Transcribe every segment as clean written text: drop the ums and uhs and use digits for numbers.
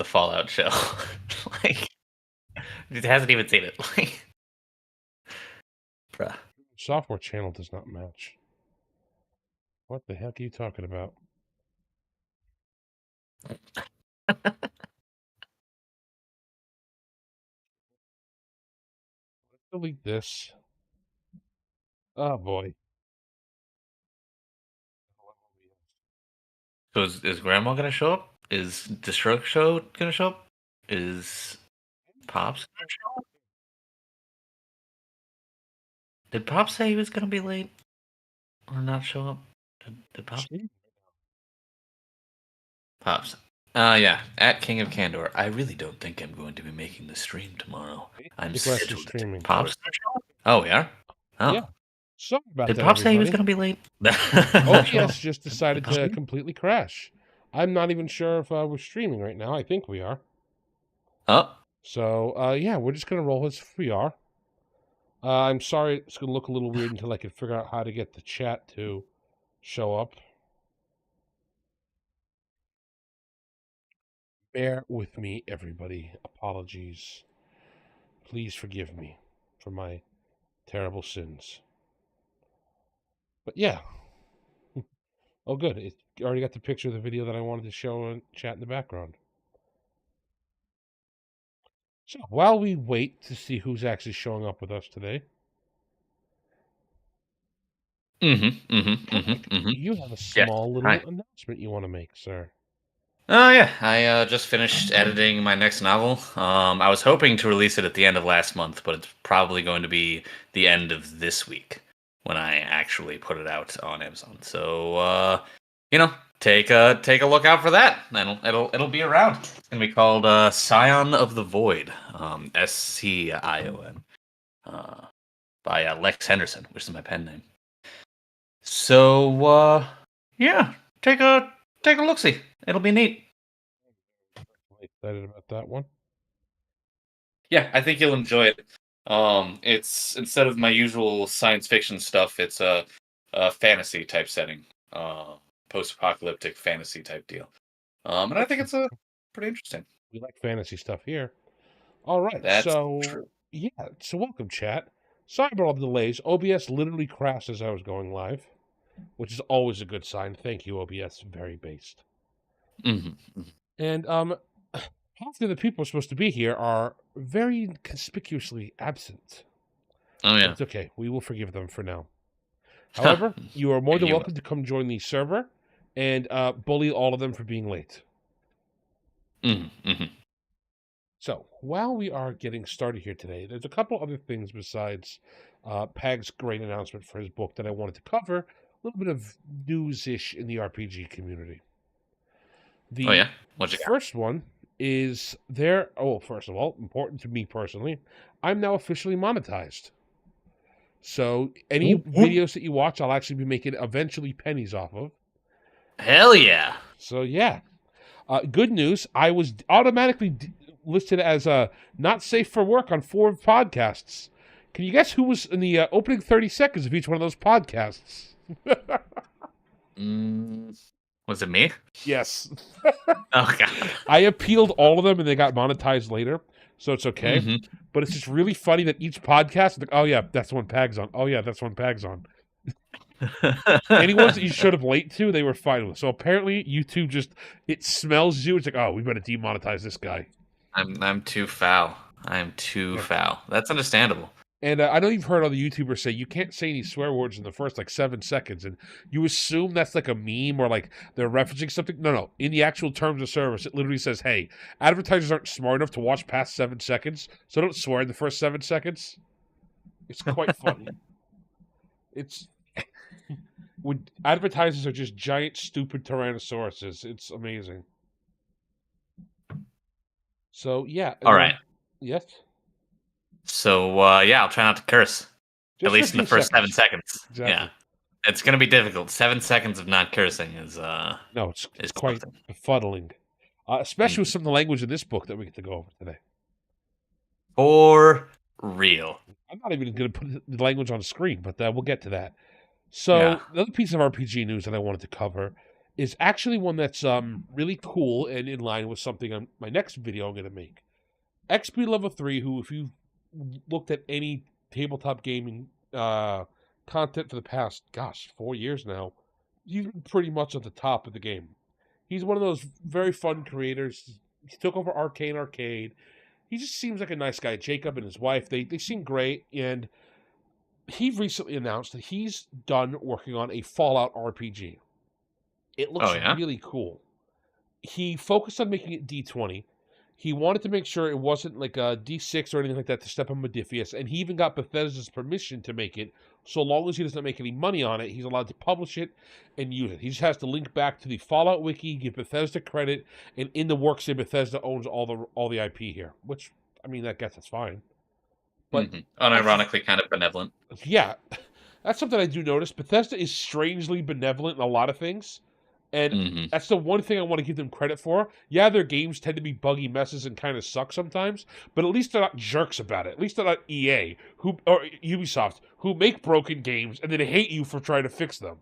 Fallout show. Like, it hasn't even seen it. Like, bruh. Software channel does not match. What the heck are you talking about? Delete this. Oh boy. So is Grandma gonna show up? Is the Stroke Show gonna show up? Is Pops gonna show up? Did Pops say he was gonna be late or not show up? Did Pops? Pops. Yeah, at King of Candor. I really don't think I'm going to be making the stream tomorrow. I'm scheduled. Streaming. Pops? Oh, we are? Oh. Yeah. Sorry about Did that, Pops say he was everybody. going to be late? OBS just decided to completely crash. I'm not even sure if we're streaming right now. I think we are. Oh. So, yeah, we're just going to roll as if we are. I'm sorry it's going to look a little weird until I can figure out how to get the chat to show up. Bear with me, everybody. Apologies. Please forgive me for my terrible sins. But yeah. Oh, good. It already got the picture of the video that I wanted to show and chat in the background. So while we wait to see who's actually showing up with us today, you have a small little announcement you want to make, sir. Oh yeah, I just finished editing my next novel. I was hoping to release it at the end of last month, but it's probably going to be the end of this week when I actually put it out on Amazon. So take a look out for that. It'll be around. It's gonna be called Scion of the Void, Scion, by Lex Henderson, which is my pen name. So yeah, take a look-see. It'll be neat. Excited about that one. Yeah, I think you'll enjoy it. It's instead of my usual science fiction stuff, it's a fantasy type setting, post-apocalyptic fantasy type deal. And I think it's pretty interesting. We like fantasy stuff here. All right, That's true. Yeah, so welcome, chat. Sorry about all the delays. OBS literally crashed as I was going live, which is always a good sign. Thank you, OBS. Very based. And half of the people supposed to be here are very conspicuously absent. Oh yeah, it's okay. We will forgive them for now. However, you are more than welcome to come join the server and bully all of them for being late. So, while we are getting started here today, there's a couple other things besides Pag's great announcement for his book that I wanted to cover. A little bit of news-ish in the RPG community. The first one is first of all, important to me personally, I'm now officially monetized. So any videos that you watch, I'll actually be making eventually pennies off of. Hell yeah. So yeah. Good news, I was automatically listed as not safe for work on 4 podcasts. Can you guess who was in the opening 30 seconds of each one of those podcasts? Was it me? Yes. Oh, God. I appealed all of them and they got monetized later, so it's okay. But it's just really funny that each podcast, like, oh yeah, that's the one Pag's on. Oh yeah, that's the one Pag's on. Any ones that you showed up late to, they were fine with. So apparently YouTube it smells you. It's like, oh, we better demonetize this guy. I'm too foul. I'm too foul. That's understandable. And I know you've heard other YouTubers say you can't say any swear words in the first 7 seconds, and you assume that's like a meme or like they're referencing something. No. In the actual terms of service, it literally says, "Hey, advertisers aren't smart enough to watch past 7 seconds, so don't swear in the first 7 seconds." It's quite funny. It's when advertisers are just giant, stupid tyrannosauruses. It's amazing. So yeah. All right. Yes. So I'll try not to curse. At least in the first 7 seconds. Exactly. Yeah. It's going to be difficult. 7 seconds of not cursing is no, it's quite befuddling. Especially with some of the language in this book that we get to go over today. For real. I'm not even going to put the language on the screen, but we'll get to that. So, another piece of RPG news that I wanted to cover is actually one that's really cool and in line with something on my next video I'm going to make. XP Level 3, who, if you've looked at any tabletop gaming content for the past, 4 years now, he's pretty much at the top of the game. He's one of those very fun creators. He took over Arcane Arcade. He just seems like a nice guy. Jacob and his wife, they seem great. And he recently announced that he's done working on a Fallout RPG. It Oh looks yeah. really cool. He focused on making it D20. He wanted to make sure it wasn't like a D6 or anything like that to step on Modifius, and he even got Bethesda's permission to make it. So long as he doesn't make any money on it, he's allowed to publish it and use it. He just has to link back to the Fallout wiki, give Bethesda credit, and in the works say Bethesda owns all the IP here. Which, I mean, I guess that's fine. But Unironically, kind of benevolent. yeah, that's something I do notice. Bethesda is strangely benevolent in a lot of things. And that's the one thing I want to give them credit for. Yeah, their games tend to be buggy messes and kind of suck sometimes, but at least they're not jerks about it. At least they're not EA or Ubisoft, who make broken games and then hate you for trying to fix them.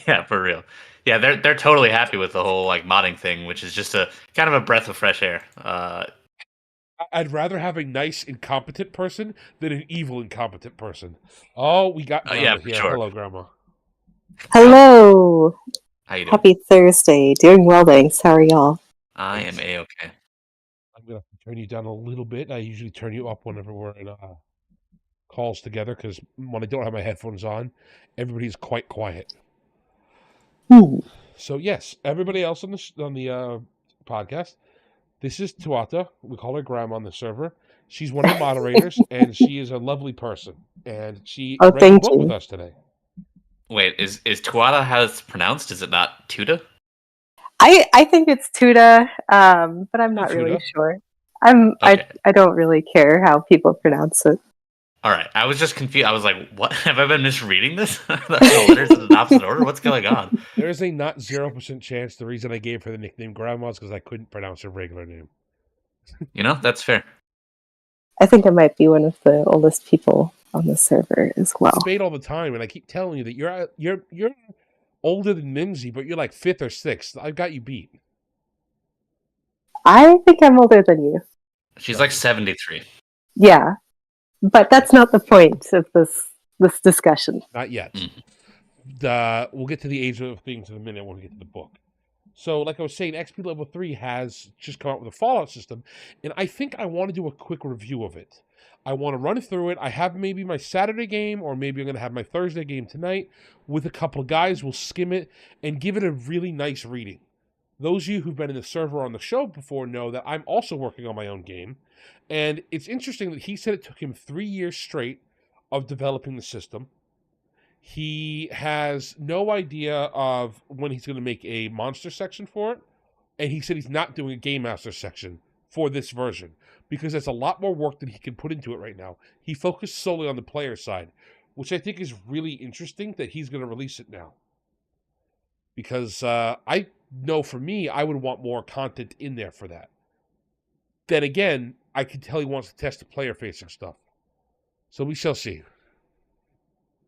Yeah, for real. Yeah, they're totally happy with the whole like modding thing, which is just a kind of a breath of fresh air. I'd rather have a nice, incompetent person than an evil, incompetent person. Oh, we got Grandma yeah, here. sure. Hello, Grandma. Hello. How you doing? Happy Thursday. Doing well, thanks. How are y'all? I am A-okay. I'm going to turn you down a little bit. I usually turn you up whenever we're in calls together because when I don't have my headphones on, everybody's quite quiet. So yes, everybody else on the podcast, this is Tuata. We call her Grandma on the server. She's one of the moderators, and she is a lovely person. And she read the book with us today. Wait, is Tuata how it's pronounced? Is it not Tuta? I think it's Tuta, but I'm not really sure. I don't really care how people pronounce it. All right, I was just confused. I was like, "What? Have I been misreading this? The letters in the opposite order? What's going on?" There is a not 0% chance the reason I gave her the nickname Grandma is because I couldn't pronounce her regular name. You know, that's fair. I think I might be one of the oldest people on the server as well. I debate all the time, and I keep telling you that you're older than Mimsy, but you're like 5th or 6th. I've got you beat. I think I'm older than you. She's like 73. Yeah, but that's not the point of this discussion. Not yet. We'll get to the age of things in a minute when we get to the book. So, like I was saying, XP Level 3 has just come out with a Fallout system, and I think I want to do a quick review of it. I want to run through it. I have maybe my Saturday game, or maybe I'm going to have my Thursday game tonight with a couple of guys. We'll skim it and give it a really nice reading. Those of you who've been in the server on the show before know that I'm also working on my own game, and it's interesting that he said it took him 3 years straight of developing the system. He has no idea of when he's going to make a monster section for it. And he said he's not doing a game master section for this version because there's a lot more work that he can put into it right now. He focused solely on the player side, which I think is really interesting that he's going to release it now. Because I know for me, I would want more content in there for that. Then again, I can tell he wants to test the player-facing stuff. So we shall see.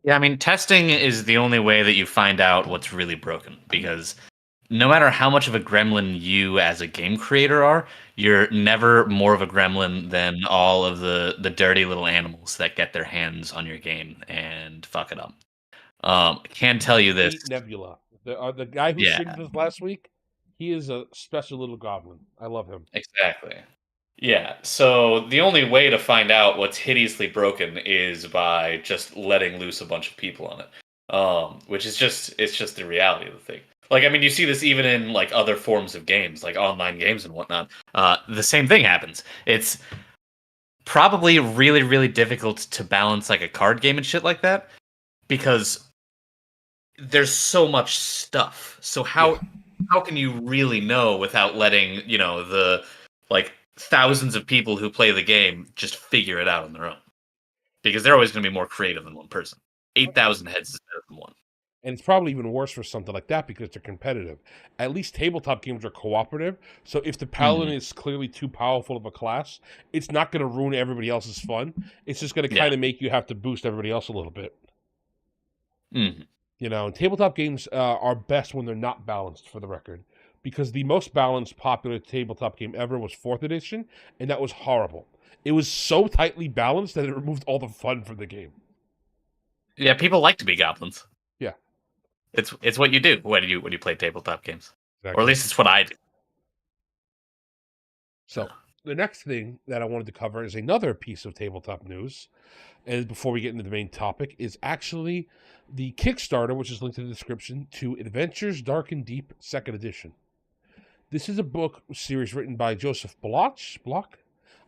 Yeah, I mean, testing is the only way that you find out what's really broken, because no matter how much of a gremlin you as a game creator are, you're never more of a gremlin than all of the dirty little animals that get their hands on your game and fuck it up. Can tell you this. Nebula. The guy who streamed this last week, he is a special little goblin. I love him. Exactly. Yeah, so the only way to find out what's hideously broken is by just letting loose a bunch of people on it, which is it's just the reality of the thing. Like, I mean, you see this even in like other forms of games, like online games and whatnot. The same thing happens. It's probably really, really difficult to balance like a card game and shit like that because there's so much stuff. So how can you really know without letting, you know, the like thousands of people who play the game just figure it out on their own? Because they're always going to be more creative than one person. 8,000 heads is better than one. And it's probably even worse for something like that because they're competitive. At least tabletop games are cooperative. So if the paladin is clearly too powerful of a class, it's not going to ruin everybody else's fun. It's just going to kind of make you have to boost everybody else a little bit. Tabletop games are best when they're not balanced, for the record, because the most balanced popular tabletop game ever was 4th edition, and that was horrible. It was so tightly balanced that it removed all the fun from the game. Yeah, people like to be goblins. Yeah, it's what you do when you play tabletop games, exactly. or at least it's what I do. So the next thing that I wanted to cover is another piece of tabletop news. And before we get into the main topic, is actually the Kickstarter, which is linked in the description, to Adventures Dark and Deep 2nd Edition. This is a book series written by Joseph Bloch.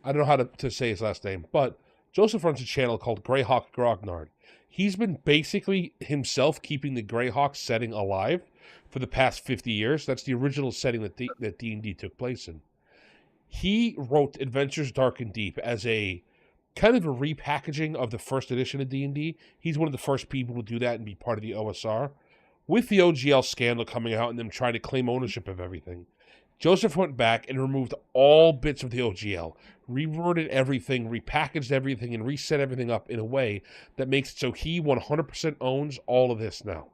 I don't know how to say his last name, but Joseph runs a channel called Greyhawk Grognard. He's been basically himself keeping the Greyhawk setting alive for the past 50 years. That's the original setting that D&D took place in. He wrote Adventures Dark and Deep as a kind of a repackaging of the 1st edition of D&D. He's one of the first people to do that and be part of the OSR. With the OGL scandal coming out and them trying to claim ownership of everything, Joseph went back and removed all bits of the OGL, reworded everything, repackaged everything, and reset everything up in a way that makes it so he 100% owns all of this now.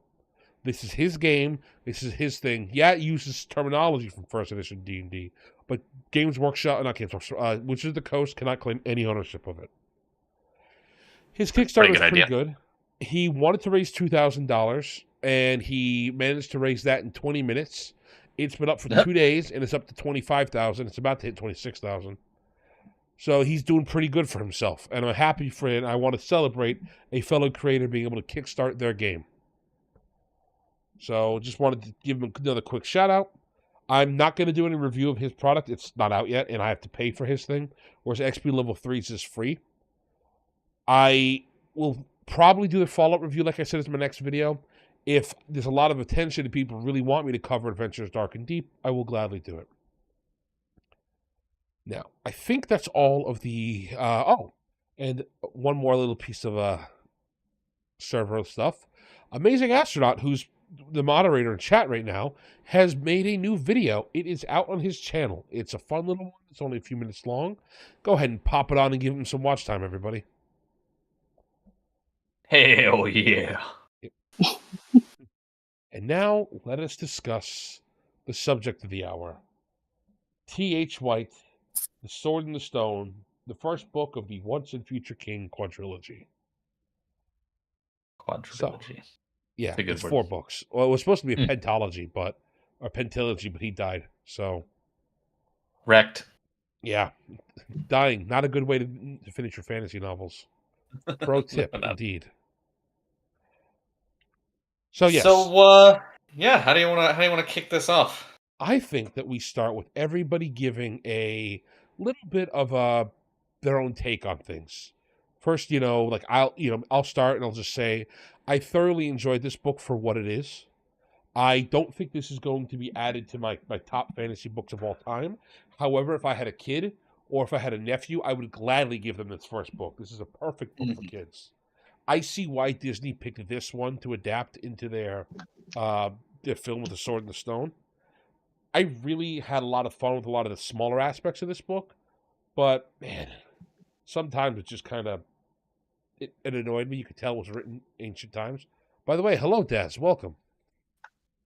This is his game. This is his thing. Yeah, it uses terminology from 1st edition D&D, but Games Workshop, not Games Workshop, Wizards of the Coast cannot claim any ownership of it. His Kickstarter was pretty good. He wanted to raise $2,000, and he managed to raise that in 20 minutes. It's been up for 2 days, and it's up to $25,000. It's about to hit $26,000. So he's doing pretty good for himself, and I'm happy for it. I want to celebrate a fellow creator being able to kickstart their game. So just wanted to give him another quick shout out. I'm not going to do any review of his product. It's not out yet, and I have to pay for his thing, whereas XP Level 3s is free. I will probably do the Fallout review, like I said, in my next video. If there's a lot of attention and people really want me to cover Adventures Dark and Deep, I will gladly do it. Now, I think that's all of the... and one more little piece of server stuff. Amazing Astronaut, who's the moderator in chat right now, has made a new video. It is out on his channel. It's a fun little one. It's only a few minutes long. Go ahead and pop it on and give him some watch time, everybody. Hell yeah. And now let us discuss the subject of the hour. T.H. White, The Sword and the Stone, the first book of the Once and Future King quadrilogy. Quadrilogy. So, yeah, it's 4 books. Well, it was supposed to be a pentalogy, but he died. So wrecked. Yeah, dying, not a good way to finish your fantasy novels. Pro tip, indeed. So yes. So yeah, how do you want to kick this off? I think that we start with everybody giving a little bit of their own take on things. First, I'll start and I'll just say I thoroughly enjoyed this book for what it is. I don't think this is going to be added to my top fantasy books of all time. However, if I had a kid or if I had a nephew, I would gladly give them this first book. This is a perfect book for kids. I see why Disney picked this one to adapt into their film with The Sword and the Stone. I really had a lot of fun with a lot of the smaller aspects of this book, but man, sometimes it just kind of it annoyed me. You could tell it was written ancient times. By the way, hello, Daz. Welcome.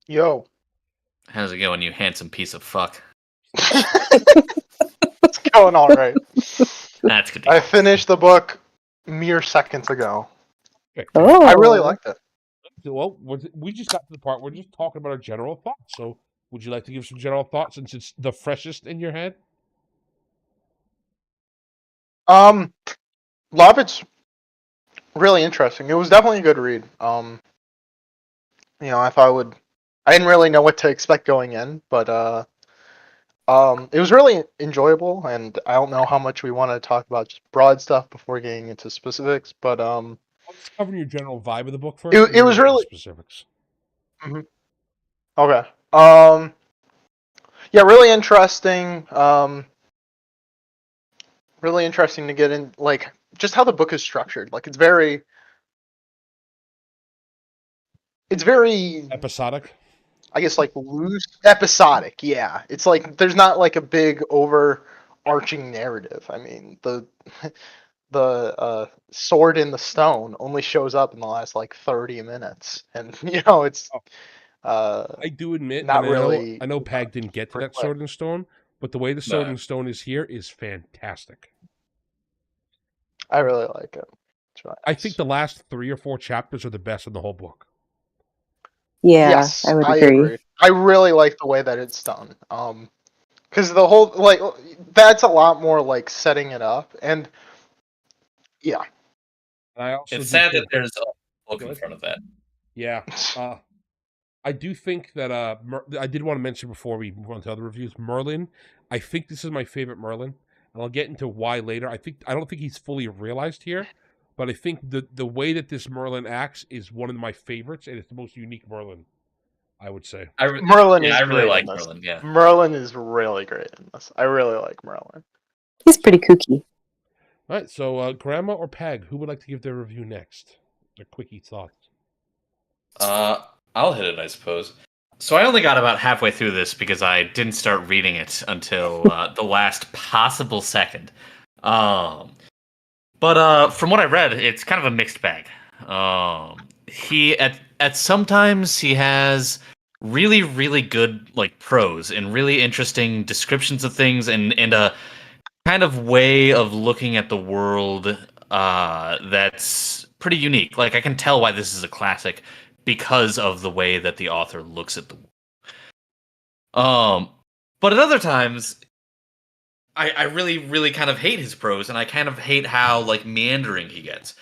Yo. How's it going, you handsome piece of fuck? It's going all right. That's good. I finished the book mere seconds ago. Oh. I really liked it. Well, we just got to the part where we're just talking about our general thoughts. So, would you like to give some general thoughts since it's the freshest in your head? A lot of it's really interesting. It was definitely a good read. I thought I didn't really know what to expect going in, but it was really enjoyable, and I don't know how much we want to talk about just broad stuff before getting into specifics, but I'll just cover your general vibe of the book first. It was really specifics. Mm-hmm. Okay. Yeah, really interesting. Really interesting to get in, like, just how the book is structured. Like, it's very episodic. I guess, like, loose, episodic. Yeah, it's like there's not like a big overarching narrative. I mean, the the sword in the stone only shows up in the last like 30 minutes, and you know it's I do admit, not and really. I know Pag didn't get to that reflect. Sword and Stone, but the way the Sword and Stone is here is fantastic. I really like it. It's really I nice. think the last 3 or 4 chapters are the best in the whole book. Yeah, Yes, I would I agree. agree. I really like the way that it's done. Because the whole like that's a lot more like setting it up, and yeah. And I also It's do sad that think, there's a book Go in ahead. front of that. Yeah. I do think that I did want to mention before we move on to other reviews, Merlin. I think this is my favorite Merlin, and I'll get into why later. I don't think he's fully realized here, but I think the way that this Merlin acts is one of my favorites, and it's the most unique Merlin, I would say. Merlin yeah, is I really great like in this. Merlin. Yeah. Merlin is really great in this. I really like Merlin. He's pretty kooky. All right, so Grandma or Pag, who would like to give their review next? Their quickie thoughts. I'll hit it, I suppose. So I only got about halfway through this because I didn't start reading it until the last possible second. But from what I read, it's kind of a mixed bag. He at sometimes he has really good like prose and really interesting descriptions of things and a kind of way of looking at the world that's pretty unique. Like I can tell why this is a classic because of the way that the author looks at the world. But at other times, I really kind of hate his prose, and I kind of hate how like meandering he gets.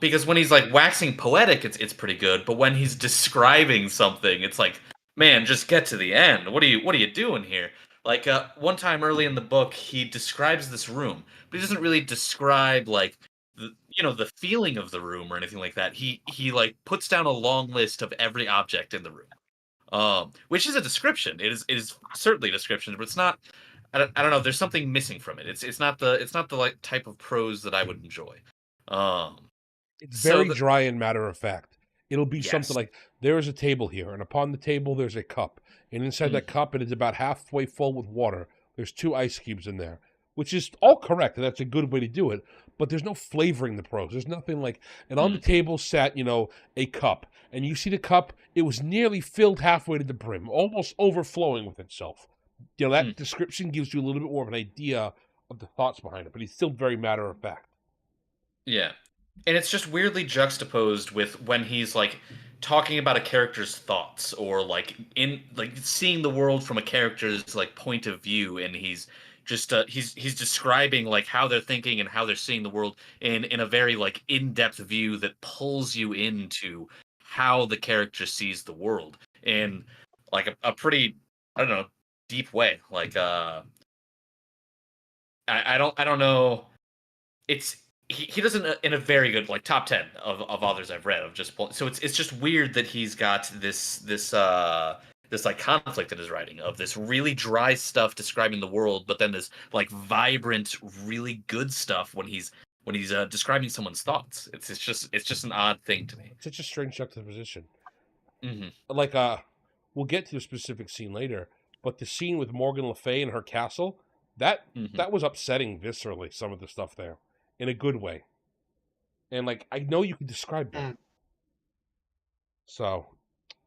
Because when he's like waxing poetic, it's pretty good, but when he's describing something, it's like, man, just get to the end. What are you doing here? Like one time early in the book, he describes this room, but he doesn't really describe like the feeling of the room or anything like that. He like puts down a long list of every object in the room. Which is a description. It is certainly a description, but it's not. I don't know. There's something missing from it. It's not the like type of prose that I would enjoy. Um, It's so very dry and matter of fact. It'll be something yes, like, there is a table here, and upon the table there's a cup, and inside that cup it is about halfway full with water. There's 2 ice cubes in there, which is all correct, and that's a good way to do it. But there's no flavoring the prose. There's nothing like, and on the table sat, a cup, and you see the cup, it was nearly filled halfway to the brim, almost overflowing with itself. That description gives you a little bit more of an idea of the thoughts behind it, but he's still very matter of fact. yeah, and it's just weirdly juxtaposed with when he's like talking about a character's thoughts or like in like seeing the world from a character's like point of view, and he's describing like how they're thinking and how they're seeing the world in a very like in-depth view that pulls you into how the character sees the world in like a pretty, I don't know, deep way. Like I don't know. It's he does it in a very good like top 10 of authors I've read of just so it's just weird that he's got this like conflict in his writing of this really dry stuff describing the world, but then this like vibrant, really good stuff when he's describing someone's thoughts. It's just an odd thing to me. It's such a strange juxtaposition. Hmm. Like, we'll get to a specific scene later, but the scene with Morgan Le Fay in her castle, that Hmm. that was upsetting viscerally, some of the stuff there, in a good way. And like, I know you can describe that. So,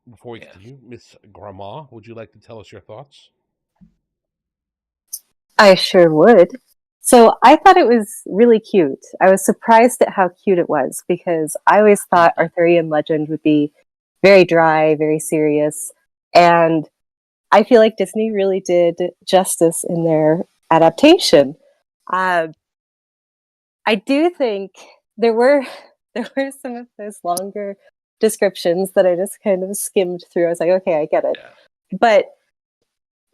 before we Yeah. continue, Miss Grandma, would you like to tell us your thoughts? I sure would. So I thought it was really cute. I was surprised at how cute it was because I always thought Arthurian legend would be very dry, very serious. And I feel like Disney really did justice in their adaptation. I do think there were some of those longer descriptions that I just kind of skimmed through. I was like, okay, I get it. Yeah. But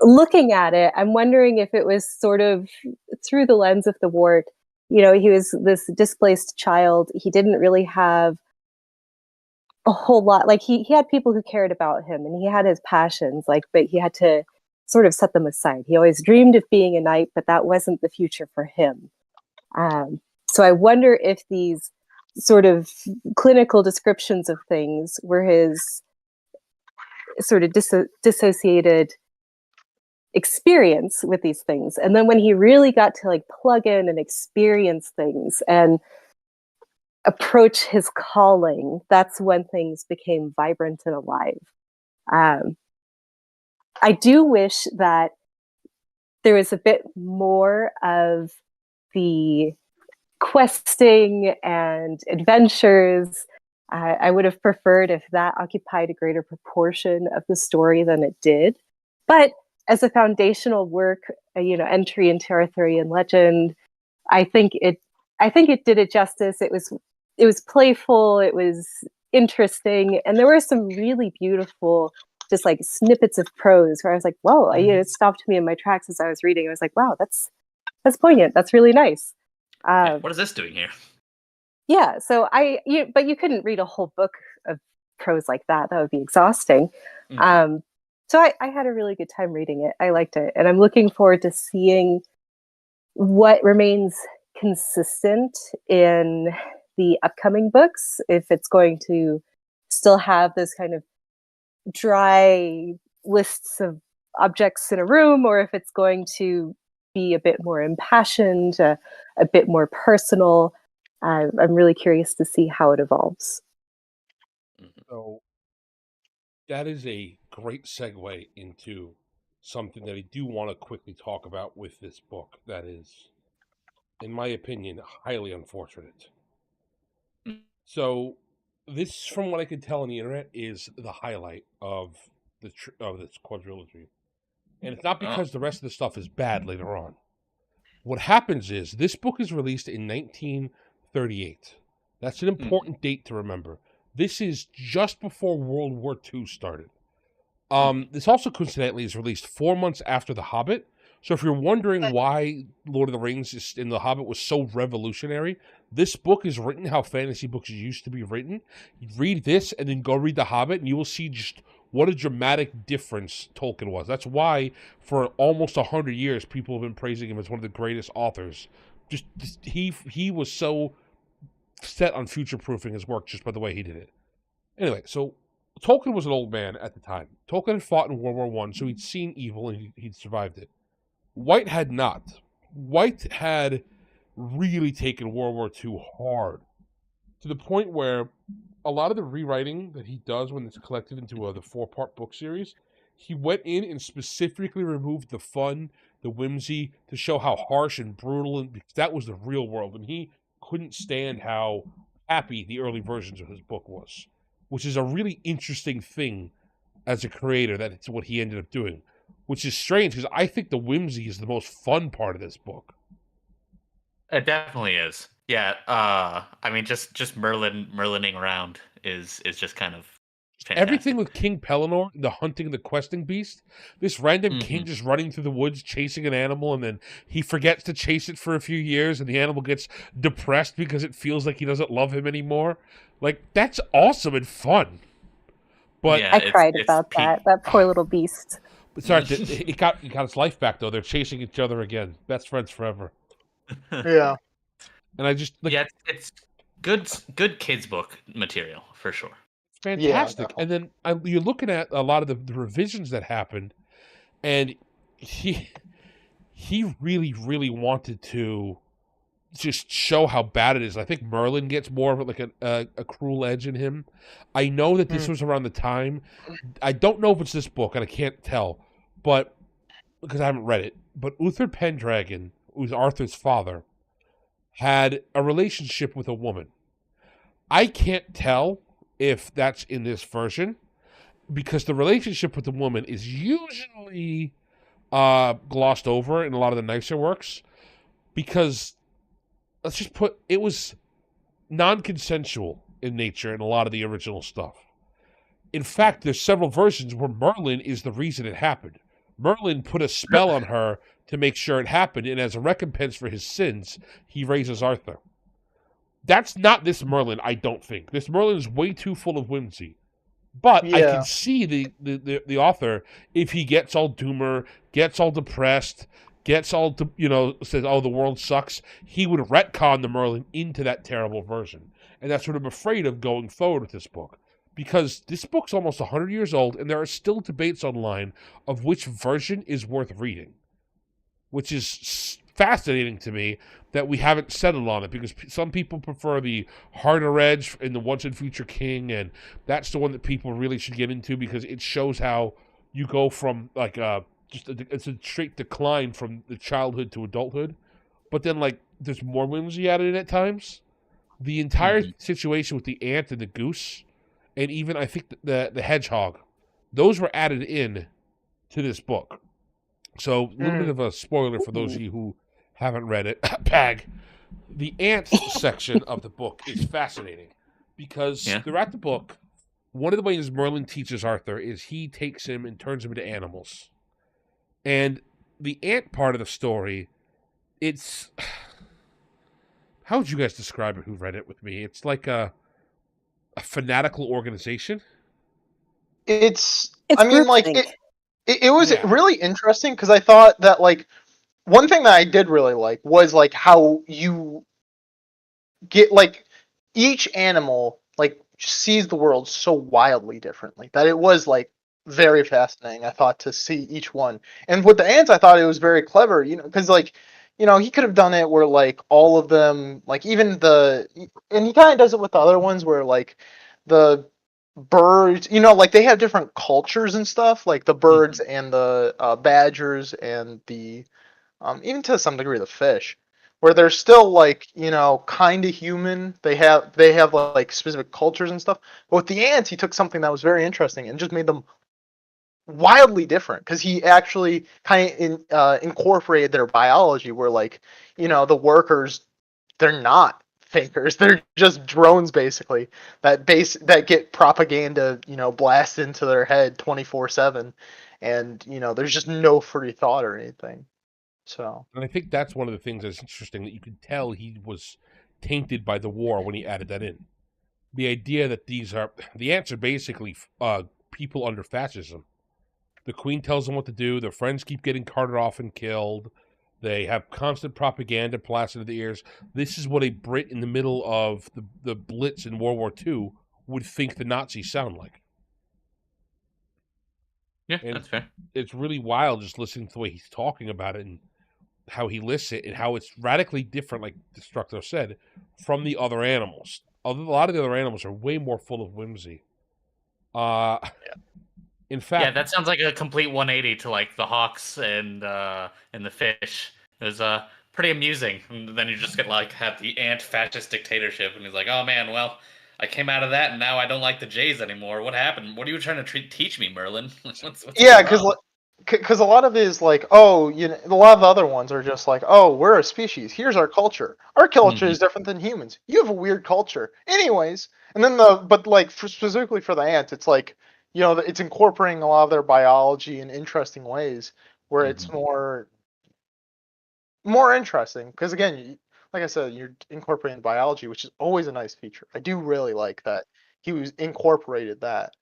looking at it, I'm wondering if it was sort of through the lens of the wart. He was this displaced child. He didn't really have a whole lot. Like he had people who cared about him, and he had his passions. But he had to sort of set them aside. He always dreamed of being a knight, but that wasn't the future for him. So I wonder if these sort of clinical descriptions of things were his sort of dissociated experience with these things. And then when he really got to like plug in and experience things and approach his calling, that's when things became vibrant and alive. I do wish that there was a bit more of the questing and adventures. I would have preferred if that occupied a greater proportion of the story than it did. But as a foundational work, entry into Arthurian legend, I think it did it justice. It was playful, it was interesting, and there were some really beautiful just like snippets of prose where I was like, whoa, it stopped me in my tracks as I was reading. I was like, wow, that's poignant. That's really nice. What is this doing here? Yeah, so but you couldn't read a whole book of prose like that. That would be exhausting. So I had a really good time reading it. I liked it. And I'm looking forward to seeing what remains consistent in the upcoming books, if it's going to still have this kind of dry lists of objects in a room, or if it's going to be a bit more impassioned, a bit more personal. I'm really curious to see how it evolves. So that is a great segue into something that I do want to quickly talk about with this book that is, in my opinion, highly unfortunate. So this, from what I could tell on the internet, is the highlight of this quadrilogy. And it's not because the rest of the stuff is bad later on. What happens is, this book is released in 1938. That's an important date to remember. This is just before World War II started. This also, coincidentally, is released 4 months after The Hobbit. So if you're wondering why Lord of the Rings and The Hobbit was so revolutionary, this book is written how fantasy books used to be written. You read this and then go read The Hobbit, and you will see just what a dramatic difference Tolkien was. That's why, for almost 100 years, people have been praising him as one of the greatest authors. He was so set on future-proofing his work just by the way he did it. Anyway, so Tolkien was an old man at the time. Tolkien had fought in World War I, so he'd seen evil and he'd survived it. White had not. White had really taken World War II hard, to the point where a lot of the rewriting that he does when it's collected into the 4-part book series, he went in and specifically removed the fun, the whimsy, to show how harsh and brutal, and because that was the real world, and he couldn't stand how happy the early versions of his book was, which is a really interesting thing as a creator. That's what he ended up doing, which is strange because I think the whimsy is the most fun part of this book. It definitely is. Yeah. I mean, just Merlining around is just kind of fantastic. Everything with King Pelennor, the hunting, the questing beast, this random king just running through the woods chasing an animal, and then he forgets to chase it for a few years, and the animal gets depressed because it feels like he doesn't love him anymore. Like, that's awesome and fun. But yeah, I cried about that poor little beast. Sorry, it got its life back though. They're chasing each other again. Best friends forever. Yeah. And I just it's good kids book material for sure. Fantastic. Yeah, and then you're looking at a lot of the revisions that happened, and he really, really wanted to just show how bad it is. I think Merlin gets more of like a cruel edge in him. I know that this was around the time. I don't know if it's this book, and I can't tell, but because I haven't read it. But Uther Pendragon, who's Arthur's father, had a relationship with a woman. I can't tell if that's in this version, because the relationship with the woman is usually glossed over in a lot of the nicer works, because let's just put, it was non-consensual in nature in a lot of the original stuff. In fact, there's several versions where Merlin is the reason it happened. Merlin put a spell on her to make sure it happened, and as a recompense for his sins, he raises Arthur. That's not this Merlin, I don't think. This Merlin is way too full of whimsy. But I can see the author, if he gets all doomer, gets all depressed, gets all, says, oh, the world sucks, he would retcon the Merlin into that terrible version. And that's what I'm afraid of going forward with this book. because this book's almost 100 years old, and there are still debates online of which version is worth reading, which is fascinating to me that we haven't settled on it, because some people prefer the harder edge in the Once and Future King, and that's the one that people really should get into because it shows how you go from like it's a straight decline from the childhood to adulthood, but then like there's more whimsy added in at times. The entire situation with the ant and the goose, and even I think the hedgehog, those were added in to this book. So a little bit of a spoiler for those of you who haven't read it. Pag. The ant section of the book is fascinating because throughout the book, one of the ways Merlin teaches Arthur is he takes him and turns him into animals. And the ant part of the story, it's... How would you guys describe it who read it with me? It's like a fanatical organization. It's I mean, like, groupthink. it was really interesting because I thought that, like, one thing that I did really like was, like, how you get, like, each animal, like, sees the world so wildly differently that it was, like, very fascinating, I thought, to see each one. And with the ants, I thought it was very clever, you know, because, like, you know, he could have done it where, like, all of them, like, even and he kind of does it with the other ones where, like, the birds, you know, like, they have different cultures and stuff, like the birds and the badgers and the, even to some degree, the fish, where they're still, like, you know, kind of human. They have like specific cultures and stuff. But with the ants, he took something that was very interesting and just made them wildly different because he actually kind of incorporated their biology where, like, you know, the workers, they're not fakers, they're just drones basically that get propaganda, you know, blasted into their head 24/7, and, you know, there's just no free thought or anything. So, and I think that's one of the things that's interesting, that you can tell he was tainted by the war when he added that in. The idea that the ants are basically people under fascism. The queen tells them what to do. Their friends keep getting carted off and killed. They have constant propaganda blasted into the ears. This is what a Brit in the middle of the Blitz in World War II would think the Nazis sound like. Yeah, And that's fair. it's really wild just listening to the way he's talking about it and how he lists it and how it's radically different, like Destructo said, from the other animals. A lot of the other animals are way more full of whimsy. In fact, yeah, that sounds like a complete 180 to like the hawks and the fish. It was pretty amusing. And then you just get like have the ant fascist dictatorship, and he's like, "Oh man, well, I came out of that, and now I don't like the Jays anymore. What happened? What are you trying to teach me, Merlin? what's yeah, going on?" because a lot of it is like, oh, you know, a lot of the other ones are just like, oh, we're a species. Here's our culture. Our culture is different than humans. You have a weird culture, anyways. And then but like specifically for the ants, it's like, you know, it's incorporating a lot of their biology in interesting ways, where it's more interesting. Because again, like I said, you're incorporating biology, which is always a nice feature. I do really like that he was incorporated that.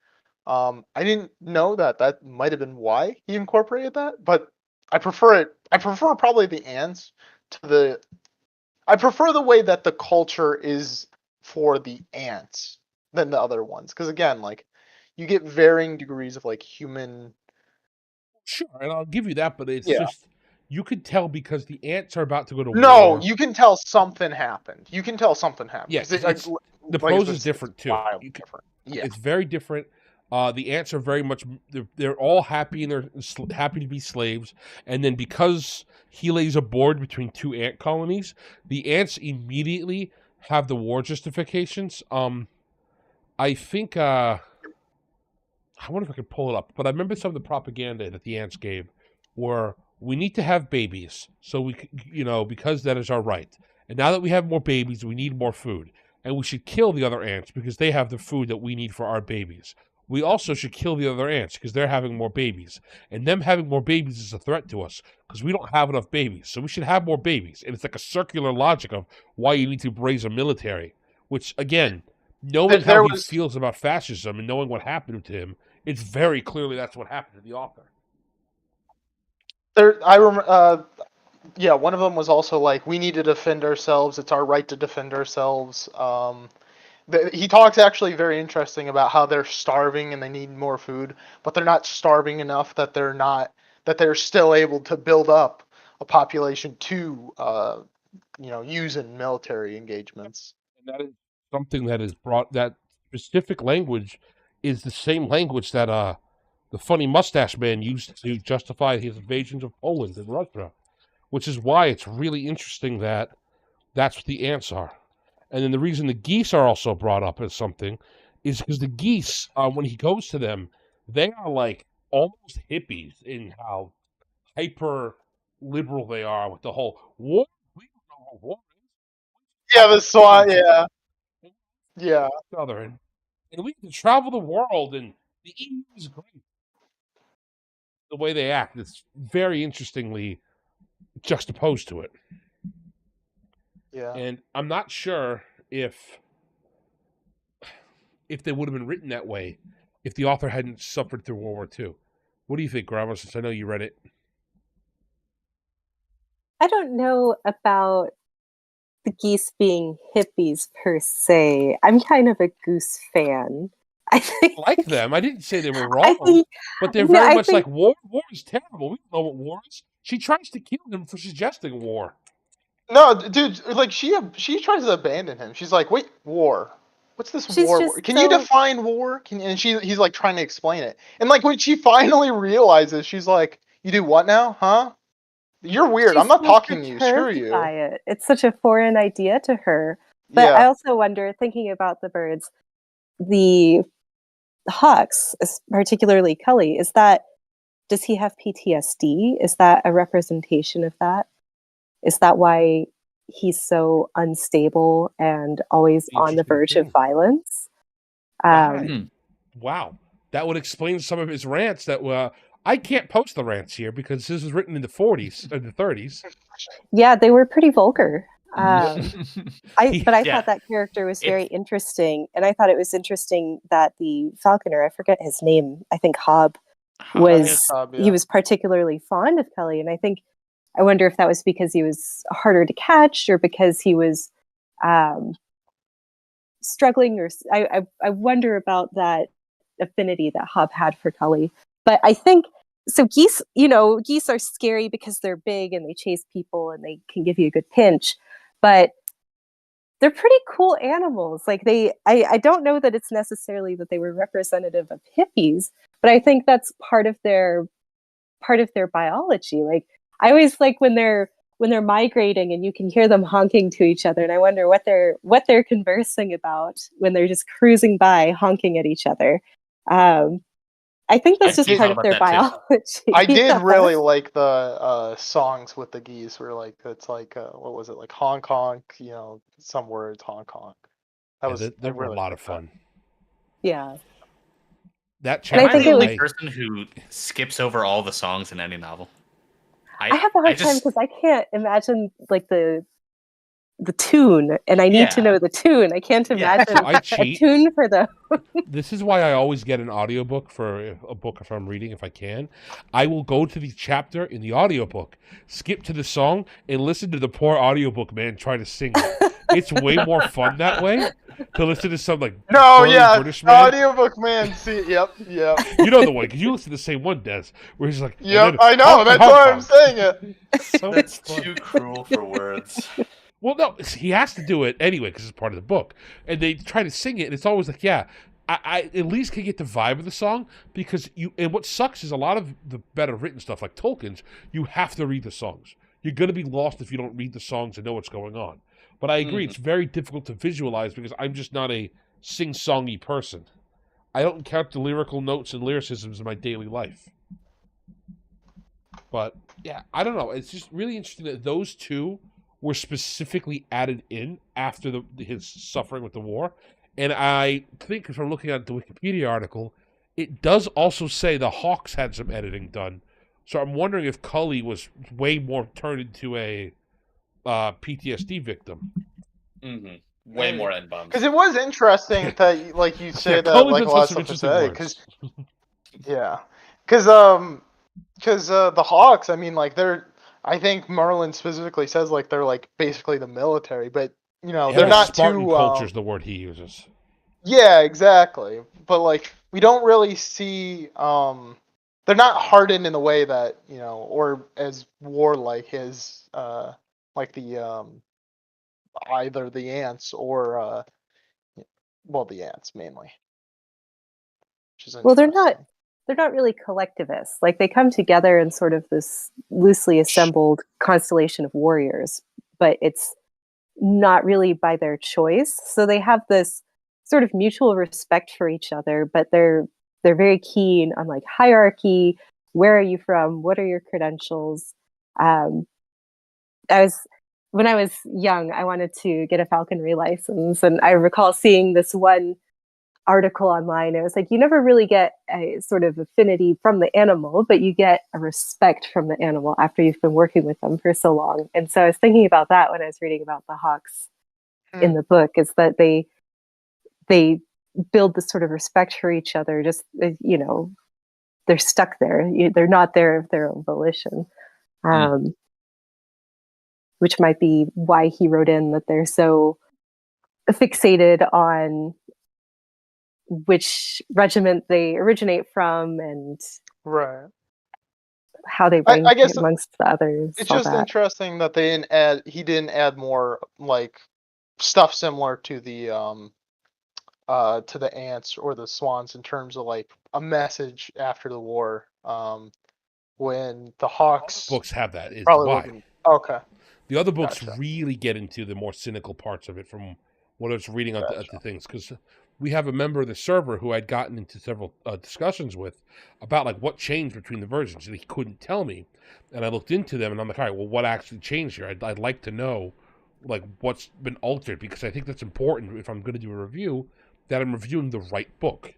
I didn't know that might have been why he incorporated that, but I prefer it. I prefer probably the ants to the. I prefer the way that the culture is for the ants than the other ones, because again, like, you get varying degrees of, like, human. sure, and I'll give you that, but it's Yeah. just you could tell because the ants are about to go to No, war. you can tell something happened. You can tell something happened. Yeah, 'Cause the like I prose said, is different it's too. wildly different. Yeah. It's very different. The ants are very much they're all happy and they're happy to be slaves. And then because he lays a board between two ant colonies, the ants immediately have the war justifications. I think I wonder if I could pull it up, but I remember some of the propaganda that the ants gave were we need to have babies, so because that is our right. And now that we have more babies, we need more food. And we should kill the other ants because they have the food that we need for our babies. We also should kill the other ants because they're having more babies. And them having more babies is a threat to us because we don't have enough babies. So we should have more babies. And it's like a circular logic of why you need to raise a military, which, again, knowing how he feels about fascism and knowing what happened to him, it's very clearly that's what happened to the author. I remember. Yeah, one of them was also like, we need to defend ourselves. It's our right to defend ourselves. he talks actually very interesting about how they're starving and they need more food, but they're not starving enough that they're still able to build up a population to use in military engagements. And that is something that is brought. That specific language is the same language that the funny mustache man used to justify his invasions of Poland and Russia, which is why it's really interesting that that's what the ants are. And then the reason the geese are also brought up as something is because the geese, when he goes to them, they are like almost hippies in how hyper liberal they are with the whole war. We don't know what war is. Yeah, the SWAT. Yeah, yeah. Other and we can travel the world, and the EU is great. The way they act is very interestingly juxtaposed to it. Yeah. And I'm not sure if they would have been written that way if the author hadn't suffered through World War II. What do you think, Grandma, since I know you read it? I don't know about the geese being hippies per se. I'm kind of a goose fan. I think, like them. I didn't say they were I wrong, think, but they're no, very I much think like war. War is terrible. We don't know what war is. She tries to kill him for suggesting war. No, dude, like she tries to abandon him. She's like, "Wait, war? What's this she's war? just Can you so define war?" He's like trying to explain it. And like when she finally realizes, she's like, "You do what now? Huh? You're weird. I'm she's not so talking to you. Screw perturbed you." by it. It's such a foreign idea to her. But I Yeah. also wonder, thinking about the birds, the hawks, particularly Cully, does he have PTSD? Is that a representation of that? Is that why he's so unstable and always on the Interesting verge of thing. violence? Wow. That would explain some of his rants that I can't post the rants here because this was written in the 40s or the 30s. Yeah, they were pretty vulgar. Yeah. But I thought that character was very interesting, and I thought it was interesting that the falconer, I forget his name, I think Hob, he was particularly fond of Kelly, and I wonder if that was because he was harder to catch or because he was struggling, or I wonder about that affinity that Hob had for Kelly. But I think so. Geese are scary because they're big and they chase people and they can give you a good pinch, but they're pretty cool animals. Like I don't know that it's necessarily that they were representative of hippies, but I think that's part of their biology. Like I always like when they're migrating and you can hear them honking to each other, and I wonder what they're conversing about when they're just cruising by honking at each other. I think that's just part of their biology. I did really like the songs with the geese where like it's like what was it, like honk honk, some words honk honk. They were a lot of fun. Yeah. That Am I the only person who skips over all the songs in any novel? I have a hard time because I can't imagine like the tune, and I need to know the tune. I can't imagine a tune for them. This is why I always get an audiobook for a book if I'm reading, if I can. I will go to the chapter in the audiobook, skip to the song, and listen to the poor audiobook man try to sing it. It's way more fun that way to listen to some like British man. Audiobook man. See, yep. You know the one because you listen to the same one, Des, where he's like, "Yep, I know. That's why I'm saying it." So that's too cruel for words. Well, no, he has to do it anyway because it's part of the book, and they try to sing it, and it's always like, I at least can get the vibe of the song because and what sucks is a lot of the better written stuff like Tolkien's, you have to read the songs. You're going to be lost if you don't read the songs and know what's going on. But I agree, it's very difficult to visualize because I'm just not a sing-songy person. I don't count the lyrical notes and lyricisms in my daily life. But, yeah, I don't know. It's just really interesting that those two were specifically added in after his suffering with the war. And I think, if I'm looking at the Wikipedia article, it does also say the Hawks had some editing done. So I'm wondering if Cully was way more turned into a PTSD victim. Mm-hmm. Way more N-bombs. Because it was interesting that, like you say, that Cully like a lot of stuff to say. Because the Hawks, I mean, like I think Merlin specifically says like they're like basically the military, but they're not Spartan too. Culture is the word he uses. Yeah, exactly. But like we don't really see they're not hardened in the way that, or as warlike as like the either the ants or the ants mainly. Which is Well, interesting. they're not really collectivists. Like they come together in sort of this loosely assembled constellation of warriors, but it's not really by their choice. So they have this sort of mutual respect for each other, but they're very keen on like hierarchy. Where are you from? What are your credentials? Um, I was When I was young, I wanted to get a falconry license, and I recall seeing this one article online. It was like you never really get a sort of affinity from the animal, but you get a respect from the animal after you've been working with them for so long. And so I was thinking about that when I was reading about the hawks in the book, is that they build this sort of respect for each other. Just they're stuck there. They're not there of their own volition, which might be why he wrote in that they're so fixated on which regiment they originate from and Right. how they rank I guess amongst the others. it's all just that. interesting that he didn't add more like stuff similar to the ants or the swans in terms of like a message after the war. When the hawks Books have that. Is probably why. looking. Okay. The other books Gotcha. really get into the more cynical parts of it from what I was reading at Gotcha. the things, because we have a member of the server who I'd gotten into several discussions with about like what changed between the versions, and he couldn't tell me. And I looked into them, and I'm like, all right, well, what actually changed here? I'd like to know like what's been altered, because I think that's important if I'm going to do a review, that I'm reviewing the right book.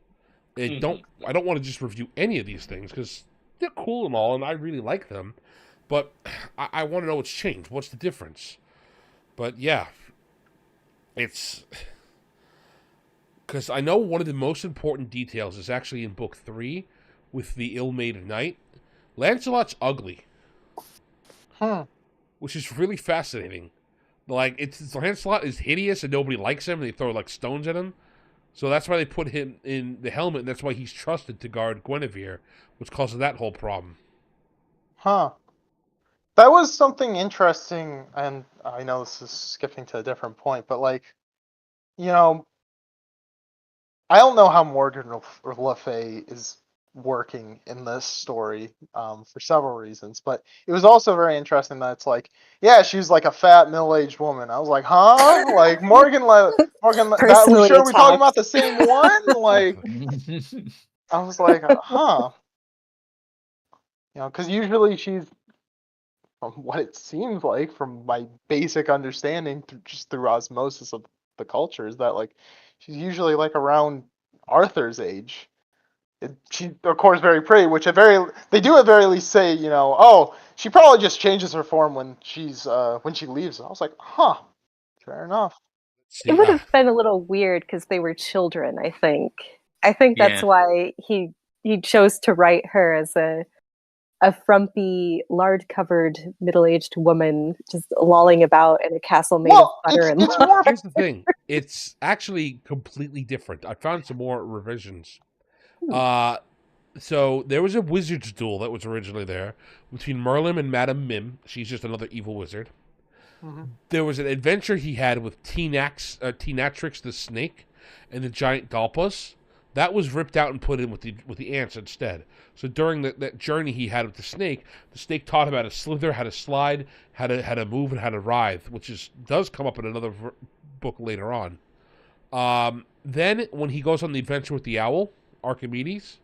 I don't want to just review any of these things because they're cool and all, and I really like them. But I want to know what's changed. What's the difference? But yeah, it's because I know one of the most important details is actually in book 3 with the ill-mated knight. Lancelot's ugly, which is really fascinating. Like Lancelot is hideous and nobody likes him. And they throw like stones at him, so that's why they put him in the helmet. And that's why he's trusted to guard Guinevere, which causes that whole problem. That was something interesting, and I know this is skipping to a different point, but like, I don't know how Morgan Le Fay is working in this story for several reasons, but it was also very interesting that it's like, yeah, she's like a fat middle-aged woman. I was like, huh? Like Morgan, that we Personally sure we're talking about attacked. the same one? Like, I was like, huh? Because usually she's, from what it seems like, from my basic understanding, through osmosis of the culture, is that like she's usually like around Arthur's age. She's of course very pretty, which they do at very least say, oh, she probably just changes her form when she leaves. I was like, huh, fair enough. It would have been a little weird because they were children. I think that's why he chose to write her as a frumpy, lard-covered, middle-aged woman just lolling about in a castle made of butter and lard. Here's the thing. It's actually completely different. I found some more revisions. So there was a wizard's duel that was originally there between Merlin and Madame Mim. She's just another evil wizard. Mm-hmm. There was an adventure he had with Tinatrix the snake and the giant Galpas. That was ripped out and put in with the ants instead. So during that journey he had with the snake taught him how to slither, how to slide, how to move, and how to writhe, which does come up in another book later on. Then when he goes on the adventure with the owl, Archimedes,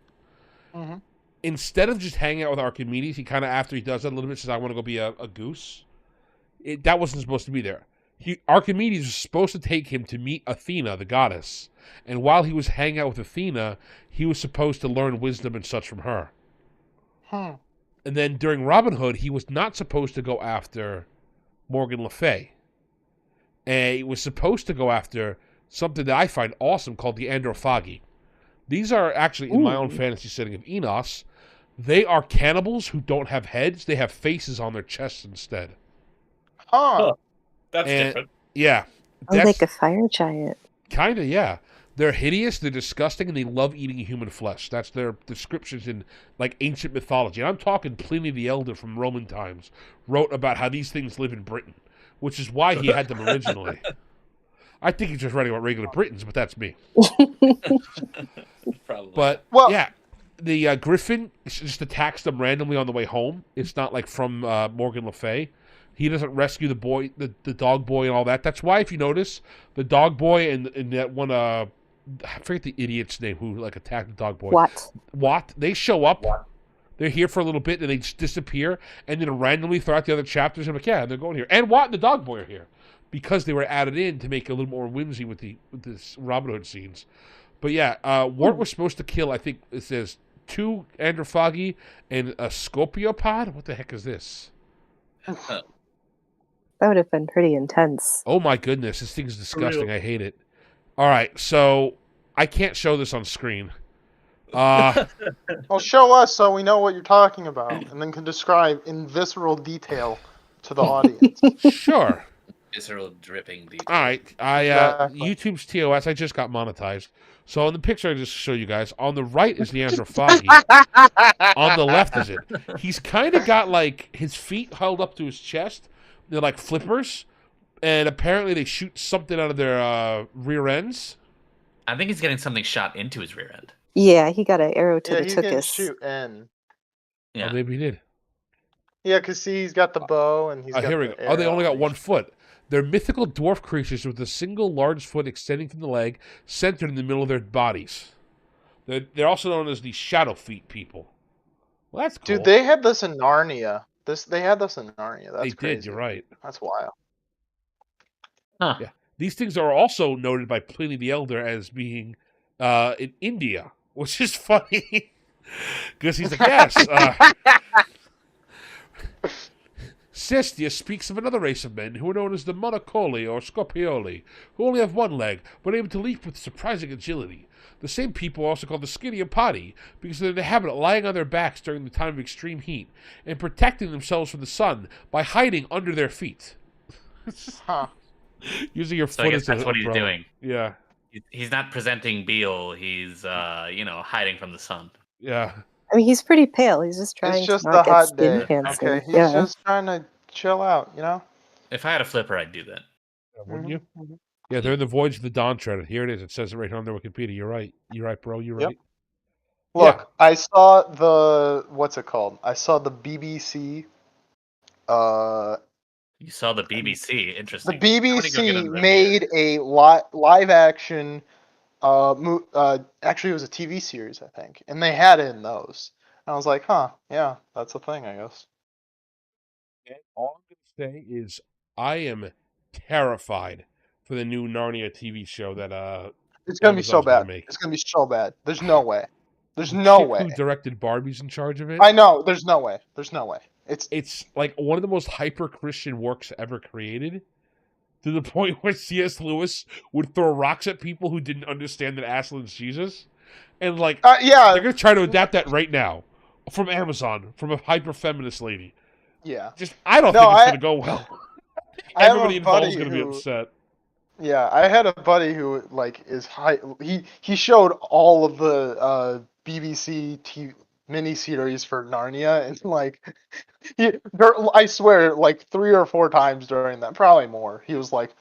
instead of just hanging out with Archimedes, he kind of, after he does that a little bit, says, I want to go be a goose. That wasn't supposed to be there. Archimedes was supposed to take him to meet Athena, the goddess. And while he was hanging out with Athena, he was supposed to learn wisdom and such from her. And then during Robin Hood, he was not supposed to go after Morgan Le Fay. And he was supposed to go after something that I find awesome called the Androphagi. These are actually, in my own fantasy setting of Enos, they are cannibals who don't have heads. They have faces on their chests instead. That's different. Yeah. Like a fire giant. Kind of, yeah. They're hideous, they're disgusting, and they love eating human flesh. That's their descriptions in like ancient mythology. And I'm talking Pliny the Elder from Roman times wrote about how these things live in Britain, which is why he had them originally. I think he's just writing about regular Britons, but that's me. Probably. But Well- yeah, the Griffin just attacks them randomly on the way home. It's not like from Morgan Le Fay. He doesn't rescue the boy, the dog boy, and all that. That's why, if you notice, the dog boy and that one, I forget the idiot's name who like attacked the dog boy. Watt. They show up. They're here for a little bit and they just disappear. And then randomly throughout the other chapters, I'm like, yeah, they're going here. And Watt and the dog boy are here because they were added in to make it a little more whimsy with this Robin Hood scenes. But yeah, Wart was supposed to kill, I think it says, 2 androphagi and a scopiopod. What the heck is this? That would have been pretty intense. Oh my goodness, this thing's disgusting. I hate it. All right, so I can't show this on screen. Well, show us so we know what you're talking about, and then can describe in visceral detail to the audience. Sure. Visceral dripping detail. All right, Exactly. YouTube's TOS. I just got monetized. So in the picture I just show you guys, on the right is the androphagi. On the left is it. He's kind of got like his feet held up to his chest. They're like flippers, and apparently they shoot something out of their rear ends. I think he's getting something shot into his rear end. Yeah, he got an arrow to Yeah, the he's gonna tuchus. shoot in. Yeah. Oh, maybe he did. Yeah, because see, he's got the bow and he's got Here we the go. Oh, they only arrow. got 1 foot. They're mythical dwarf creatures with a single large foot extending from the leg, centered in the middle of their bodies. They're also known as the Shadow Feet people. Well, that's cool. Dude, they had this in Narnia. They had this in Narnia. That's They crazy. did, you're right. That's wild. Huh. Yeah. These things are also noted by Pliny the Elder as being in India, which is funny. Because he's like, yes. Cestia speaks of another race of men who are known as the Monocoli or Scopioli, who only have 1 leg, but able to leap with surprising agility. The same people are also called the Scidiopodi, because they're in the habit of lying on their backs during the time of extreme heat, and protecting themselves from the sun by hiding under their feet. Huh. Using your So foot I guess as that's a what he's umbrella. doing. Yeah, He's not presenting Beale. He's, hiding from the sun. yeah. I mean, he's pretty pale. He's just trying It's just to a not get hot skin day. cancer. Okay, he's Yeah. just trying to chill out, you know? If I had a flipper, I'd do that. Wouldn't you? Mhm. Yeah, they're in the Voyage of the Dawn Treader. Here it is. It says it right here on their Wikipedia. You're right. You're right, bro. You're Yep. right. Look, Yeah. I saw the what's it called? I saw the BBC. You saw the BBC. The Interesting. I wanna go get BBC into that made a live action. Actually, it was a TV series, I think, and they had it in those. And I was like, huh, yeah, that's a thing, I guess. And all I'm going to say is I am terrified for the new Narnia TV show that It's gonna be so Amazon's gonna bad. make. It's gonna be so bad. There's no way. There's The no chick way. Who directed Barbie's in charge of it? I know. There's no way. There's no way. It's like one of the most hyper Christian works ever created, to the point where C.S. Lewis would throw rocks at people who didn't understand that Aslan's Jesus, and like yeah, they're gonna try to adapt that right now from Amazon from a hyper feminist lady. yeah. Just I don't No, think it's I- gonna go well. I have Everybody a involved is buddy gonna be who- upset. Yeah, I had a buddy who like is high. He showed all of the BBC miniseries for Narnia, and like, I swear, like 3 or 4 times during that, probably more. He was like,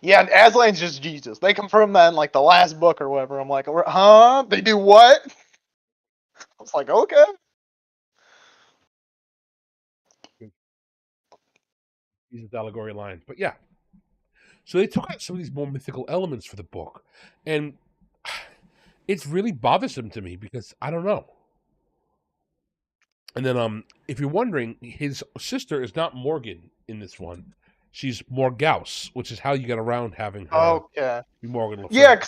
"Yeah, Aslan's just Jesus. They confirmed that in like the last book or whatever." I'm like, "Huh? They do what?" I was like, "Okay." These are allegory lines, but yeah. So they took out some of these more mythical elements for the book, and it's really bothersome to me because I don't know. And then, if you're wondering, his sister is not Morgan in this one; she's Morgause, which is how you get around having her Okay. be Morgan Le Fay.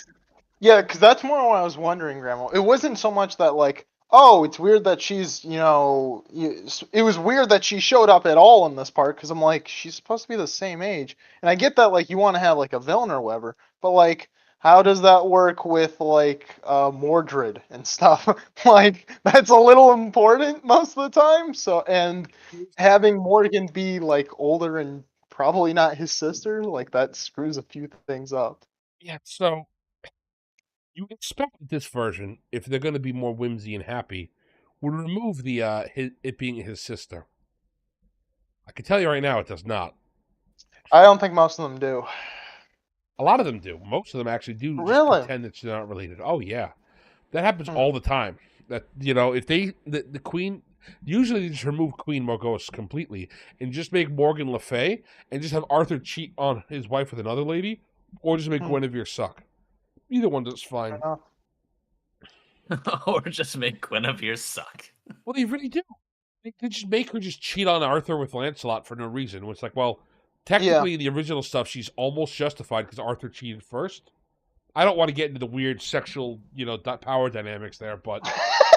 Yeah, because that's more what I was wondering, Grandma. It wasn't so much that, like, oh, it's weird that she's, it was weird that she showed up at all in this part, because I'm like, she's supposed to be the same age. And I get that, like, you want to have, like, a villain or whatever, but, like, how does that work with, like, Mordred and stuff? Like, that's a little important most of the time, so, and having Morgan be, like, older and probably not his sister, like, that screws a few things up. Yeah, so You expect this version, if they're going to be more whimsy and happy, would remove the it being his sister. I can tell you right now, it does not. I don't think most of them do. A lot of them do. Most of them actually do just Really? pretend that they're not related. Oh yeah, that happens Hmm. all the time. That if the queen, usually they just remove Queen Morgause completely and just make Morgan Le Fay and just have Arthur cheat on his wife with another lady, or just make Hmm. Guinevere suck. Either one is fine. Or just make Guinevere suck. Well, they really do. They just make her just cheat on Arthur with Lancelot for no reason. It's like, well, technically in the original stuff, she's almost justified because Arthur cheated first. I don't want to get into the weird sexual, power dynamics there, but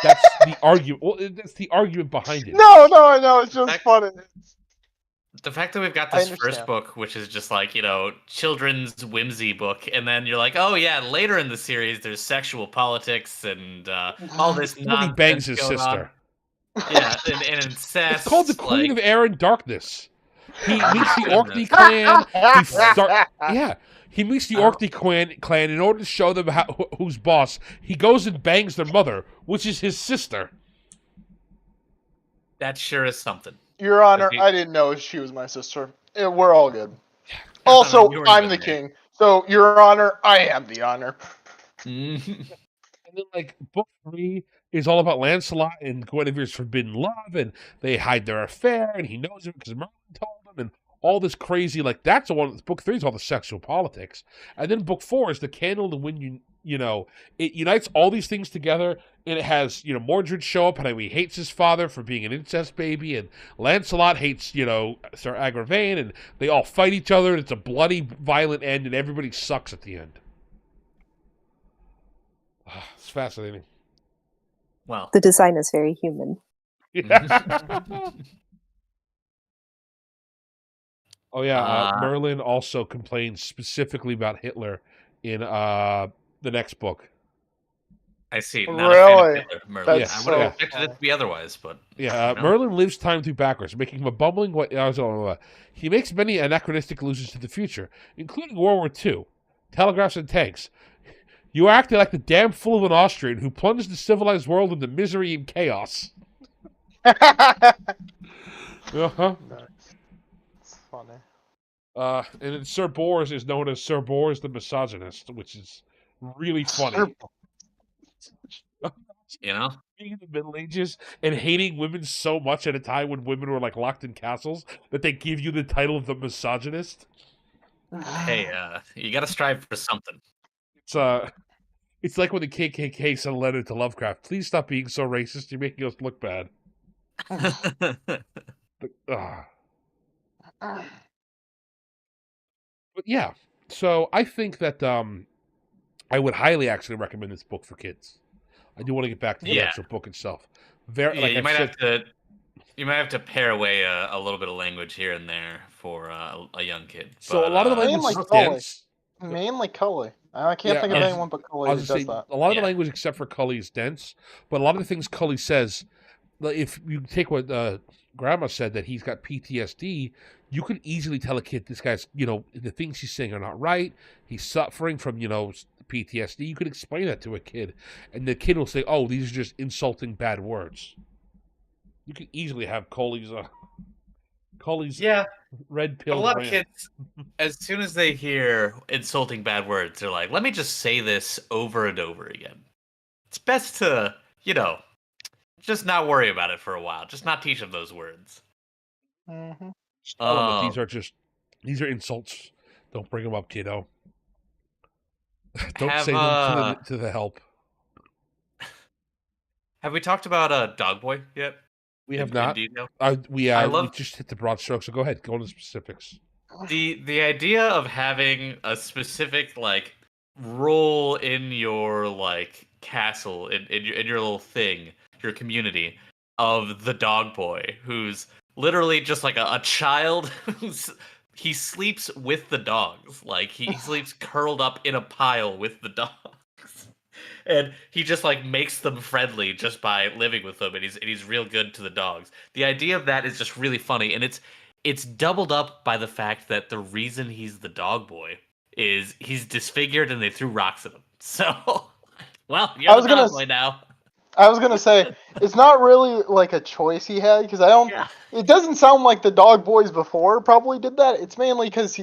that's the argument. Well, that's the argument behind it. No, it's just funny. The fact that we've got I this first understand. book, which is just like, children's whimsy book, and then you're like, oh yeah, later in the series there's sexual politics and all this Well, he nonsense bangs his going sister. on. Yeah, and incest. It's called the Queen of Air and Darkness. He meets the Goodness. Orkney clan. He meets the Orkney clan in order to show them who's boss. He goes and bangs their mother, which is his sister. That sure is something. Your Honor, I didn't know she was my sister. We're all good. Also, you were I'm good the there. king. So, Your Honor, I am the honor. Mhm. And then, book 3 is all about Lancelot and Guinevere's forbidden love, and they hide their affair, and he knows it because Merlin told him, and all this crazy, that's the one. Book 3 is all the sexual politics, and then book 4 is the candle to win. It unites all these things together, and it has Mordred show up, and he hates his father for being an incest baby, and Lancelot hates Sir Agravain, and they all fight each other, and it's a bloody, violent end, and everybody sucks at the end. It's fascinating. Well, The design is very human. Oh yeah, Merlin also complains specifically about Hitler in the next book. I see. Really? Not a fan of Hitler, Merlin. That's I would have so expected it to be otherwise, but Merlin lives time through backwards, making him a bumbling. He makes many anachronistic allusions to the future, including World War II, telegraphs and tanks. You acted like the damn fool of an Austrian who plunged the civilized world into misery and chaos. Uh-huh. It's funny. And then Sir Bors is known as Sir Bors the Misogynist, which is really funny. Being in the Middle Ages and hating women so much at a time when women were locked in castles that they give you the title of the Misogynist. Hey, you got to strive for something. It's like when the KKK sent a letter to Lovecraft. Please stop being so racist. You're making us look bad. But yeah, so I think that I would highly actually recommend this book for kids. I do want to get back to the actual book itself. You might have to pare away a little bit of language here and there for a young kid. So a lot of the language is dense. Mainly Cully. I can't think of anyone but Cully who does that. A lot of the language except for Cully is dense, but a lot of the things Cully says, if you take what Grandma said, that he's got PTSD, you can easily tell a kid this guy's, the things he's saying are not right. He's suffering from, PTSD. You could explain that to a kid, and the kid will say, "Oh, these are just insulting bad words." You can easily have Cully's red pill. A lot of kids, as soon as they hear insulting bad words, they're like, "Let me just say this over and over again." It's best to, just not worry about it for a while. Just not teach them those words. Mm-hmm. These are insults. Don't bring them up, kiddo. Don't say them to the help. Have we talked about Dog Boy yet? We have not. We just hit the broad strokes. So go ahead. Go into specifics. The idea of having a specific role in your castle in your little thing, your community of the Dog Boy, who's literally just a child he sleeps with the dogs. He sleeps curled up in a pile with the dogs. And he just makes them friendly just by living with them, and he's real good to the dogs. The idea of that is just really funny, and it's doubled up by the fact that the reason he's the Dog Boy is he's disfigured and they threw rocks at him. So Well, you're the dog boy now. I was gonna say it's not really like a choice he had because I don't. Yeah. It doesn't sound like the dog boys before probably did that. It's mainly because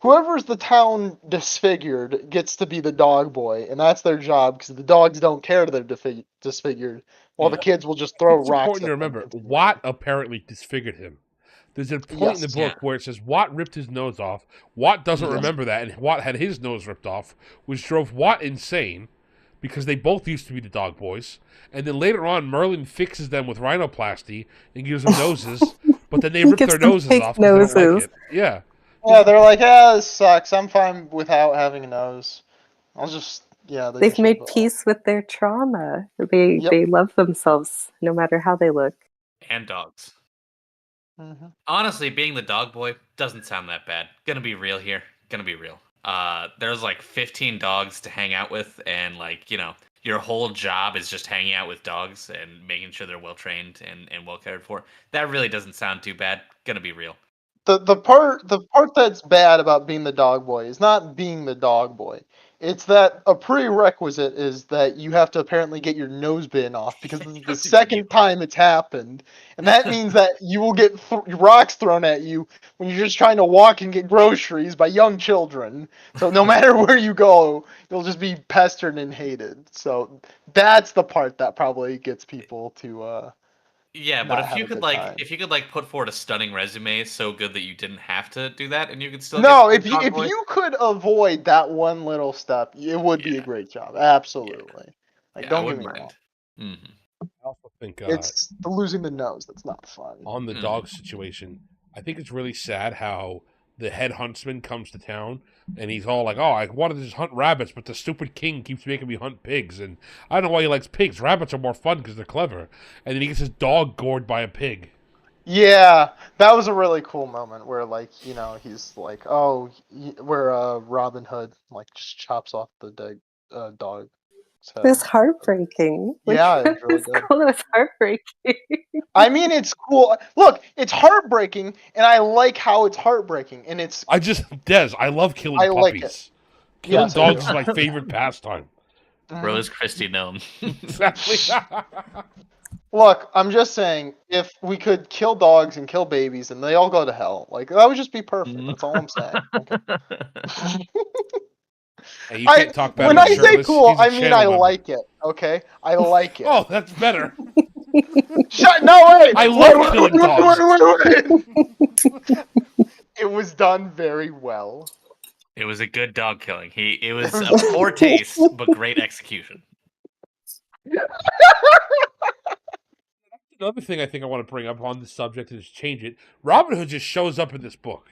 whoever's the town disfigured gets to be the dog boy, and that's their job because the dogs don't care they're disfigured, while the kids will just throw It's rocks. important to remember, Watt apparently disfigured him. There's a point in the book where it says Watt ripped his nose off. Watt doesn't remember that, and Watt had his nose ripped off, which drove Watt insane because they both used to be the dog boys. And then later on, Merlin fixes them with rhinoplasty and gives them noses, but then they rip their noses off because they don't like it. Yeah. Yeah, they're like, this sucks. I'm fine without having a nose. I'll just, They've made peace with their trauma. They love themselves no matter how they look. And dogs. Mm-hmm. Honestly, being the dog boy doesn't sound that bad. Gonna be real here. Gonna be real. There's like 15 dogs to hang out with, and like, your whole job is just hanging out with dogs and making sure they're well trained and well cared for. That really doesn't sound too bad. Gonna be real. The part that's bad about being the dog boy is not being the dog boy. It's that a prerequisite is that you have to apparently get your nose bitten off because this is the second time it's happened. And that means that you will get rocks thrown at you when you're just trying to walk and get groceries by young children. So no matter where you go, you'll just be pestered and hated. So that's the part that probably gets people to yeah, but if you could put forward a stunning resume so good that you didn't have to do that, and you could still if you could avoid that one little step, it would be a great job. Absolutely. Don't get me wrong. Mm-hmm. I also think it's the losing the nose that's not fun. On the dog situation, I think it's really sad how the head huntsman comes to town and he's all like, I wanted to just hunt rabbits, but the stupid king keeps making me hunt pigs, and I don't know why he likes pigs. Rabbits are more fun because they're clever. And then he gets his dog gored by a pig. Yeah, that was a really cool moment where, he's like, where Robin Hood, just chops off the dead dog. It was heartbreaking. Yeah, it was really good. Cool. It was heartbreaking. I mean, it's cool. Look, it's heartbreaking, and I like how it's heartbreaking. And it's... I love killing puppies. Like it. Killing dogs is my favorite pastime. Rose Christie gnome. Exactly. Look, I'm just saying, if we could kill dogs and kill babies and they all go to hell, that would just be perfect. That's all I'm saying. Okay. Hey, you can't talk bad when about I say cool, I mean I like it. Okay, I like it. Oh, that's better. No, wait! I love killing dogs. Wait. It was done very well. It was a good dog killing. It was a poor taste, but great execution. Another thing I think I want to bring up on this subject is change it. Robin Hood just shows up in this book.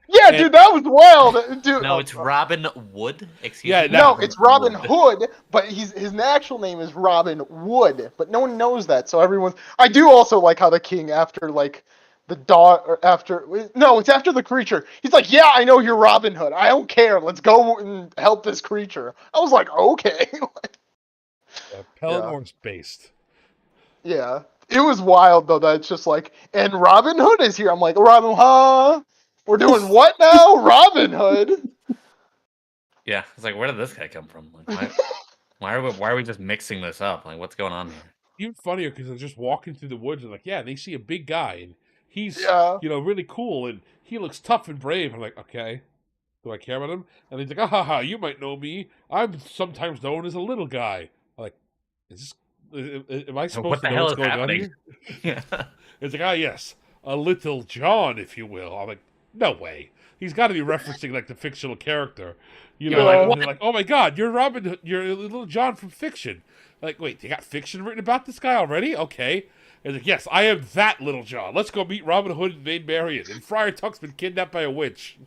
Yeah, dude, that was wild. Dude, no, it's Robin Wood. Excuse me. No, it's Robin Hood, but his actual name is Robin Wood, but no one knows that. So everyone's. I do also like how the king after the dog or after it's after the creature. He's like, yeah, I know you're Robin Hood. I don't care. Let's go and help this creature. I was like, okay. Pellinnor's based. Yeah, it was wild though. That it's just and Robin Hood is here. I'm like, Robin, huh? We're doing what now? Robin Hood. Yeah, it's like, where did this guy come from? Why are we just mixing this up? What's going on here? Even funnier because they're just walking through the woods and they see a big guy and he's really cool and he looks tough and brave. I'm like, okay, do I care about him? And he's like, you might know me. I'm sometimes known as a little guy. I'm like, am I supposed to know what's going on here? Yeah. It's like, yes, a little John, if you will. I'm like, no way. He's got to be referencing the fictional character, and they're like, oh my God, you're Robin, you're Little John from fiction. Like, wait, they got fiction written about this guy already? Okay. And like, yes, I am that Little John. Let's go meet Robin Hood and Maid Marian. And Friar Tuck's been kidnapped by a witch.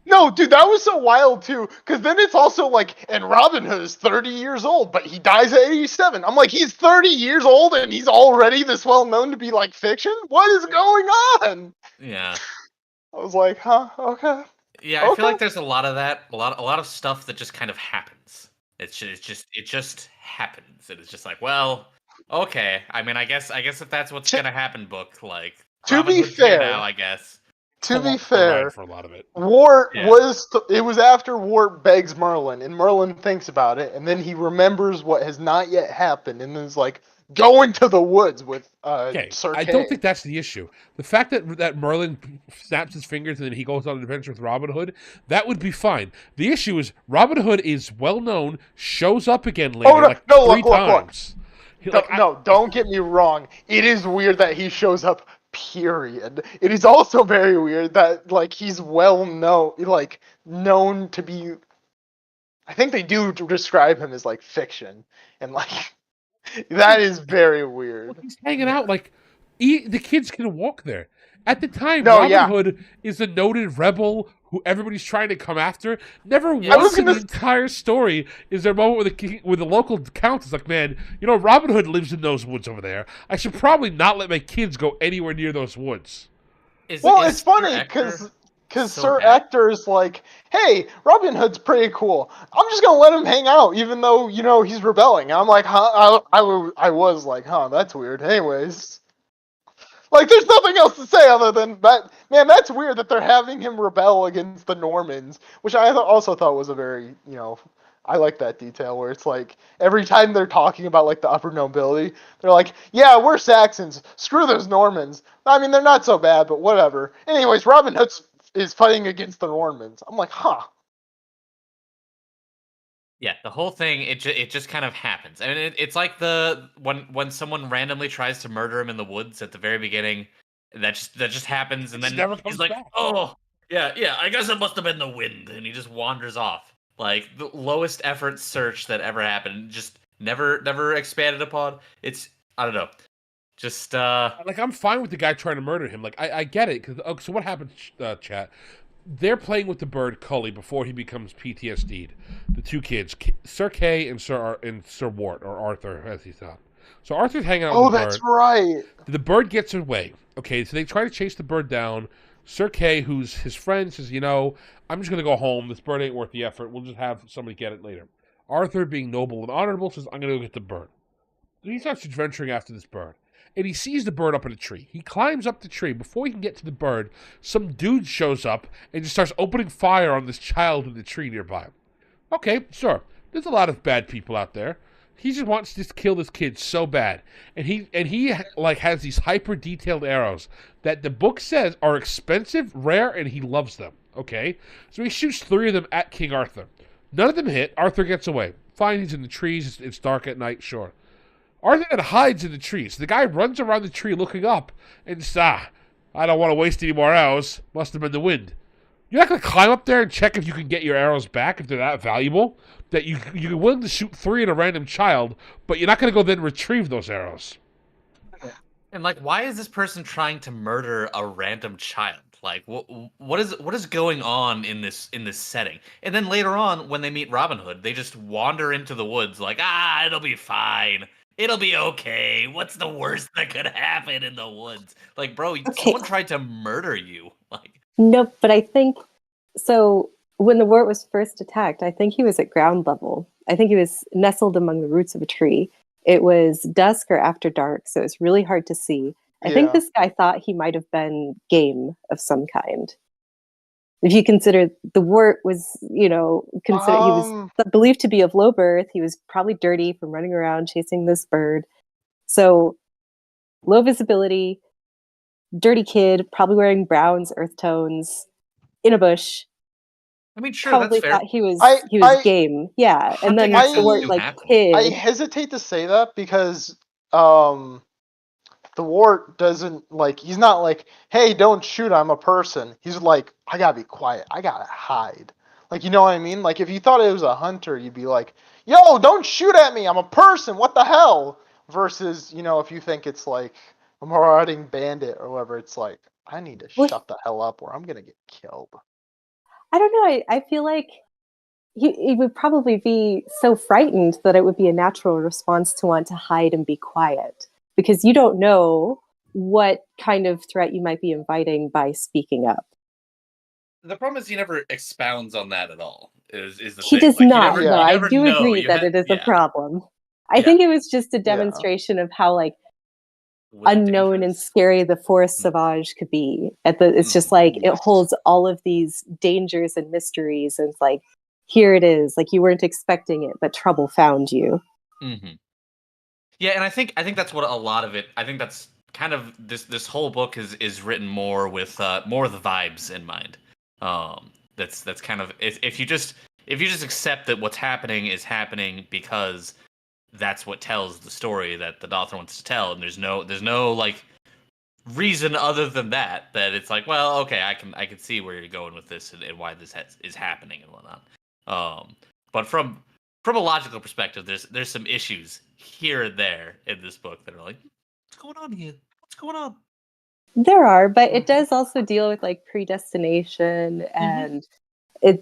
No, dude, that was so wild too. Because then it's also and Robin Hood is 30 years old, but he dies at 87. I'm like, he's 30 years old and he's already this well known to be fiction? What is going on? Yeah. I was like, huh? Okay. Yeah, I feel like there's a lot of that, a lot of stuff that just kind of happens. It just happens, and it's just like, well, okay. I mean, I guess if that's what's gonna happen, book to be fair, now, I guess. To be co-op fair, for a lot of it. Wart Yeah. it was after Wart begs Merlin, and Merlin thinks about it, and then he remembers what has not yet happened, and then is like, go into the woods with Okay, Sir I Kay. don't think that's the issue. The fact that Merlin snaps his fingers and then he goes on an adventure with Robin Hood, that would be fine. The issue is Robin Hood is well known, shows up again later three times. Don't get me wrong. It is weird that he shows up. Period. It is also very weird that he's well known, known to be. I think they do describe him as fiction, and that is very weird. Well, he's hanging out the kids can walk there. At the time, No, Robin yeah. Hood is a noted rebel who everybody's trying to come after. Never once in the entire story is there a moment where the local count is like, man, Robin Hood lives in those woods over there. I should probably not let my kids go anywhere near those woods. It's funny because Sir Ector's like, hey, Robin Hood's pretty cool. I'm just gonna let him hang out, even though he's rebelling. And I'm like, huh? I was like, huh? That's weird. Anyways. There's nothing else to say other than that. Man, that's weird that they're having him rebel against the Normans, which I also thought was a very, I like that detail where it's every time they're talking about the upper nobility, they're like, yeah, we're Saxons. Screw those Normans. I mean, they're not so bad, but whatever. Anyways, Robin Hood is fighting against the Normans. I'm like, huh. Yeah, the whole thing it just kind of happens. I mean, it's like when someone randomly tries to murder him in the woods at the very beginning, that just happens, and then he's like, back. oh yeah, I guess it must have been the wind, and he just wanders off. Like the lowest effort search that ever happened, just never expanded upon. It's I don't know, just I'm fine with the guy trying to murder him. I get it because so what happens, chat? They're playing with the bird Cully before he becomes PTSD'd. The two kids, Sir Kay and Sir Wart, or Arthur, as he's thought. So Arthur's hanging out with the bird. Oh, that's right. The bird gets away. Okay, so they try to chase the bird down. Sir Kay, who's his friend, says, I'm just going to go home. This bird ain't worth the effort. We'll just have somebody get it later. Arthur, being noble and honorable, says, I'm going to go get the bird. Then he starts adventuring after this bird. And he sees the bird up in a tree. He climbs up the tree. Before he can get to the bird, some dude shows up and just starts opening fire on this child in the tree nearby. Okay, sure. There's a lot of bad people out there. He just wants to kill this kid so bad. And he has these hyper detailed arrows that the book says are expensive, rare, and he loves them. Okay? So he shoots 3 of them at King Arthur. None of them hit. Arthur gets away. Fine, he's in the trees. It's dark at night, sure. Arthur then hides in the trees. The guy runs around the tree looking up and says, I don't want to waste any more arrows. Must have been the wind. You're not going to climb up there and check if you can get your arrows back if they're that valuable? That you're willing to shoot 3 at a random child, but you're not going to go then retrieve those arrows. And why is this person trying to murder a random child? What is going on in this setting? And then later on, when they meet Robin Hood, they just wander into the woods it'll be fine. It'll be okay. What's the worst that could happen in the woods? Bro, someone tried to murder you. No, but I think so. When the wart was first attacked, I think he was at ground level. I think he was nestled among the roots of a tree. It was dusk or after dark, so it's really hard to see. I think this guy thought he might have been game of some kind. If you consider the wart was, he was believed to be of low birth. He was probably dirty from running around chasing this bird. So low visibility, dirty kid, probably wearing browns, earth tones, in a bush. I mean, sure, probably that's fair. Thought he was game. Yeah. And then the wart kid. I hesitate to say that because the wart doesn't he's not hey, don't shoot, I'm a person. He's I gotta be quiet, I gotta hide. You know what I mean? If you thought it was a hunter, you'd be yo, don't shoot at me, I'm a person, what the hell? Versus, if you think it's a marauding bandit or whatever, it's I need to shut the hell up or I'm gonna get killed. I don't know, I feel like he would probably be so frightened that it would be a natural response to want to hide and be quiet. Because you don't know what kind of threat you might be inviting by speaking up. The problem is he never expounds on that at all. He does not. No, I do agree that it is a problem. I think it was just a demonstration of how unknown and scary the Forest Sauvage could be. It's just like it holds all of these dangers and mysteries, and it's like, here it is, like you weren't expecting it, but trouble found you. Mm-hmm. Yeah, and I think that's what a lot of it. I think that's kind of this whole book is written more with more the vibes in mind. That's kind of if you just accept that what's happening is happening because that's what tells the story that the author wants to tell, and there's no like reason other than that it's like, well, okay, I can see where you're going with this and why this is happening and whatnot. But from a logical perspective, there's some issues here and there in this book that are like, what's going on here? What's going on? There are, but it does also deal with like predestination, and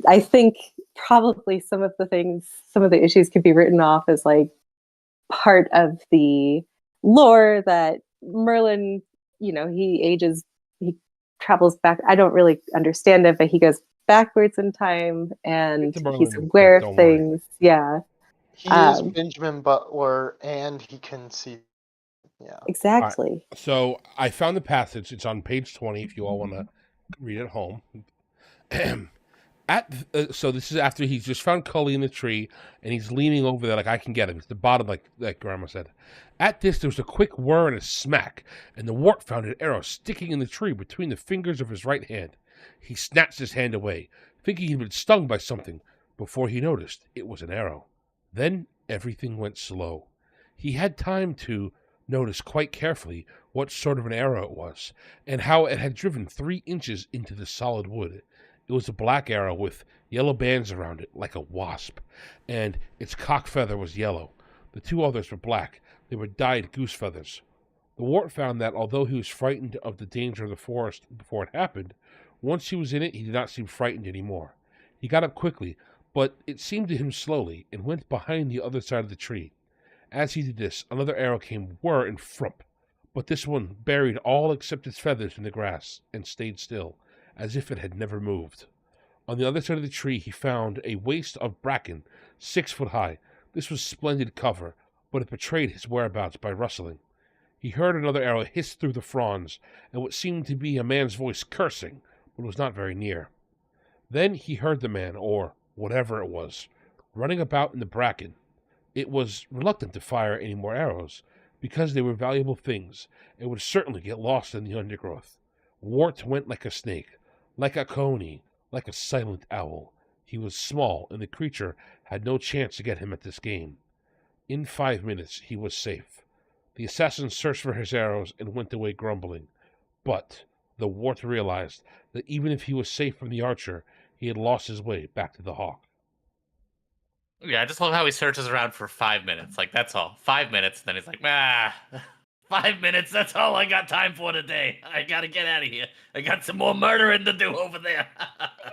I think probably some of the issues could be written off as like part of the lore that Merlin, he travels back. I don't really understand it, but he goes backwards in time and he's aware of things. Yeah. He is Benjamin Butler and he can see. Yeah. Exactly. Right. So I found the passage. It's on page 20 if you all want to read at home. So this is after he's just found Cully in the tree, and he's leaning over there like, I can get him. It's the bottom, like Grandma said. At this, there was a quick whir and a smack, and the wart found an arrow sticking in the tree between the fingers of his right hand. He snatched his hand away, thinking he'd been stung by something, before he noticed it was an arrow. Then everything went slow. He had time to notice quite carefully what sort of an arrow it was, and how it had driven 3 inches into the solid wood. It was a black arrow with yellow bands around it, like a wasp, and its cock feather was yellow. The 2 others were black. They were dyed goose feathers. The wart found that although he was frightened of the danger of the forest before it happened, once he was in it, he did not seem frightened any more. He got up quickly, but it seemed to him slowly, and went behind the other side of the tree. As he did this, another arrow came whir and frump, but this one buried all except its feathers in the grass, and stayed still, as if it had never moved. On the other side of the tree he found a waste of bracken, 6 foot high. This was splendid cover, but it betrayed his whereabouts by rustling. He heard another arrow hiss through the fronds, and what seemed to be a man's voice cursing, but was not very near. Then he heard the man, or whatever it was, running about in the bracken. It was reluctant to fire any more arrows, because they were valuable things, and would certainly get lost in the undergrowth. Wart went like a snake, like a coney, like a silent owl. He was small, and the creature had no chance to get him at this game. In 5 minutes he was safe. The assassin searched for his arrows and went away grumbling. But the wart realized that even if he was safe from the archer, he had lost his way back to the hawk. Yeah, I just love how he searches around for 5 minutes. Like, that's all. 5 minutes, then he's like, 5 minutes, that's all I got time for today. I gotta get out of here. I got some more murdering to do over there.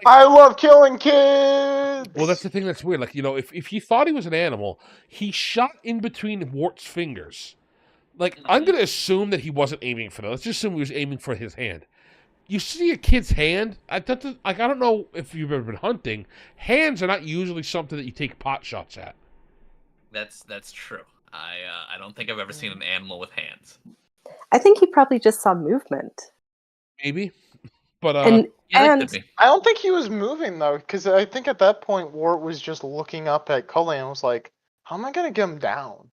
I love killing kids! Well, that's the thing that's weird. Like, if he thought he was an animal, he shot in between Wart's fingers. Like, I'm going to assume that he wasn't aiming for that. Let's just assume he was aiming for his hand. You see a kid's hand, I don't know if you've ever been hunting. Hands are not usually something that you take pot shots at. That's true. I don't think I've ever seen an animal with hands. I think he probably just saw movement. Maybe, but and I don't think he was moving though, because I think at that point Wart was just looking up at Cully and was like, "How am I gonna get him down?"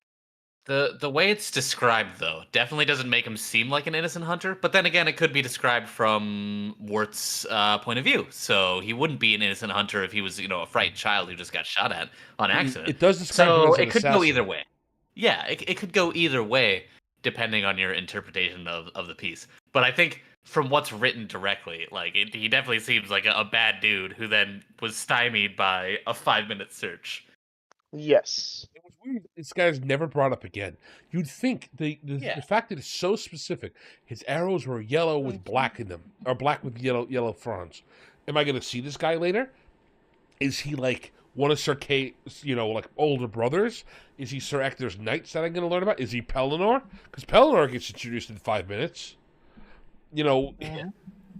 The way it's described, though, definitely doesn't make him seem like an innocent hunter. But then again, it could be described from Wart's point of view. So he wouldn't be an innocent hunter if he was, a frightened child who just got shot at on accident. It does describe him as an it could assassin. go either way. Yeah, it could go either way, depending on your interpretation of the piece. But I think from what's written directly, like he definitely seems like a bad dude who then was stymied by a 5-minute search. Yes. It was weird. This guy's never brought up again. You'd think the fact that it's so specific, his arrows were yellow with black in them, or black with yellow fronds. Am I going to see this guy later? Is he like one of Sir Kay's, like older brothers? Is he Sir Ector's knights that I'm going to learn about? Is he Pellinor? Because Pellinor gets introduced in 5 minutes. And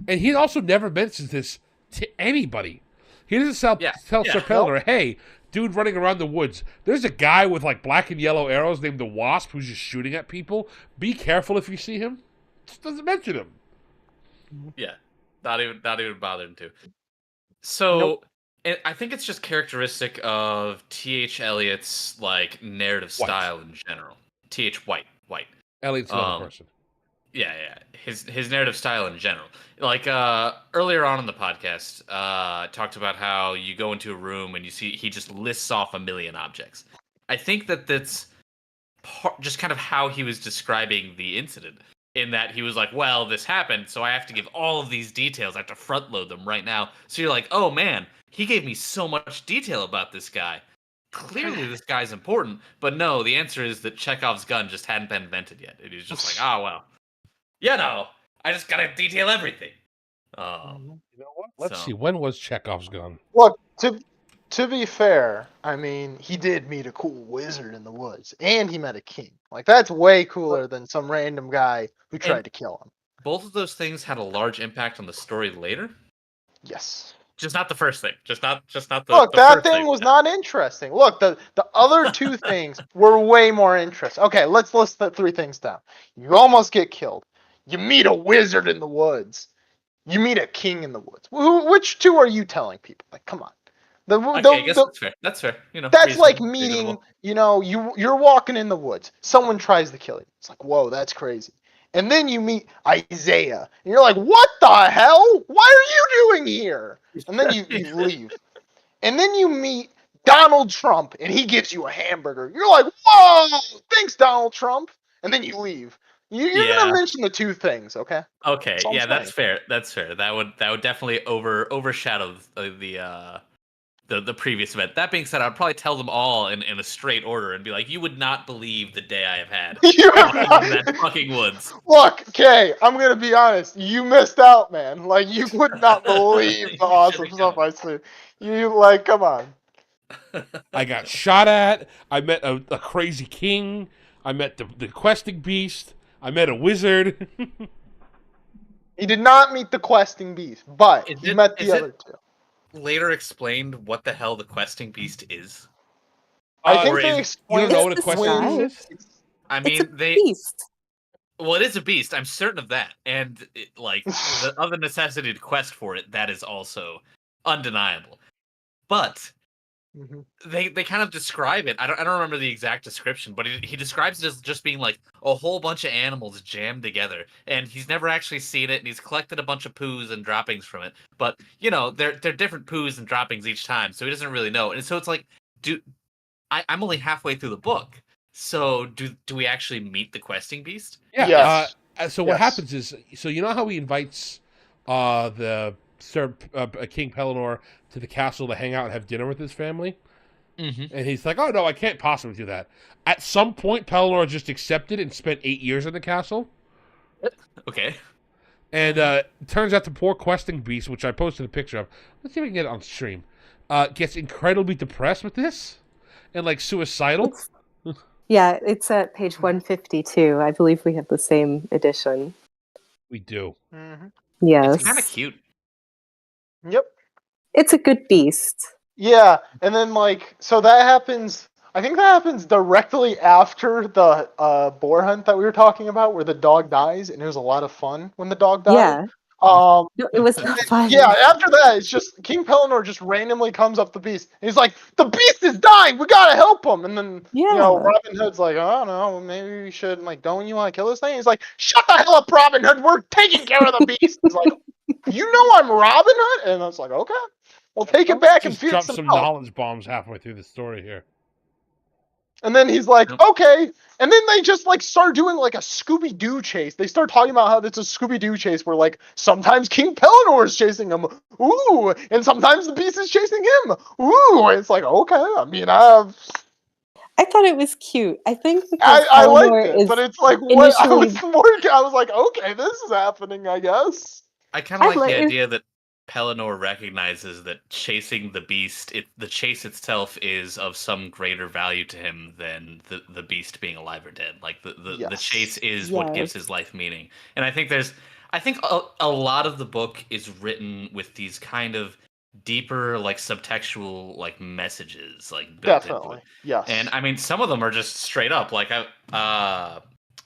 he also never mentions this to anybody. He doesn't tell Sir Pellinor, hey, dude running around the woods. There's a guy with like black and yellow arrows named the Wasp who's just shooting at people. Be careful if you see him. Just doesn't mention him. Yeah, not even bothering to. So Nope. I think it's just characteristic of T.H. Eliot's like narrative White. style in general. T.H. White. Elliot's another person. Yeah. His narrative style in general. Like earlier on in the podcast, talked about how you go into a room and you see he just lists off a million objects. I think that's just kind of how he was describing the incident. In that he was like, well, this happened, so I have to give all of these details. I have to front load them right now. So you're like, oh man, he gave me so much detail about this guy. Clearly this guy's important. But no, the answer is that Chekhov's gun just hadn't been invented yet. And he's just like, oh, well, I just gotta detail everything. You know what? Let's see. When was Chekhov's gun? Look, to be fair, I mean, he did meet a cool wizard in the woods, and he met a king. Like, that's way cooler than some random guy who tried to kill him. Both of those things had a large impact on the story later. Yes. Just not the first thing. Just not the Look, the that first thing was not interesting. Look, the other two things were way more interesting. Okay, let's list the three things down. You almost get killed. You meet a wizard in the woods. You meet a king in the woods. Which two are you telling people? Like, come on. I guess that's fair. That's fair. You know, that's like meeting, reasonable. you know, you're walking in the woods. Someone tries to kill you. It's like, whoa, that's crazy. And then you meet Isaiah, and you're like, what the hell? What are you doing here? And then you leave. And then you meet Donald Trump, and he gives you a hamburger. You're like, whoa, thanks, Donald Trump. And then you leave. You're gonna mention the two things, okay? Okay, yeah, that's fair. That's fair. That would definitely overshadow the previous event. That being said, I'd probably tell them all in a straight order and be like, you would not believe the day I have had in that fucking woods. Look, Kay, I'm gonna be honest. You missed out, man. Like, you would not believe the awesome stuff I see. You, like, come on. I got shot at. I met a crazy king. I met the questing beast. I met a wizard. He did not meet the questing beast, but he met the other two. Later explained what the hell the questing beast is? I think they explained. You don't know what a questing beast is? I mean, beast. Well, it is a beast. I'm certain of that, and the other necessity to quest for it, that is also undeniable. But they kind of describe it. I don't remember the exact description, but he describes it as just being like a whole bunch of animals jammed together, and he's never actually seen it, and he's collected a bunch of poos and droppings from it. But you know, they're different poos and droppings each time, so he doesn't really know. And so it's like, I'm only halfway through the book, so do we actually meet the questing beast? Yeah. Yes. So what happens is, so you know how he invites the King Pellinor to the castle to hang out and have dinner with his family? Mm-hmm. And he's like, oh, no, I can't possibly do that. At some point, Pellinor just accepted and spent 8 years in the castle. Okay. And it turns out the poor questing beast, which I posted a picture of, let's see if we can get it on stream, gets incredibly depressed with this and, like, suicidal. Yeah, it's at page 152. I believe we have the same edition. We do. Yes. It's kind of cute. Yep. It's a good beast. Yeah, and then, like, so that happens. I think that happens directly after the boar hunt that we were talking about, where the dog dies, and it was a lot of fun when the dog died. Yeah. No, it was not fun. Yeah, after that, it's just King Pellinor just randomly comes up the beast. And he's like, the beast is dying. We gotta help him. And then, you know, Robin Hood's like, I don't know, maybe we should. Like, don't you want to kill this thing? He's like, shut the hell up, Robin Hood. We're taking care of the beast. He's like, you know I'm Robin Hood? And I was like, okay, we'll take it back and just feed drop some some help. knowledge bombs halfway through the story here. And then he's like, okay. And then they just like start doing like a Scooby-Doo chase. They start talking about how it's a Scooby-Doo chase where like sometimes King Pellinor is chasing him. Ooh. And sometimes the beast is chasing him. Ooh. And it's like, okay. I mean, I thought it was cute. I think I liked it, but it's like what I was like, okay, this is happening, I guess. I kind of like the idea that Pellinor recognizes that chasing the beast, the chase itself is of some greater value to him than the beast being alive or dead. Like the chase is what gives his life meaning. And I think a lot of the book is written with these kind of deeper, like subtextual, like messages, like built into Definitely. it. Yes. And I mean, some of them are just straight up. Like I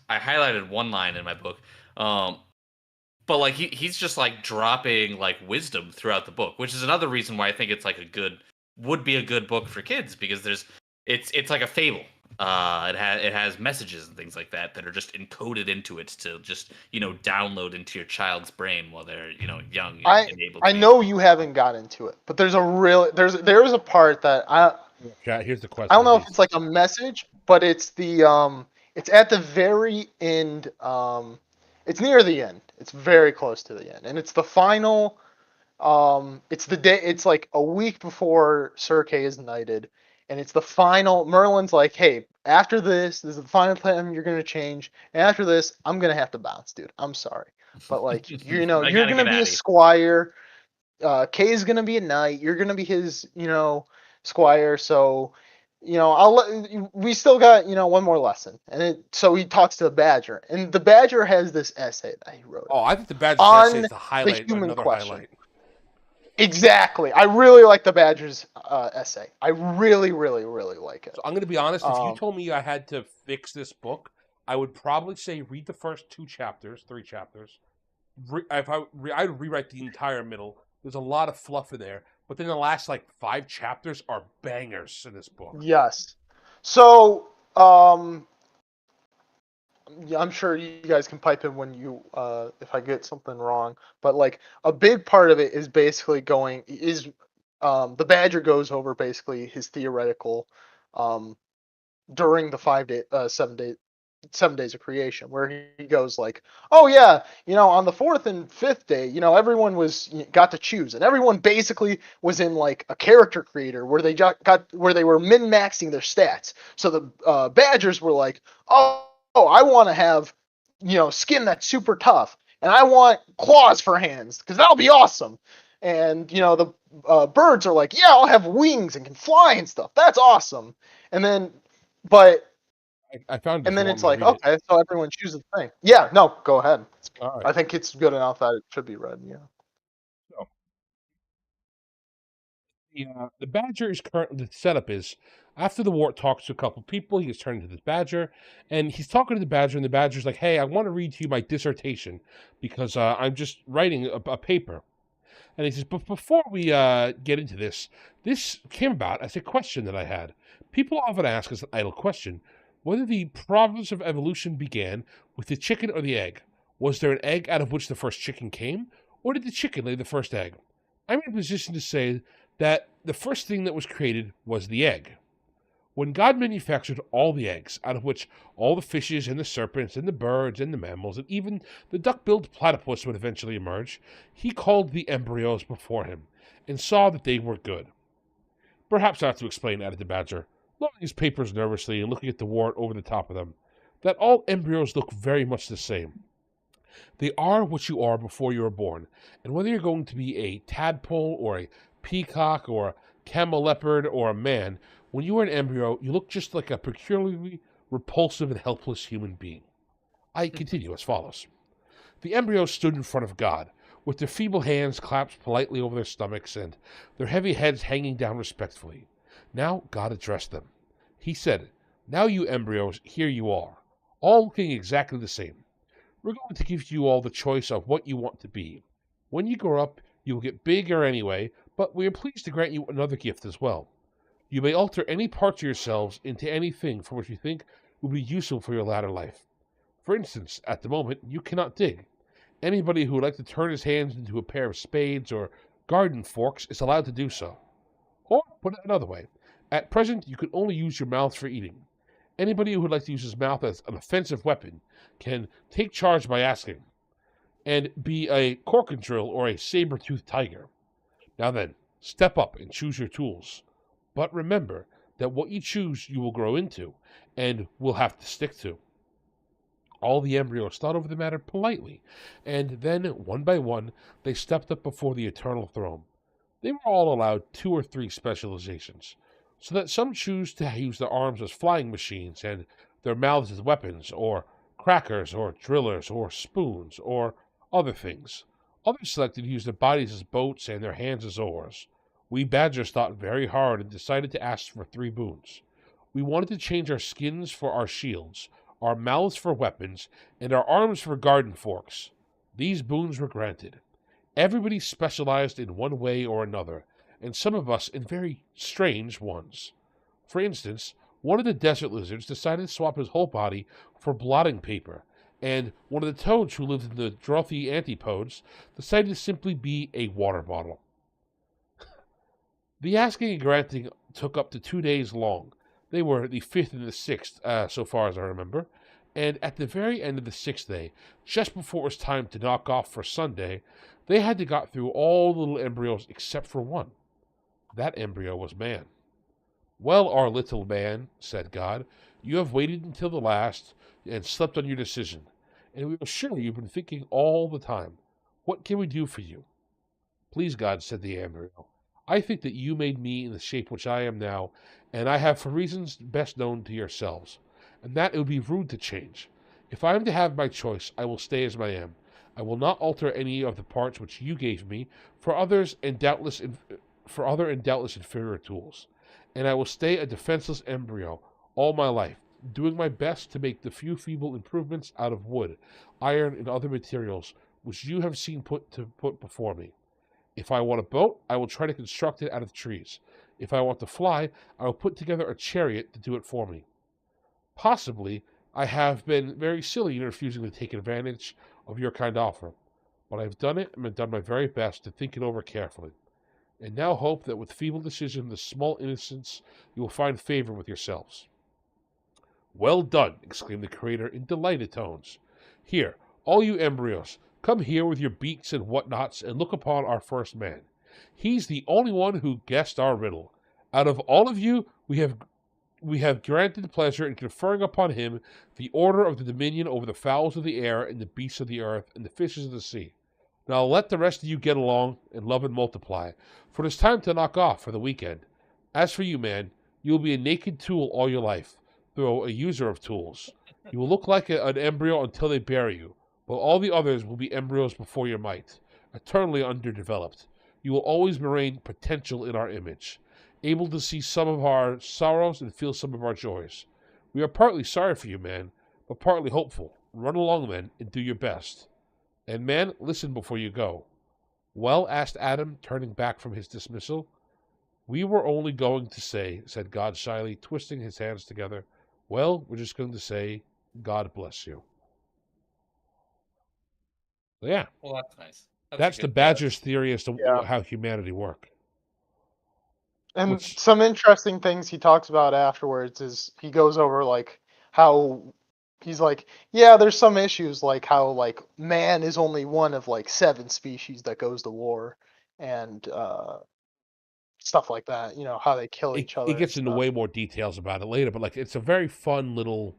highlighted one line in my book, um, but like he's just like dropping like wisdom throughout the book, which is another reason why I think it's like would be a good book for kids, because it's like a fable. It has messages and things like that that are just encoded into it to just download into your child's brain while they're young and able to I know you haven't got into it, but there's a part that Chat, here's the question. I don't know if it's like a message, but it's it's at the very end. It's near the end. It's very close to the end, and it's the final. It's the day. It's like a week before Sir Kay is knighted, and it's the final. Merlin's like, "Hey, after this is the final time you're gonna change, and after this, I'm gonna have to bounce, dude. I'm sorry, but like, you're gonna be a squire. Kay's gonna be a knight. You're gonna be his, squire. So, we still got, one more lesson. And so he talks to the Badger, and the Badger has this essay that he wrote. Oh, I think the Badger's essay is the highlight. The human another question. Highlight. Exactly. I really like the Badger's essay. I really, really, really like it. So I'm going to be honest. If you told me I had to fix this book, I would probably say read the first 3 chapters. I'd rewrite the entire middle. There's a lot of fluff in there, but then the last 5 chapters are bangers in this book. Yes. So, I'm sure you guys can pipe in when if I get something wrong, but a big part of it is basically the Badger goes over basically his theoretical, during the 7 days of creation, where he goes oh yeah, on the 4th and 5th day, everyone got to choose, and everyone basically was in a character creator where they were min-maxing their stats. So the Badgers were oh, I want to have skin that's super tough, and I want claws for hands because that'll be awesome. And the birds are yeah, I'll have wings and can fly and stuff. That's awesome. And then, but I found it. And then it's okay, so everyone chooses the thing. Yeah, no, go ahead. All right. I think it's good enough that it should be read. Yeah. So, the Badger is currently, the setup is, after the Wart talks to a couple people, he gets turned into this Badger, and he's talking to the Badger, and the Badger's like, "Hey, I want to read to you my dissertation because I'm just writing a paper." And he says, "But before we get into this came about as a question that I had. People often ask as an idle question whether the process of evolution began with the chicken or the egg. Was there an egg out of which the first chicken came, or did the chicken lay the first egg? I'm in a position to say that the first thing that was created was the egg. When God manufactured all the eggs, out of which all the fishes and the serpents and the birds and the mammals and even the duck-billed platypus would eventually emerge, he called the embryos before him and saw that they were good." "Perhaps not to explain," added the Badger, loading his papers nervously and looking at the Wart over the top of them, "that all embryos look very much the same. They are what you are before you are born, and whether you're going to be a tadpole or a peacock or a camelopard or a man, when you are an embryo, you look just like a peculiarly repulsive and helpless human being." I continue as follows. "The embryos stood in front of God, with their feeble hands clasped politely over their stomachs and their heavy heads hanging down respectfully. Now God addressed them. He said, 'Now you embryos, here you are, all looking exactly the same. We're going to give you all the choice of what you want to be. When you grow up, you will get bigger anyway, but we are pleased to grant you another gift as well. You may alter any parts of yourselves into anything for which you think will be useful for your latter life. For instance, at the moment, you cannot dig. Anybody who would like to turn his hands into a pair of spades or garden forks is allowed to do so. Or, put it another way, at present you can only use your mouth for eating. Anybody who would like to use his mouth as an offensive weapon can take charge by asking, and be a cork-and-drill or a saber-toothed tiger. Now then, step up and choose your tools. But remember that what you choose you will grow into, and will have to stick to." All the embryos thought over the matter politely, and then, one by one, they stepped up before the eternal throne. They were all allowed 2 or 3 specializations, so that some choose to use their arms as flying machines and their mouths as weapons, or crackers, or drillers, or spoons, or other things. Others selected to use their bodies as boats and their hands as oars. We Badgers thought very hard and decided to ask for 3 boons. We wanted to change our skins for our shields, our mouths for weapons, and our arms for garden forks. These boons were granted. Everybody specialized in one way or another, and some of us in very strange ones. For instance, one of the desert lizards decided to swap his whole body for blotting paper, and one of the toads who lived in the droughty antipodes decided to simply be a water bottle. The asking and granting took up to 2 days long. They were the 5th and the 6th, so far as I remember, and at the very end of the 6th day, just before it was time to knock off for Sunday, they had to got through all the little embryos except for one. That embryo was man. "Well, our little man," said God, "you have waited until the last and slept on your decision, and we are sure you've been thinking all the time. What can we do for you?" "Please, God," said the embryo, "I think that you made me in the shape which I am now, and I have for reasons best known to yourselves, and that it would be rude to change. If I am to have my choice, I will stay as I am. I will not alter any of the parts which you gave me for other and doubtless inferior tools, and I will stay a defenseless embryo all my life, doing my best to make the few feeble improvements out of wood, iron, and other materials which you have seen put before me. If I want a boat, I will try to construct it out of trees. If I want to fly, I will put together a chariot to do it for me. Possibly, I have been very silly in refusing to take advantage of your kind offer, but I have done it and have done my very best to think it over carefully, and now hope that with feeble decision and small innocence you will find favor with yourselves." "Well done!" exclaimed the Creator in delighted tones. "Here, all you embryos, come here with your beaks and whatnots and look upon our first man. He's the only one who guessed our riddle. Out of all of you, we have granted pleasure in conferring upon him the order of the dominion over the fowls of the air and the beasts of the earth and the fishes of the sea. Now let the rest of you get along and love and multiply, for it is time to knock off for the weekend. As for you, man, you will be a naked tool all your life, though a user of tools. You will look like an embryo until they bury you, while all the others will be embryos before your might, eternally underdeveloped. You will always remain potential in our image, able to see some of our sorrows and feel some of our joys. We are partly sorry for you, man, but partly hopeful. Run along, then, and do your best. And, man, listen before you go." "Well?" asked Adam, turning back from his dismissal. "We were only going to say," said God shyly, twisting his hands together, "well, we're just going to say, God bless you." Yeah. Well, that's nice. That's the Badger's theory as to how humanity work. And some interesting things he talks about afterwards is he goes over like how he's like, yeah, there's some issues like how like man is only one of like 7 species that goes to war and stuff like that. You know, how they kill each other. It gets into way more details about it later, but like it's a very fun little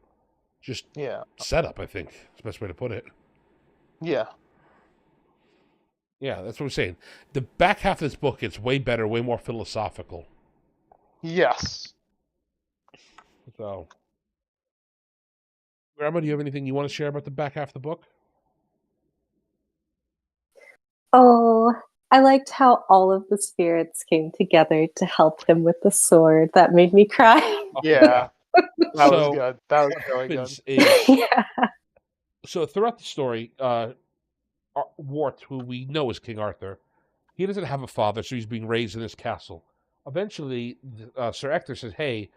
setup, I think. That's the best way to put it. Yeah. Yeah, that's what I'm saying. The back half of this book gets way better, way more philosophical. Yes. So, Grandma, do you have anything you want to share about the back half of the book? Oh, I liked how all of the spirits came together to help him with the sword. That made me cry. Yeah. That was good. That was really good. Yeah. So throughout the story, Wart, who we know is King Arthur, he doesn't have a father, so he's being raised in this castle. Eventually, Sir Ector says, "Hey,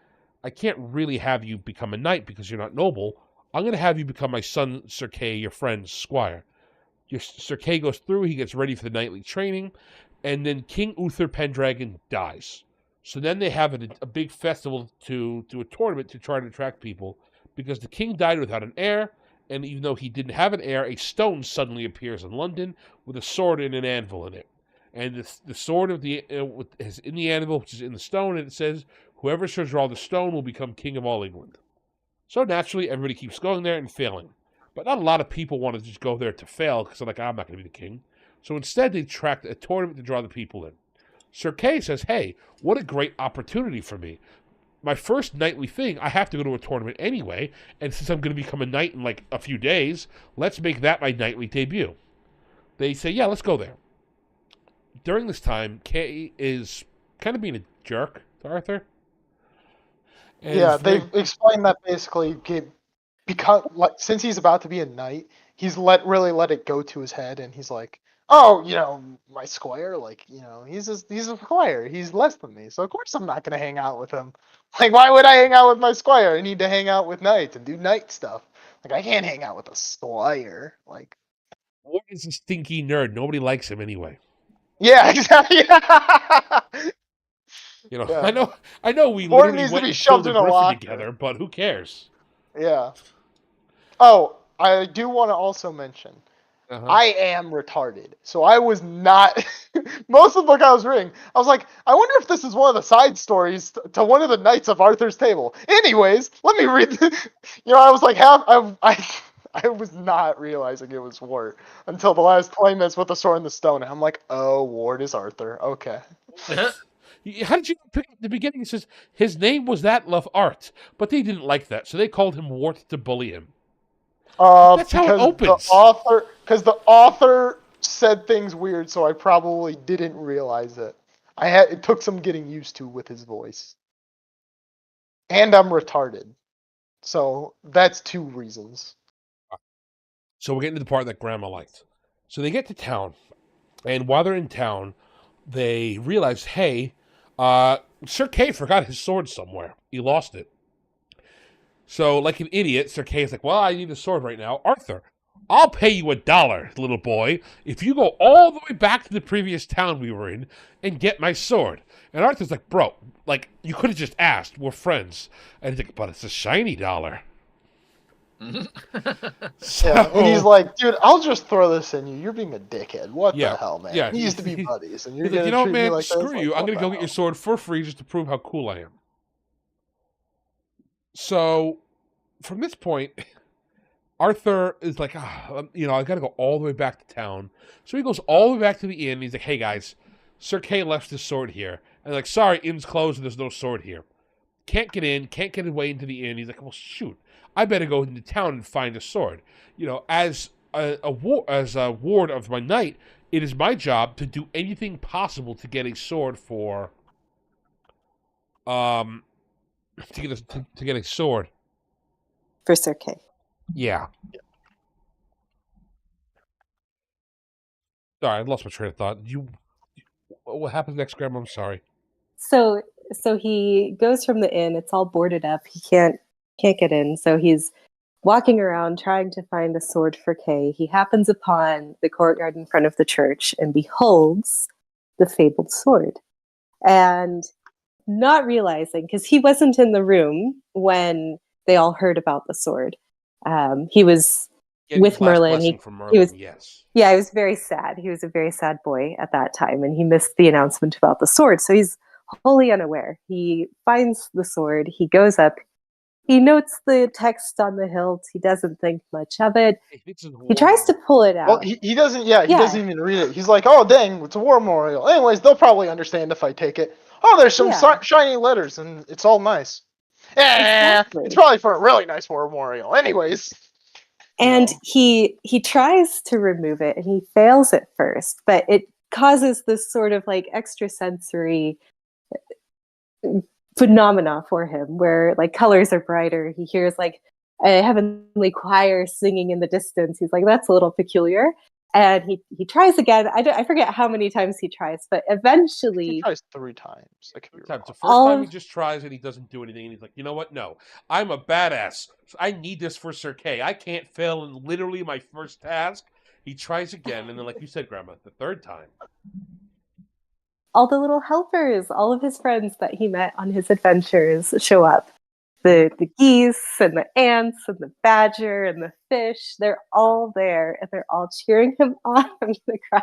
I can't really have you become a knight because you're not noble. I'm going to have you become my son, Sir Kay, your friend's squire." Sir Kay goes through, he gets ready for the knightly training, and then King Uther Pendragon dies. So then they have a big festival to do a tournament to try to attract people, because the king died without an heir, and even though he didn't have an heir, a stone suddenly appears in London with a sword and an anvil in it. And the sword is in the anvil, which is in the stone, and it says, "Whoever shall draw the stone will become king of all England." So naturally, everybody keeps going there and failing. But not a lot of people want to just go there to fail, because they're like, I'm not going to be the king. So instead, they track a tournament to draw the people in. Sir Kay says, "Hey, what a great opportunity for me. My first knightly thing, I have to go to a tournament anyway, and since I'm going to become a knight in like a few days, let's make that my knightly debut." They say, yeah, let's go there. During this time, Kay is kind of being a jerk to Arthur. And Yeah, they've explained that basically because since he's about to be a knight, he's really let it go to his head, and he's like, oh, my squire, like, he's a squire, he's less than me, so of course I'm not gonna hang out with him. Like, why would I hang out with my squire? I need to hang out with knights and do knight stuff. Like, I can't hang out with a squire. Like, Ward is a stinky nerd. Nobody likes him anyway. yeah, exactly. Yeah. I know. We Ward literally needs to went be and killed shoved a in a griffin locker. together, but who cares? Yeah. Oh, I do want to also mention, Uh-huh. I am retarded, so I was not. Most of the book I was reading, I was like, I wonder if this is one of the side stories to one of the Knights of Arthur's Table. Anyways, let me read. I was like, I was not realizing it was Ward until the last 20 minutes with the sword and the stone. And I'm like, oh, Ward is Arthur. Okay. How did you pick up the beginning? It says his name was that of Art, but they didn't like that, so they called him Wart to bully him. That's how it opens. Because the author said things weird, so I probably didn't realize it. It took some getting used to with his voice, and I'm retarded, so that's 2 reasons. So we're getting to the part that Grandma liked. So they get to town, and while they're in town, they realize, hey, Sir Kay forgot his sword somewhere. He lost it. So, like an idiot, Sir Kay is like, well, I need a sword right now. Arthur, I'll pay you $1, little boy, if you go all the way back to the previous town we were in and get my sword. And Arthur's like, bro, like, you could have just asked. We're friends. And he's like, but it's a shiny dollar. Yeah, and he's like, dude, I'll just throw this in you. You're being a dickhead. What the hell, man? Yeah, we used to be buddies, and you're he's like, gonna treat me man, like this? screw you. Like, I'm going to go get your sword for free just to prove how cool I am. So, from this point, Arthur is like, I got to go all the way back to town. So he goes all the way back to the inn. He's like, hey, guys, Sir Kay left his sword here. And they're like, sorry, inn's closed and there's no sword here. Can't get in, can't get away into the inn. He's like, well, shoot, I better go into town and find a sword. As a ward of my knight, it is my job to do anything possible to get a sword for, to get a sword. For Sir Kay. Yeah. Sorry, I lost my train of thought. What happens next, Grandma? I'm sorry. So he goes from the inn. It's all boarded up. He can't get in. So he's walking around trying to find a sword for Kay. He happens upon the courtyard in front of the church and beholds the fabled sword. And not realizing, because he wasn't in the room when they all heard about the sword. He was with Merlin. He was, yes. Yeah, he was very sad. He was a very sad boy at that time, and he missed the announcement about the sword. So he's wholly unaware. He finds the sword. He goes up. He notes the text on the hilt. He doesn't think much of it. He tries to pull it out. Well, he doesn't. Yeah, he doesn't even read it. He's like, "Oh, dang, it's a war memorial." Anyways, they'll probably understand if I take it. Oh, there's some shiny letters, and it's all nice. Exactly. It's probably for a really nice war memorial. Anyways. And he tries to remove it, and he fails at first, but it causes this sort of like extrasensory phenomena for him, where like colors are brighter. He hears like a heavenly choir singing in the distance. He's like, that's a little peculiar. And he tries again. I forget how many times he tries, but eventually he tries 3 times. The first time he just tries and he doesn't do anything. And he's like, you know what? No, I'm a badass. I need this for Sir Kay. I can't fail in literally my first task. He tries again, and then, like you said, Grandma, the 3rd time. All the little helpers, all of his friends that he met on his adventures show up. The geese and the ants and the badger and the fish, they're all there and they're all cheering him on. I'm gonna cry.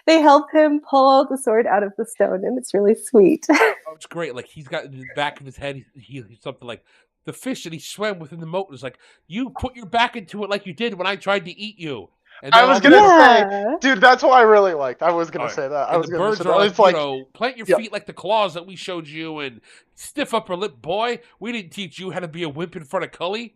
They help him pull the sword out of the stone, and it's really sweet. Oh, it's great. Like, he's got in the back of his head, he's something like, the fish that he swam within the moat is like, you put your back into it like you did when I tried to eat you. And I was gonna say, dude, that's what I really liked. I was gonna say that. And the birds are like, plant your feet like the claws that we showed you, and stiff upper lip, boy. We didn't teach you how to be a wimp in front of Cully.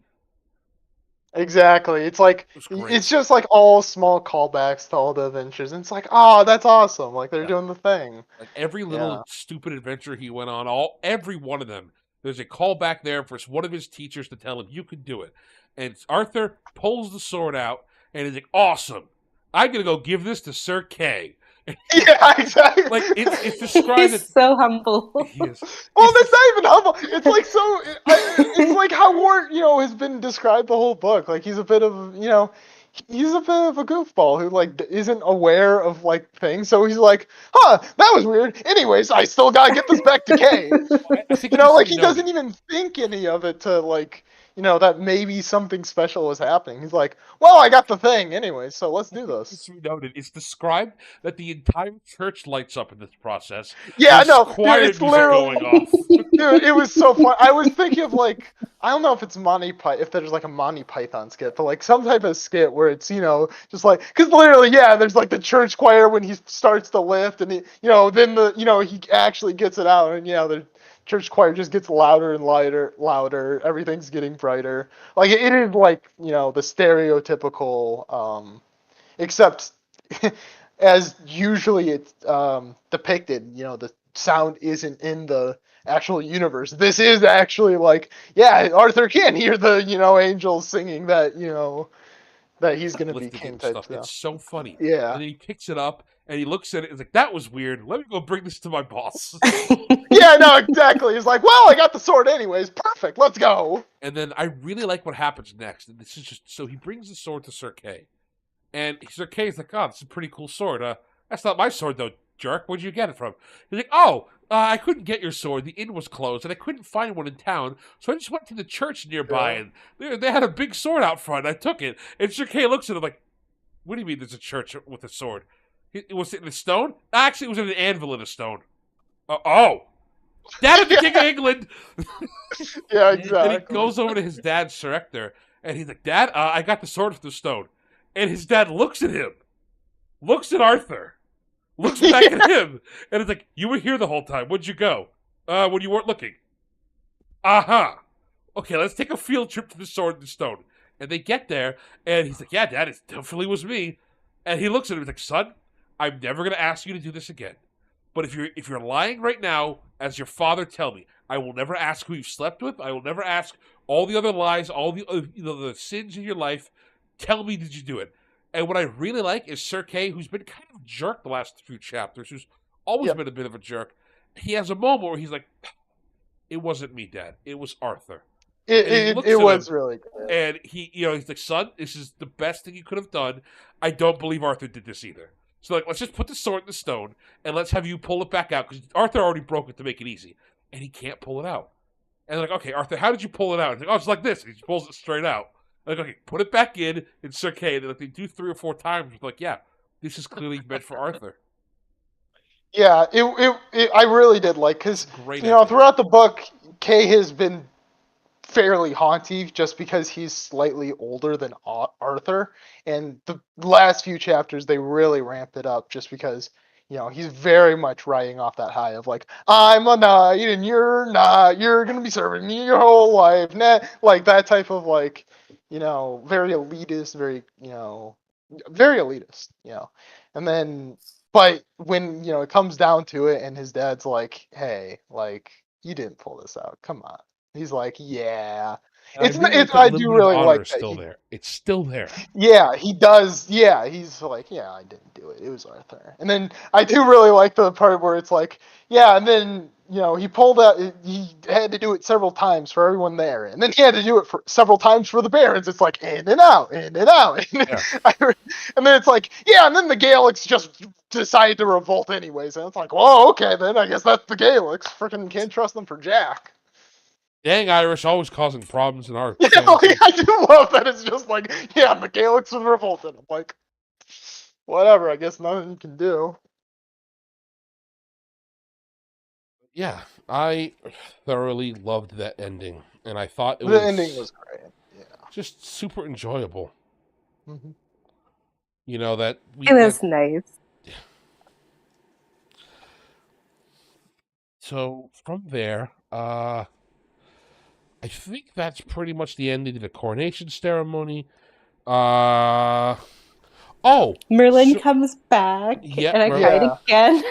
Exactly. It's like It was great. it's just like all small callbacks to all the adventures, and it's like, oh, that's awesome! Like they're Yeah. doing the thing. Like every Yeah. little stupid adventure he went on, every one of them, there's a callback there for one of his teachers to tell him you can do it. And Arthur pulls the sword out and he's like, "Awesome! I'm gonna go give this to Sir Kay." Yeah, exactly. Like it's described He's as so humble. he is. Well, It's that's not even humble. It's like so. It's like how Wart, has been described the whole book. Like he's a bit of, he's a bit of a goofball who like isn't aware of like things. So he's like, huh, that was weird. Anyways, I still gotta get this back to Kay. I think Like he's he doesn't even think any of it to like, that maybe something special was happening. He's like, well, I got the thing anyway, so let's do this. It's noted. It's described that the entire church lights up in this process. Yeah, There's no, quiet dude, it's music literally going off. Dude, it was so fun. I was thinking of like, I don't know if it's if there's like a Monty Python skit, but like some type of skit where it's, just like, because literally, yeah, there's like the church choir when he starts to lift, and then he actually gets it out, and the church choir just gets louder and louder. Everything's getting brighter. Like it is like the stereotypical, except as usually it's depicted. The sound isn't in the actual universe. This is actually like, yeah, Arthur can hear the angels singing that that he's gonna be Lifted king and type stuff. stuff. It's so funny. Yeah. And then he picks it up and he looks at it and is like, "That was weird. Let me go bring this to my boss." Yeah, no, exactly. He's like, well, I got the sword anyways. Perfect. Let's go. And then I really like what happens next. And this is just so he brings the sword to Sir Kay. And Sir Kay's like, "Oh, this is a pretty cool sword. That's not my sword though, jerk. Where'd you get it from?" He's like, "Oh, I couldn't get your sword. The inn was closed, and I couldn't find one in town. So I just went to the church nearby, and they had a big sword out front. I took it." And Sir Kay looks at him like, "What do you mean there's a church with a sword? Was it in a stone? Actually, it was in an anvil in a stone." Oh, Dad is the King of England. Yeah, And exactly. he goes over to his dad, Sir Ector, and he's like, "Dad, I got the sword from the stone." And his dad looks at him, looks at Arthur, looks back at him, and it's like, "You were here the whole time. Where'd you go? When you weren't looking." Uh-huh. Okay, let's take a field trip to the sword and the stone. And they get there, and he's like, "Yeah, Dad, it definitely was me." And he looks at him and he's like, "Son, I'm never gonna ask you to do this again. But if you're lying right now, as your father, tell me. I will never ask who you slept with. I will never ask all the other lies, all the the sins in your life. Tell me, did you do it?" And what I really like is Sir Kay, who's been kind of a jerk the last few chapters, who's always Yep. been a bit of a jerk. He has a moment where he's like, "It wasn't me, Dad. It was Arthur." And he looks It at was him, really good. and he's like, "Son, this is the best thing you could have done. I don't believe Arthur did this either. So like, let's just put the sword in the stone, and let's have you pull it back out, because Arthur already broke it to make it easy, and he can't pull it out." And they're like, "Okay, Arthur, how did you pull it out?" He's like, "Oh, it's like this." And he just pulls it straight out. Like, "Okay, put it back in." And Sir Kay, and like they do 3 or 4 times. Like, yeah, this is clearly meant for Arthur. Yeah, I really did like, because Great ending. throughout the book, Kay has been fairly haunty just because he's slightly older than Arthur, and the last few chapters they really ramped it up just because he's very much riding off that high of like, I'm a knight and you're not, you're gonna be serving me your whole life, like that type of like very elitist, very elitist, and then but when it comes down to it and his dad's like, hey, like, you didn't pull this out, come on. He's like, yeah. I do really like that. Still there. It's still there. Yeah, he does. Yeah, he's like, yeah, I didn't do it. It was Arthur. And then I do really like the part where it's like, yeah, and then he pulled out. He had to do it several times for everyone there, and then he had to do it for several times for the barons. It's like in and out, in and out, and then it's like, yeah, and then the Gaelics just decided to revolt anyways, and it's like, well, okay, then I guess that's the Gaelics. Freaking can't trust them for jack. Dang Irish, always causing problems in our. Yeah, I do love that. It's just like, yeah, the Gaelics was revolted. I'm like, whatever. I guess nothing you can do. Yeah, I thoroughly loved that ending, and I thought The ending was great. Yeah, just super enjoyable. mm-hmm. That It was nice. So from there, I think that's pretty much the end of the coronation ceremony. Oh, Merlin so, comes back, yeah, and I cried Yeah. again.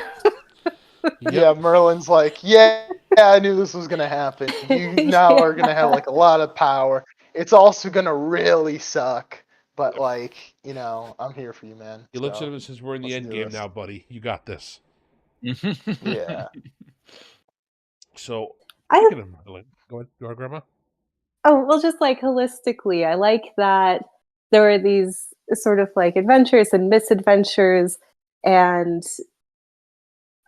yep. Yeah, Merlin's like, yeah, I knew this was gonna happen. You now are gonna have like a lot of power. It's also gonna really suck, but like, I'm here for you, man. He looks at So him and says, "We're in the let's end do game this. now, buddy. You got this." Yeah. So, I speaking of Merlin, go ahead, Grandma. Oh, well, just like holistically, I like that there were these sort of like adventures and misadventures, and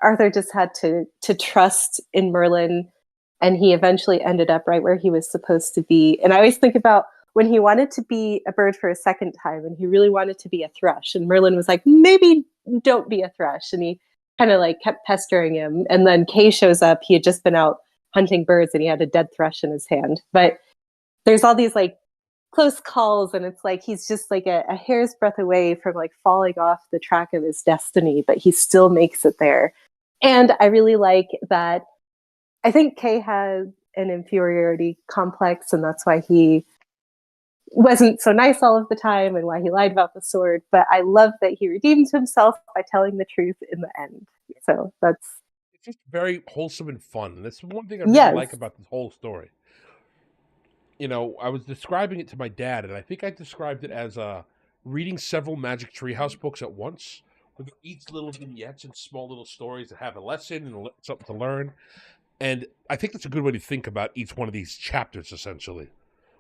Arthur just had to trust in Merlin, and he eventually ended up right where he was supposed to be. And I always think about when he wanted to be a bird for a second time, and he really wanted to be a thrush, and Merlin was like, maybe don't be a thrush, and he kind of like kept pestering him. And then Kay shows up. He had just been out hunting birds, and he had a dead thrush in his hand, but there's all these like close calls, and it's like he's just like a hair's breadth away from like falling off the track of his destiny, but he still makes it there. And I really like that. I think Kay has an inferiority complex, and that's why he wasn't so nice all of the time and why he lied about the sword. But I love that he redeems himself by telling the truth in the end. So that's It's just very wholesome and fun. And that's one thing I really yes. like about this whole story. I was describing it to my dad, and I think I described it as reading several Magic Treehouse books at once, with each little vignettes and small little stories that have a lesson and something to learn. And I think that's a good way to think about each one of these chapters, essentially.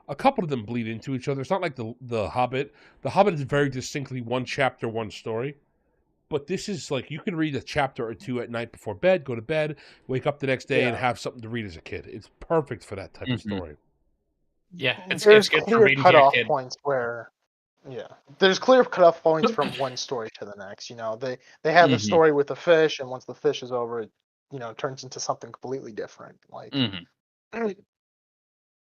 A couple of them bleed into each other. It's not like the Hobbit. The Hobbit is very distinctly one chapter, one story. But this is like you can read a chapter or two at night before bed, go to bed, wake up the next day, and Yeah. have something to read as a kid. It's perfect for that type of story. Yeah, it's There's good for clear reading to your cutoff kid. points where yeah. There's clear cutoff points from one story to the next. They have the Mhm. story with the fish, and once the fish is over, it turns into something completely different. Like Mhm. I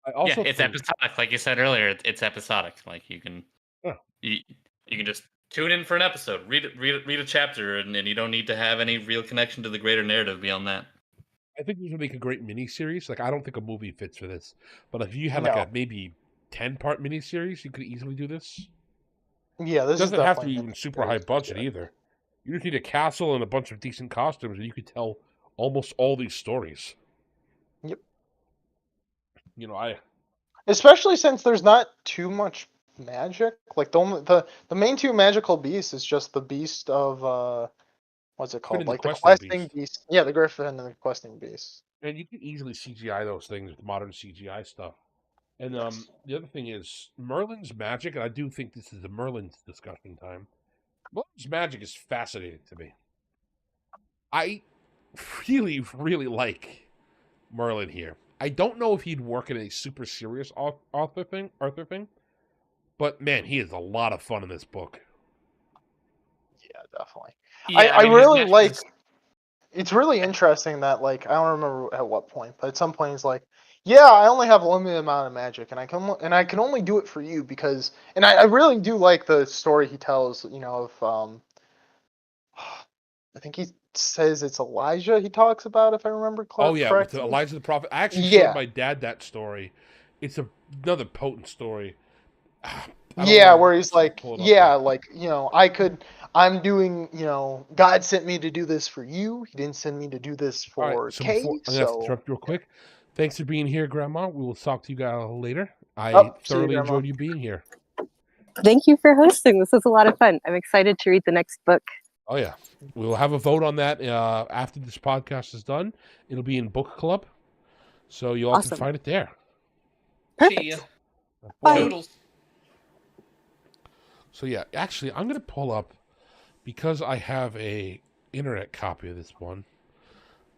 Yeah, also it's think, episodic, like you said earlier. It's episodic. Like you can, yeah, you, you can just tune in for an episode, read a chapter, and you don't need to have any real connection to the greater narrative beyond that. I think this would make a great miniseries. Like I don't think a movie fits for this, but if you had like no, a maybe 10-part miniseries, you could easily do this. yeah, It this is doesn't have to be definitely even super high budget good. either. You just need a castle and a bunch of decent costumes, and you could tell almost all these stories. Yep. I Especially since there's not too much magic. Like the main two magical beasts is just the beast of what's it fit called? in the Like the questing questing beast, beast. Yeah, the griffin and the questing beast. and you can easily CGI those things with modern CGI stuff. And Yes. the other thing is Merlin's magic, and I do think this is a Merlin's discussion time. Merlin's magic is fascinating to me. I really, really like Merlin here. I don't know if he'd work in a super serious Arthur thing, but man, he is a lot of fun in this book. Yeah, definitely. Yeah, I I mean his really magic like. is. It's really interesting that like I don't remember at what point, but at some point he's like, "Yeah, I only have a limited amount of magic, and I can only do it for you because." And I really do like the story he tells. Of I think he says it's Elijah he talks about if I remember Oh yeah, with correctly. Elijah the Prophet. I actually showed Yeah, my dad that story. It's another potent story. I don't yeah, want where he's to like, pull it up yeah, here. like I'm doing, God sent me to do this for you. He didn't send me to do this All right, for so Kay. before I'm gonna have to So interrupt real quick. Thanks for being here, Grandma. We will talk to you guys later. I oh, see you, thoroughly Grandma. enjoyed you being here. Thank you for hosting. This was a lot of fun. I'm excited to read the next book. Oh yeah, we will have a vote on that after this podcast is done. It'll be in book club, so you all can Awesome. find it there. See ya. Perfect. Bye. Toodles. So yeah, actually, I'm gonna pull up because I have a internet copy of this one.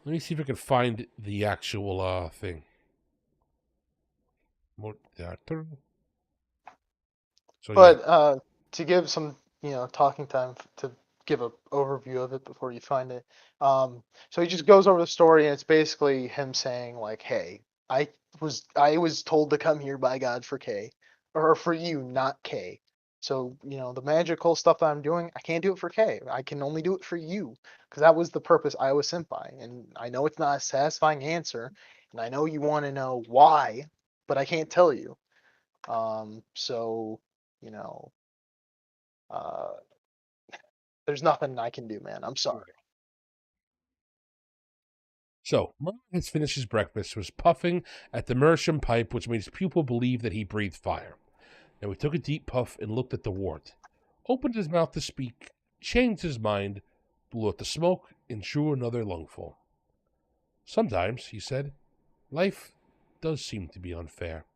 Let me see if I can find the actual thing. So yeah, But to give some, talking time to give an overview of it before you find it. So he just goes over the story, and it's basically him saying like, "Hey, I was told to come here by God for Kay, or for you, not Kay. So the magical stuff that I'm doing, I can't do it for Kay. I can only do it for you, because that was the purpose I was sent by. And I know it's not a satisfying answer, and I know you want to know why." but I can't tell you. So, you know, uh, there's nothing I can do, man. I'm sorry. So, Merlin has finished his breakfast, was puffing at the meerschaum pipe, which made his pupil believe that he breathed fire. Now he took a deep puff and looked at the wart, opened his mouth to speak, changed his mind, blew out the smoke, and drew another lungful. Sometimes, he said, life does seem to be unfair.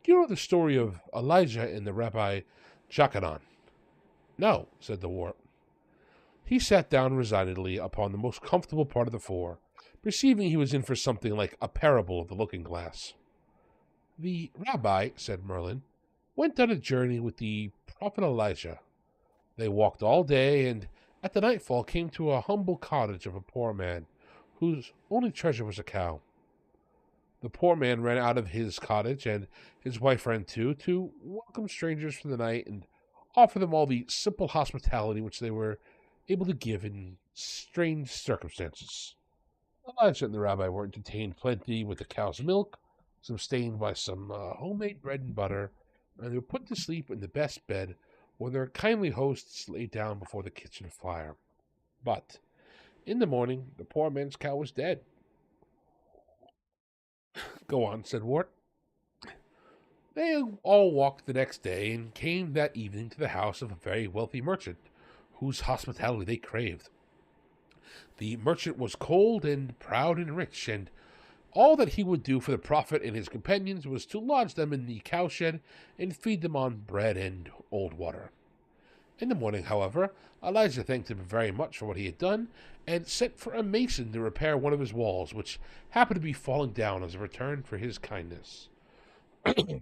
Do you know the story of Elijah and the Rabbi Jochanan? No, said the wart. He sat down resignedly upon the most comfortable part of the floor, perceiving he was in for something like a parable of the looking-glass. The rabbi, said Merlin, went on a journey with the prophet Elijah. They walked all day, and at the nightfall came to a humble cottage of a poor man, whose only treasure was a cow. The poor man ran out of his cottage, and his wife ran too, to welcome strangers for the night and offer them all the simple hospitality which they were able to give in strange circumstances. Elijah and the rabbi were entertained plenty with the cow's milk, sustained by some homemade bread and butter, and they were put to sleep in the best bed, where their kindly hosts lay down before the kitchen fire. But in the morning, the poor man's cow was dead. Go on, said Wart. They all walked the next day, and came that evening to the house of a very wealthy merchant, whose hospitality they craved. The merchant was cold and proud and rich, and all that he would do for the prophet and his companions was to lodge them in the cowshed and feed them on bread and old water. In the morning, however, Elijah thanked him very much for what he had done, and sent for a mason to repair one of his walls, which happened to be falling down as a return for his kindness. The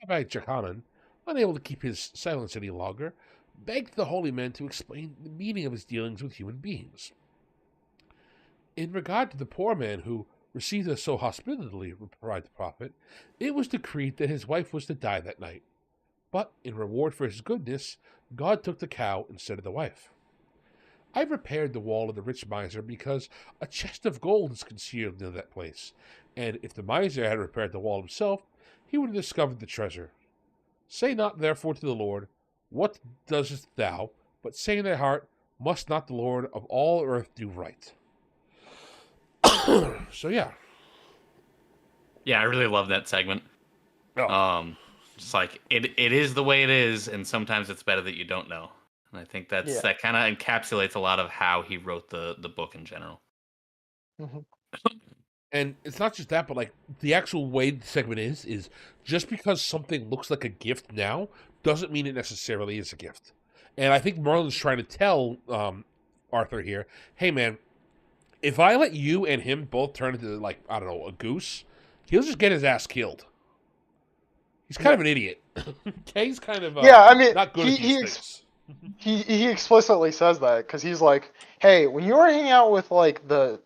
Rabbi Jochanan, unable to keep his silence any longer, begged the holy man to explain the meaning of his dealings with human beings. In regard to the poor man who received us so hospitably, replied the prophet, it was decreed that his wife was to die that night. But in reward for his goodness, God took the cow instead of the wife. I repaired the wall of the rich miser because a chest of gold is concealed near that place, and if the miser had repaired the wall himself, he would have discovered the treasure. Say not therefore to the Lord, what doest thou? But say in thy heart, must not the Lord of all earth do right? So yeah. Yeah, I really love that segment. Oh. It's like it is the way it is, and sometimes it's better that you don't know. And I think that kind of encapsulates a lot of how he wrote the book in general. Mm-hmm. And it's not just that, but like the actual way the segment is just because something looks like a gift now doesn't mean it necessarily is a gift. And I think Merlin's trying to tell Arthur here, hey man, if I let you and him both turn into, like, I don't know, a goose, he'll just get his ass killed. He's kind of an idiot. He's kind of I mean, not good at these things. He explicitly says that because he's like, hey, when you were hanging out with like the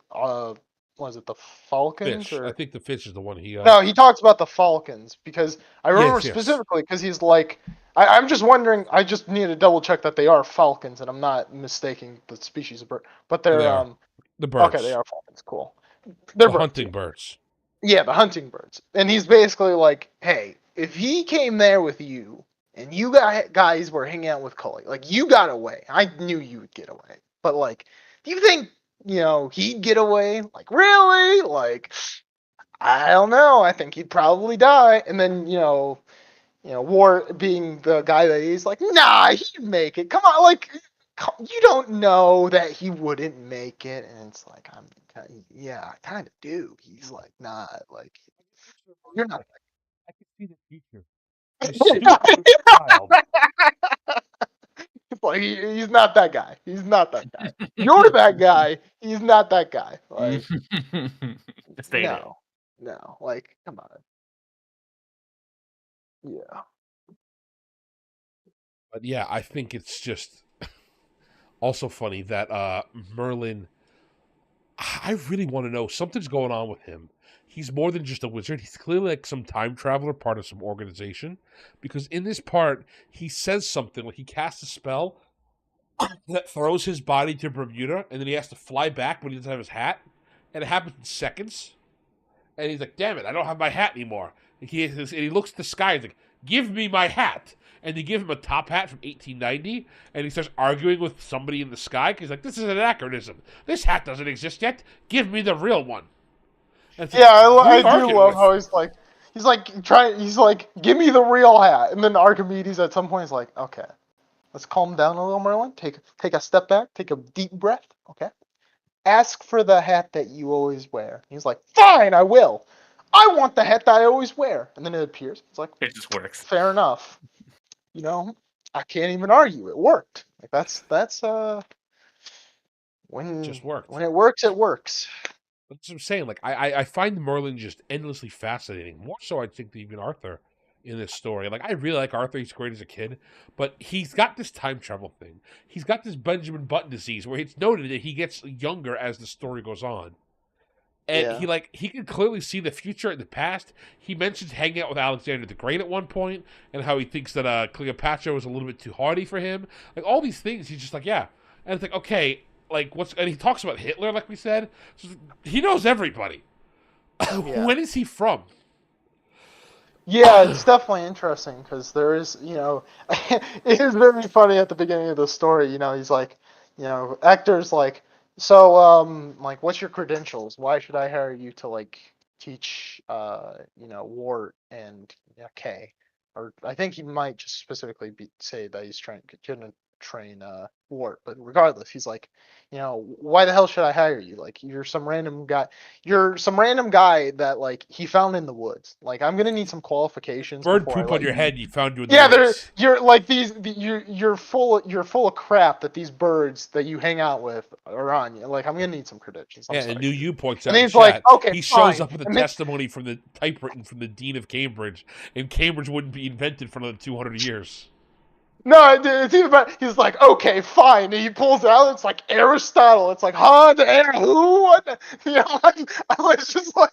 was it the Falcons? Fish. I think the fish is the one he. No, he talks about the Falcons because I remember specifically because he's like, I'm just wondering. I just need to double check that they are falcons and I'm not mistaking the species of bird, but they're the birds. Okay, they are falcons. Cool. They're birds, hunting birds. Yeah, the hunting birds. And he's basically like, hey, if he came there with you and you guys were hanging out with Cully, like you got away. I knew you would get away. But like, do you think, he'd get away? Like, really? Like, I don't know. I think he'd probably die. And then, War being the guy that he's like, nah, he'd make it. Come on, like, you don't know that he wouldn't make it. And it's like, I kind of do. He's like, nah, like, you're not. I can see the future. Child. It's like he's not that guy. He's not that guy. You're that guy. He's not that guy. Like, no. Like, come on. Yeah. But yeah, I think it's just also funny that Merlin. I really want to know something's going on with him. He's more than just a wizard. He's clearly like some time traveler, part of some organization. Because in this part, he says something like he casts a spell that throws his body to Bermuda, and then he has to fly back when he doesn't have his hat. And it happens in seconds. And he's like, damn it, I don't have my hat anymore. And he looks at the sky and he's like, "Give me my hat." And they give him a top hat from 1890, and he starts arguing with somebody in the sky because he's like, "This is an anachronism. This hat doesn't exist yet. Give me the real one." And Yeah, I do arguing love with? how he's like, give me the real hat, and then Archimedes at some point is like, okay, let's calm down a little, Merlin. Take a step back, take a deep breath, okay? Ask for the hat that you always wear. He's like, fine, I will. I want the hat that I always wear, and then it appears. It's like, It just works. fair enough. You know, I can't even argue. It worked. Like that's when Just worked. When it works, it works. That's what I'm saying. Like I find Merlin just endlessly fascinating. More so, I think, than even Arthur in this story. Like I really like Arthur. He's great as a kid, but he's got this time travel thing. He's got this Benjamin Button disease where it's noted that he gets younger as the story goes on. And Yeah. he can clearly see the future and the past. He mentions hanging out with Alexander the Great at one point, and how he thinks that Cleopatra was a little bit too haughty for him. Like all these things, he's just like, yeah. And it's like, okay, like what's? And he talks about Hitler, like we said. So he knows everybody. Yeah. When is he from? Yeah, it's definitely interesting because there is, it is very funny at the beginning of the story. He's like, Hector's like, so, like, what's your credentials? Why should I hire you to like teach, Wart and Kay? Or I think he might just specifically say that he's gonna train Wart. But regardless, he's like, why the hell should I hire you? Like, you're some random guy. You're some random guy that like he found in the woods. Like, I'm gonna need some qualifications Bird before I poop let on your you. head. You found you in the Yeah, woods. you're like you're full of crap that these birds that you hang out with are on you. Like, I'm gonna need some credentials. I'm Yeah, sorry. and New You points And out then in he's like, chat. okay, He shows fine. up with a And then, testimony from the typewritten from the Dean of Cambridge, and Cambridge wouldn't be invented for another 200 years. no, it's even better. He's like, okay, fine. And he pulls it out. It's like Aristotle. It's like, huh? The air? Who? What? I was just like,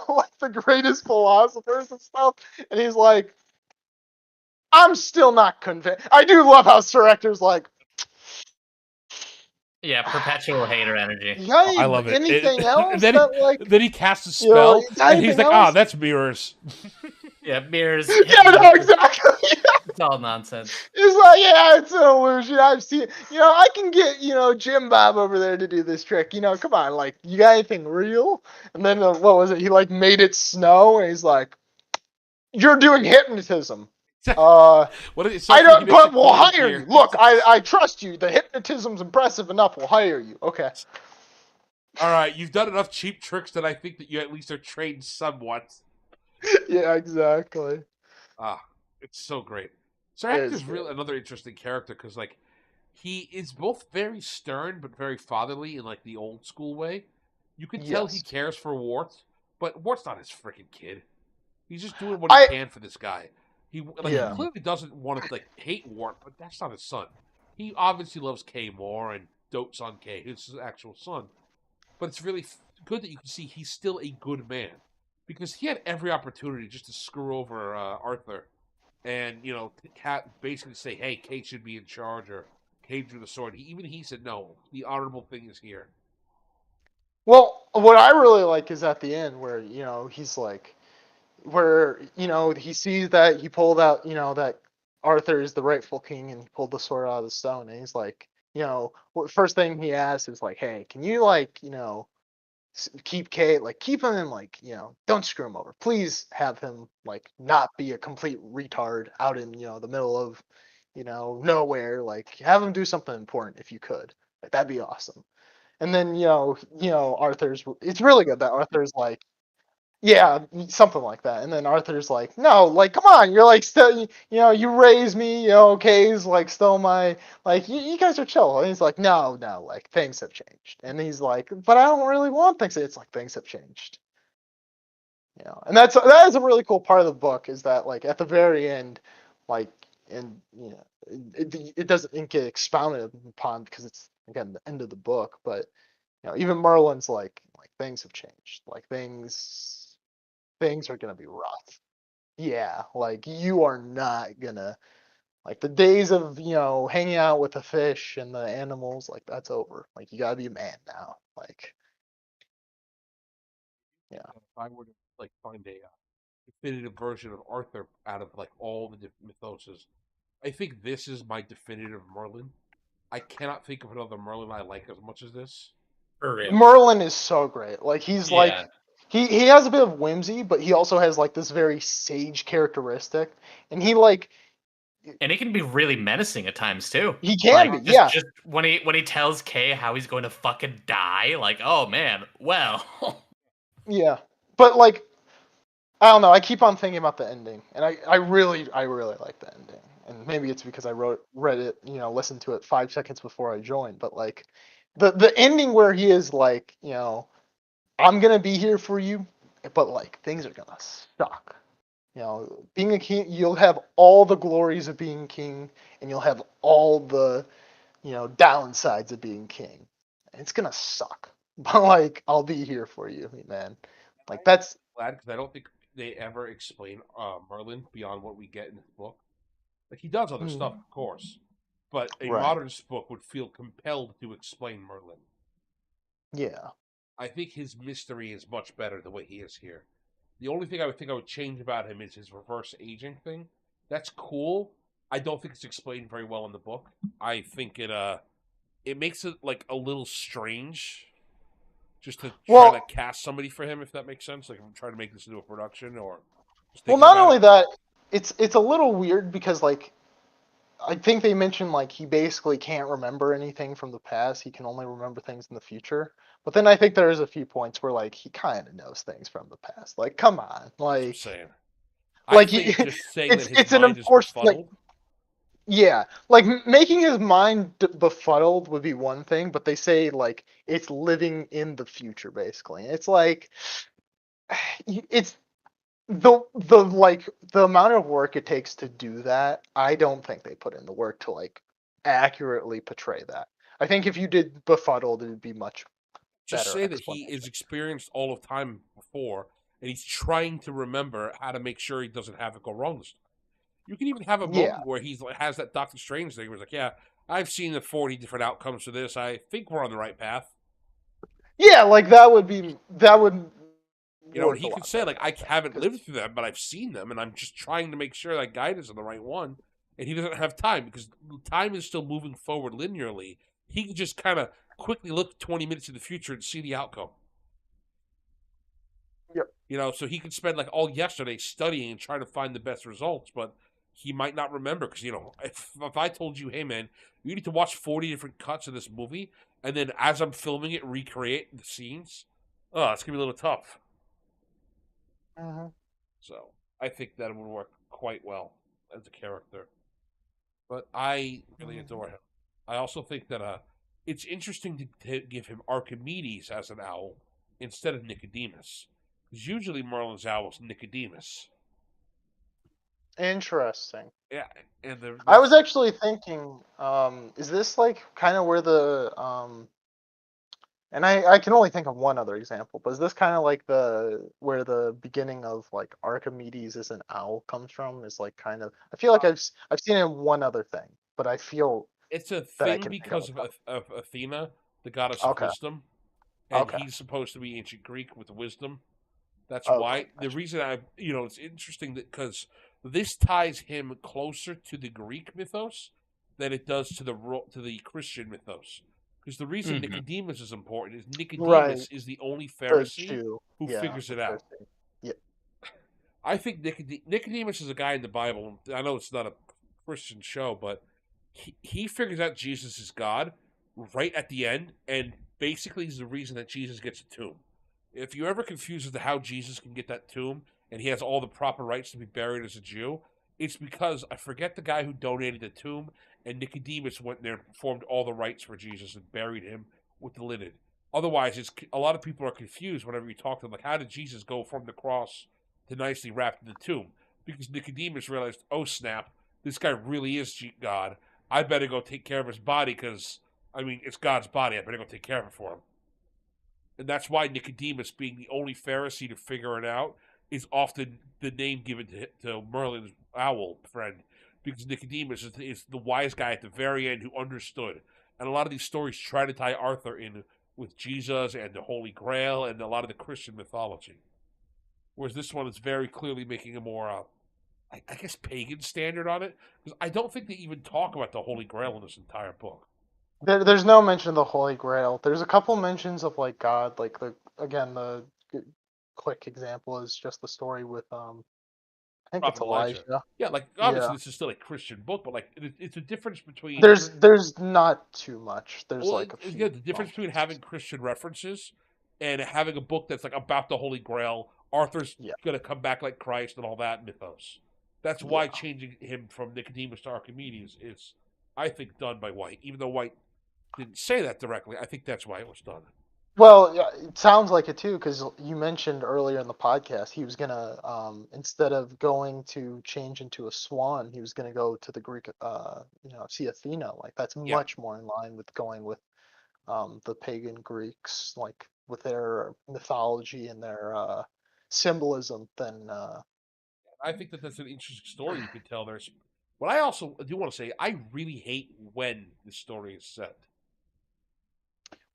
like the greatest philosophers and stuff. And he's like, I'm still not convinced. I do love how Sir Hector's like, Yeah, perpetual hater energy. you got I love it. anything else then, that like, then he casts a spell, you got and he's anything like, else? that's mirrors. Yeah, mirrors. Yeah, no, exactly. It's all nonsense. It's like, yeah, it's an illusion. I've seen, I can get, Jim Bob over there to do this trick. Come on, like, you got anything real? And then, what was it? He, like, made it snow, and he's like, you're doing hypnotism. What is it? So I don't, he makes but it we'll clear hire here- you. Look, I trust you. The hypnotism's impressive enough. We'll hire you. Okay. All right, you've done enough cheap tricks that I think that you at least are trained somewhat. Yeah, exactly. Ah, it's so great. Sir It Hector's is really another interesting character because, like, he is both very stern but very fatherly in like the old school way. You can tell he Yes. cares for Wart, but Wart's not his freaking kid. He's just doing what he can for this guy. He Yeah. clearly doesn't want to like hate Wart, but that's not his son. He obviously loves Kay more and dotes on Kay, who's his actual son. But it's really good that you can see he's still a good man because he had every opportunity just to screw over Arthur and basically say, "Hey, Kate should be in charge," or "Kate drew the sword." Even he said, "No, the honorable thing is here." Well, what I really like is at the end where, he's like, where, he sees that he pulled out, that Arthur is the rightful king and he pulled the sword out of the stone. And he's like, first thing he asks is like, hey, can you, like, keep Kate, like, keep him in, like, don't screw him over. Please have him, like, not be a complete retard out in, the middle of, nowhere. Like, have him do something important if you could. Like, that'd be awesome. And then, it's really good that Arthur's like, yeah, something like that. And then Arthur's like, no, like, come on, you're like still, you raised me, Kay's like still my, like, you guys are chill. And he's like, no, like things have changed. And he's like, but I don't really want things. It's like things have changed. And that is a really cool part of the book is that like at the very end, like, and it doesn't get expounded upon because it's again the end of the book, but even Merlin's like things have changed, like things are gonna be rough. Yeah, like you are not gonna like the days of hanging out with the fish and the animals, like that's over. Like you gotta be a man now. Like yeah. If I were to like find a definitive version of Arthur out of like all the different mythoses. I think this is my definitive Merlin. I cannot think of another Merlin I like as much as this. For real. Merlin is so great. Like he's like Yeah. he has a bit of whimsy, but he also has like this very sage characteristic, and he like And he can be really menacing at times too. he can Like be, just yeah. just when he tells Kay how he's going to fucking die, like, oh man, well. Yeah. But like I don't know, I keep on thinking about the ending. And I really like the ending. And maybe it's because I read it, listened to it 5 seconds before I joined, but like the ending where he is like, I'm gonna be here for you, but like things are gonna suck. Being a king, you'll have all the glories of being king, and you'll have all the, downsides of being king. And it's gonna suck. But like, I'll be here for you, man. Like that's Glad because I don't think they ever explain Merlin beyond what we get in this book. Like he does other stuff, of course, but a right. modern book would feel compelled to explain Merlin. Yeah. I think his mystery is much better the way he is here. The only thing I would change about him is his reverse aging thing. That's cool. I don't think it's explained very well in the book. I think it makes it like a little strange just to try to cast somebody for him, if that makes sense. Like I'm trying to make this into a production or well, not only that, it's a little weird because like I think they mentioned like he basically can't remember anything from the past. He can only remember things in the future. But then I think there's a few points where like he kind of knows things from the past. Like, come on, like I'm saying. like I think just saying that his it's an mind is enforced befuddled. yeah, like making his mind befuddled would be one thing, but they say like it's living in the future basically. It's like it's the amount of work it takes to do that. I don't think they put in the work to like accurately portray that. I think if you did befuddled, it'd be much Just better say that he explanation. is experienced all of time before, and he's trying to remember how to make sure he doesn't have it go wrong this time. You can even have a Yeah, moment where has that Doctor Strange thing where he's like, "Yeah, I've seen the 40 different outcomes for this. I think we're on the right path." yeah, like that would And work a he could lot say better. like, "I haven't lived through them, but I've seen them, and I'm just trying to make sure that guide is on the right one." And he doesn't have time because time is still moving forward linearly. He can just kind of quickly look 20 minutes in the future and see the outcome. Yep. So he could spend like all yesterday studying and trying to find the best results, but he might not remember because if I told you, hey man, you need to watch 40 different cuts of this movie, and then as I'm filming it, recreate the scenes, it's gonna be a little tough. Mm-hmm. So I think that would work quite well as a character. But I really adore him. I also think that it's interesting to give him Archimedes as an owl instead of Nicodemus. Because usually Merlin's owl is Nicodemus. Interesting. Yeah, and I was actually thinking, is this like kind of where the and I can only think of one other example, but is this kind of like where the beginning of like Archimedes as an owl comes from? Is like kind of I feel like I've seen it in one other thing, but I feel it's a that I thing can think of because it. of Athena, the goddess of Okay. wisdom, and Okay. he's supposed to be ancient Greek with wisdom. That's Okay. why the reason it's interesting that because this ties him closer to the Greek mythos than it does to the Christian mythos. Because the reason Mhm. Nicodemus is important is Right. Nicodemus is the only The Pharisee Jew. who Yeah. figures it out. Yeah. I think Nicodemus is a guy in the Bible. I know it's not a Christian show, but he figures out Jesus is God right at the end, and basically is the reason that Jesus gets a tomb. If you're ever confused as to how Jesus can get that tomb and he has all the proper rights to be buried as a Jew, it's because I forget the guy who donated the tomb, and Nicodemus went there and performed all the rites for Jesus and buried him with the linen. Otherwise, it's a lot of people are confused whenever you talk to them, like, how did Jesus go from the cross to nicely wrapped in the tomb? Because Nicodemus realized, oh snap, this guy really is God. I better go take care of his body because, it's God's body. I better go take care of it for him. And that's why Nicodemus, being the only Pharisee to figure it out, is often the name given to Merlin's owl friend. Because Nicodemus is the wise guy at the very end who understood. And a lot of these stories try to tie Arthur in with Jesus and the Holy Grail and a lot of the Christian mythology. whereas this one is very clearly making a more, I guess, pagan standard on it. Because I don't think they even talk about the Holy Grail in this entire book. There's no mention of the Holy Grail. There's a couple mentions of like God, like the quick example is just the story with I think it's Prophet Elijah. Elijah. Yeah, like Yeah. obviously this is still a Christian book, but like it's a difference between There's not too much. There's well, like a few. yeah, the difference between having Christian references and having a book that's like about the Holy Grail. Arthur's Yeah. gonna come back like Christ and all that mythos. That's why changing him from Nicodemus to Archimedes is, I think, done by White. Even though White didn't say that directly, I think that's why it was done. Well, yeah, it sounds like it too, because you mentioned earlier in the podcast he was gonna, instead of going to change into a swan, he was gonna go to the Greek, see Athena. Like that's Yeah. much more in line with going with, the pagan Greeks, like with their mythology and their symbolism than. I think that that's an interesting story you could tell. There's, but I also do want to say I really hate when the story is set.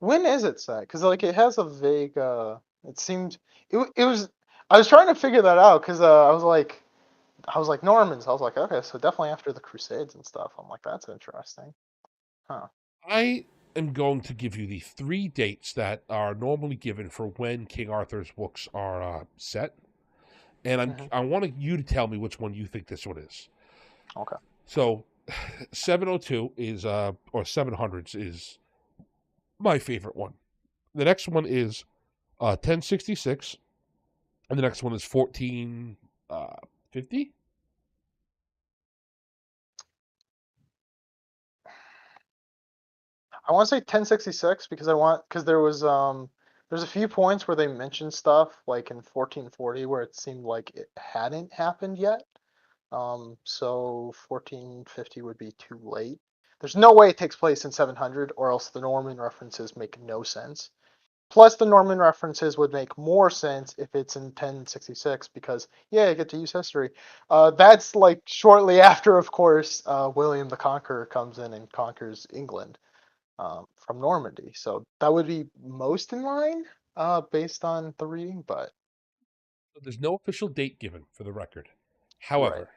When is it set? Because like it has a vague. It seemed it was. I was trying to figure that out because I was like Normans. I was like, okay, so definitely after the Crusades and stuff. I'm like, that's interesting. Huh. I am going to give you the 3 dates that are normally given for when King Arthur's books are set, and I want you to tell me which one you think this one is. Okay. So, 702 is or 700s is my favorite one. The next one is 1066, and the next one is 1450. I want to say 1066 because there's a few points where they mentioned stuff like in 1440 where it seemed like it hadn't happened yet. So 1450 would be too late. There's no way it takes place in 700, or else the Norman references make no sense. Plus, the Norman references would make more sense if it's in 1066 because, yeah, you get to use history. That's like shortly after, of course, William the Conqueror comes in and conquers England from Normandy. So that would be most in line based on the reading, but. There's no official date given for the record. Right. However,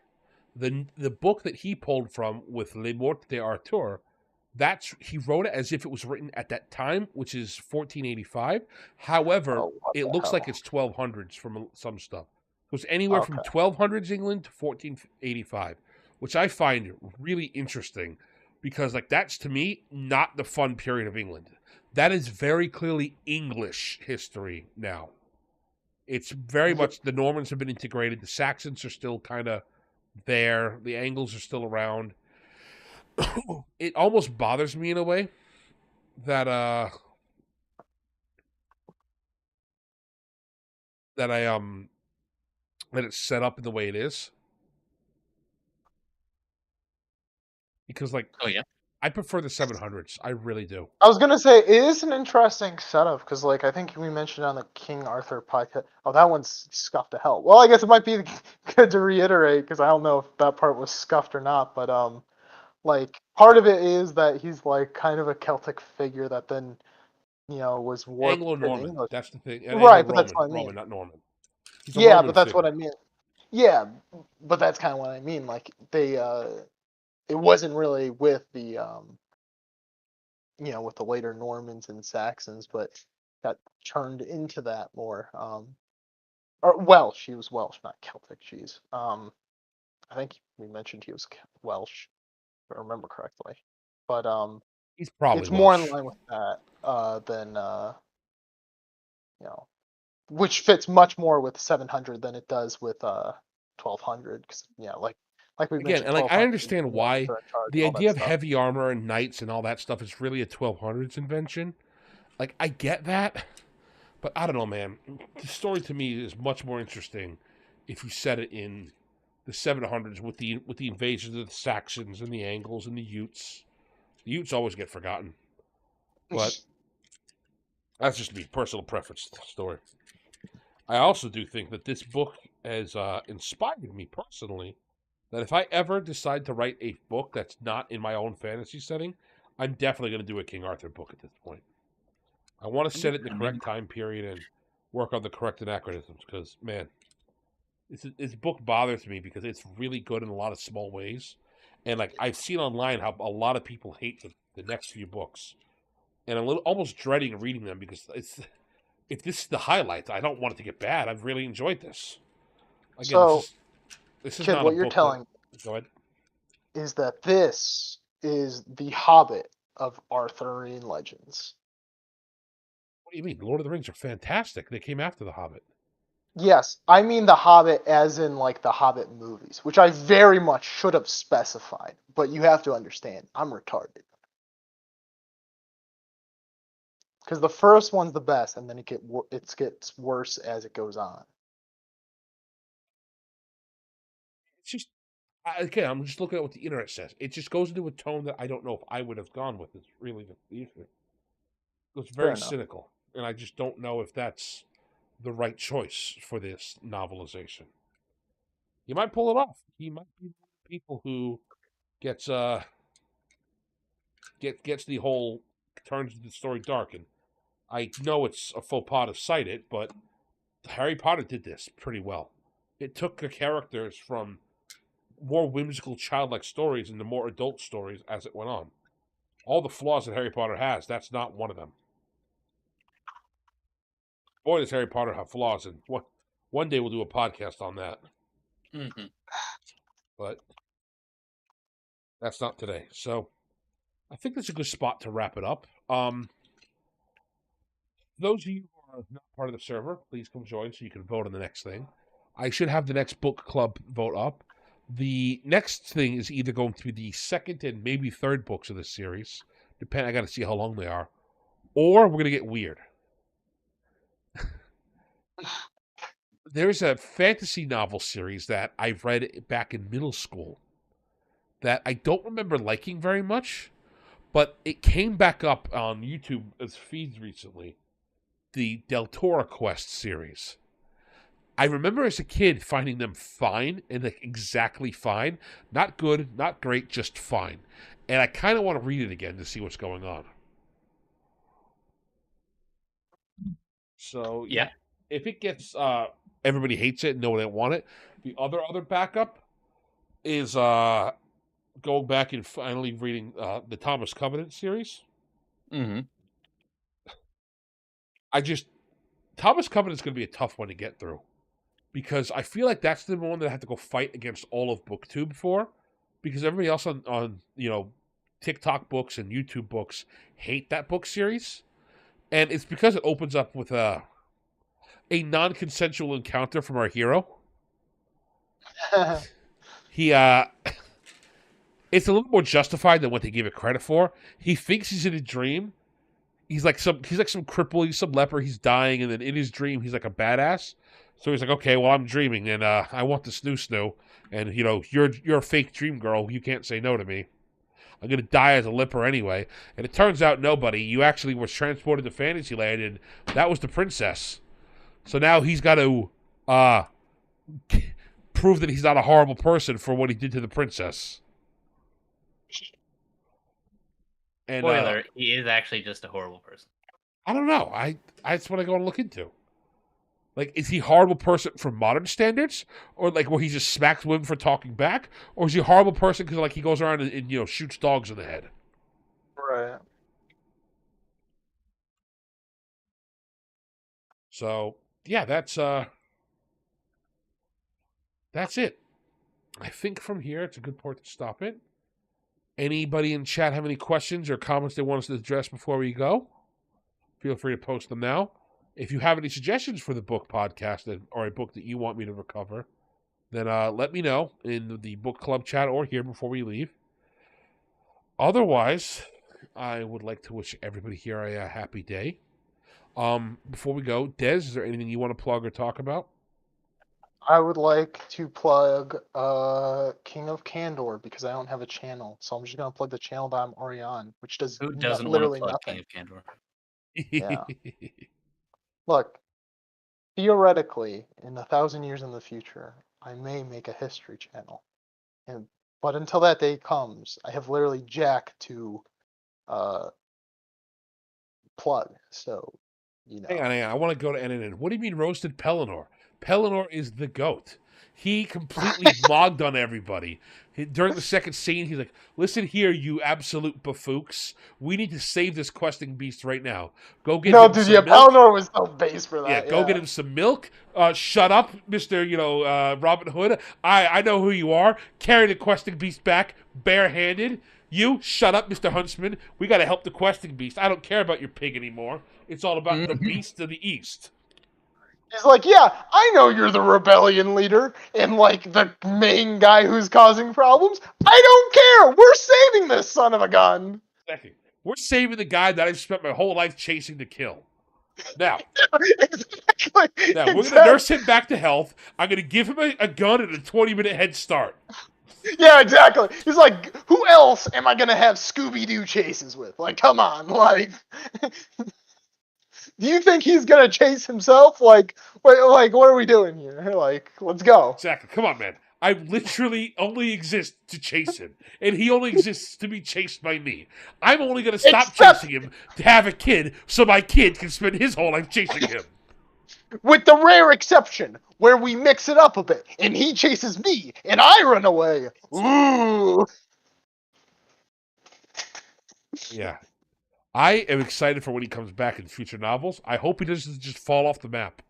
the book that he pulled from with Le Mort d'Arthur, he wrote it as if it was written at that time, which is 1485. However, What it the looks like hell? it's 1200s from some stuff. It was anywhere from Okay. 1200s England to 1485, which I find really interesting because, like, that's to me not the fun period of England. That is very clearly English history now. It's very much the Normans have been integrated. The Saxons are still kind of there. The Angles are still around. It almost bothers me in a way that that it's set up in the way it is. Because like Oh yeah. I prefer the 700s. I really do. I was gonna say it is an interesting setup because, like, I think we mentioned on the King Arthur podcast. Oh, that one's scuffed to hell. Well, I guess it might be good to reiterate because I don't know if that part was scuffed or not. But like part of it is that he's like kind of a Celtic figure that then was warped in Anglo-Norman. English. That's the thing. Right, but that's what I mean. Roman, not Norman. He's a Yeah, Roman but that's what figure. I mean. Yeah, but that's kind of what I mean. Like they, it wasn't really with the with the later Normans and Saxons, but got turned into that more. Or Welsh. He was Welsh, not Celtic. Jeez. I think we mentioned he was Welsh, if I remember correctly. But He's probably it's more in Welsh. line with that than which fits much more with 700 than it does with 1200. Cause, like we Again, mentioned, and like I 1200. understand why the all that idea of stuff. heavy armor and knights and all that stuff is really a 1200s invention. Like I get that, but I don't know, man. The story to me is much more interesting if you set it in the 700s with the invasions of the Saxons and the Angles and the Utes. The Utes always get forgotten, but that's just me, personal preference to the story. I also do think that this book has inspired me personally. That if I ever decide to write a book that's not in my own fantasy setting, I'm definitely going to do a King Arthur book at this point. I want to set it in the correct time period and work on the correct anachronisms because, man, This book bothers me because it's really good in a lot of small ways, and like I've seen online how a lot of people hate the next few books, and I'm almost dreading reading them because if this is the highlight, I don't want it to get bad. I've really enjoyed this. Again, So, this is kid, not a what you're book telling that. Go ahead. is that this is the Hobbit of Arthurian legends. What do you mean? Lord of the Rings are fantastic. They came after The Hobbit. Yes, I mean the Hobbit as in like the Hobbit movies, which I very much should have specified, but you have to understand, I'm retarded. Because the first one's the best, and then it gets worse as it goes on. It's just again, I'm just looking at what the internet says. It just goes into a tone that I don't know if I would have gone with. It's really the issue. It's very cynical, and I just don't know if that's the right choice for this novelization. You might pull it off. He might be one of the people who gets gets the whole turns the story dark. And I know it's a faux pas to cite it, but Harry Potter did this pretty well. It took the characters from more whimsical, childlike stories into more adult stories as it went on. All the flaws that Harry Potter has, that's not one of them. Boy, does Harry Potter have flaws, and one day we'll do a podcast on that. Mm-hmm. But that's not today. So I think that's a good spot to wrap it up. Those of you who are not part of the server, please come join so you can vote on the next thing. I should have the next book club vote up. The next thing is either going to be the second and maybe third books of this series. I got to see how long they are. Or we're going to get weird. There's a fantasy novel series that I've read back in middle school that I don't remember liking very much, but it came back up on YouTube as feeds recently. The Del Toro Quest series. I remember as a kid finding them fine and like exactly fine. Not good, not great, just fine. And I kind of want to read it again to see what's going on. So, Yeah. if it gets, everybody hates it and no one want it, the other backup is going back and finally reading the Thomas Covenant series. Mm-hmm. Thomas Covenant's going to be a tough one to get through. Because I feel like that's the one that I have to go fight against all of BookTube for. Because everybody else on TikTok books and YouTube books hate that book series. And it's because it opens up with a non-consensual encounter from our hero. He it's a little more justified than what they give it credit for. He thinks he's in a dream. He's like some cripple, he's some leper, he's dying, and then in his dream he's like a badass. So he's like, okay, well, I'm dreaming, and I want the snoo, and you're a fake dream girl. You can't say no to me. I'm gonna die as a leper anyway. And it turns out, nobody. You actually were transported to Fantasyland, and that was the princess. So now he's got to prove that he's not a horrible person for what he did to the princess. And Spoiler: he is actually just a horrible person. I don't know. That's what I go and look into. Like, is he a horrible person for modern standards? Or, like, where he just smacks women for talking back? Or is he a horrible person because, like, he goes around and shoots dogs in the head? Right. So, yeah, that's it. I think from here, it's a good point to stop it. Anybody in chat have any questions or comments they want us to address before we go? Feel free to post them now. If you have any suggestions for the book podcast or a book that you want me to recover, then let me know in the book club chat or here before we leave. Otherwise, I would like to wish everybody here a happy day. Before we go, Des, is there anything you want to plug or talk about? I would like to plug King of Candor because I don't have a channel, so I'm just gonna plug the channel that I'm already on, which does Who doesn't literally want to plug nothing. King of Candor? Yeah. Look, theoretically, in 1,000 years in the future, I may make a history channel, but until that day comes, I have literally jack to plug. So, Hang on. I want to go to NNN. What do you mean roasted Pelennor? Pelennor is the GOAT. He completely mogged on everybody. During the second scene, he's like, "Listen here, you absolute bafooks. We need to save this questing beast right now. Go get No, him dude, some yeah, milk." Palinor was so base for that. Yeah, go get him some milk. Shut up, Mister. Robin Hood. I know who you are. Carry the questing beast back barehanded. You shut up, Mister Huntsman. We got to help the questing beast. I don't care about your pig anymore. It's all about the beast of the east. He's like, yeah, I know you're the rebellion leader and like the main guy who's causing problems. I don't care. We're saving this son of a gun. Exactly. We're saving the guy that I've spent my whole life chasing to kill. Now, Exactly. we're going to nurse him back to health. I'm going to give him a gun and a 20-minute head start. Yeah, exactly. He's like, who else am I gonna have Scooby-Doo chases with? Like, come on, like, do you think he's gonna chase himself? Like, what are we doing here? Like, let's go. Exactly. Come on, man. I literally only exist to chase him, and he only exists to be chased by me. I'm only going to stop chasing him to have a kid so my kid can spend his whole life chasing him. With the rare exception where we mix it up a bit, and he chases me, and I run away. Ooh. Yeah. I am excited for when he comes back in future novels. I hope he doesn't just fall off the map.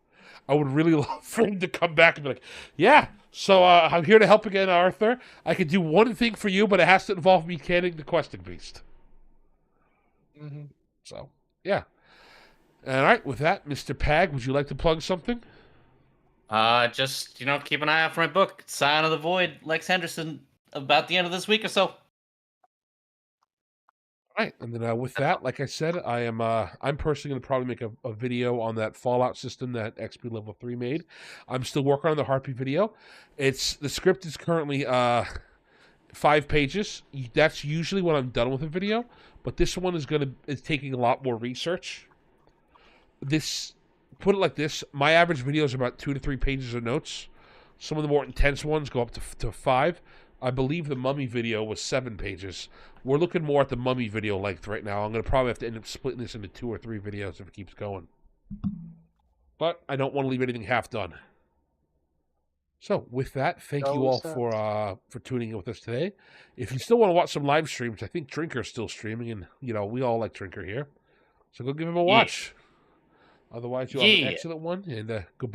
I would really love for him to come back and be like, yeah, so I'm here to help again, Arthur. I can do one thing for you, but it has to involve me canning the questing beast. Mm-hmm. So, yeah. All right, with that, Mr. Pag, would you like to plug something? Just, keep an eye out for my book, Scion of the Void, Lex Henderson, about the end of this week or so. All right, and then with that, like I said, I'm personally going to probably make a video on that Fallout system that XP Level 3 made. I'm still working on the Harpy video. The script is currently 5 pages. That's usually when I'm done with a video, but this one is taking a lot more research. Put it like this, my average video is about 2 to 3 pages of notes. Some of the more intense ones go up to 5. I believe the Mummy video was 7 pages. We're looking more at the Mummy video length right now. I'm going to probably have to end up splitting this into 2 or 3 videos if it keeps going. But I don't want to leave anything half done. So with that, thank you all for tuning in with us today. If you still want to watch some live streams, I think Drinker's still streaming, and we all like Drinker here. So go give him a watch. Otherwise, you have an excellent one, and goodbye.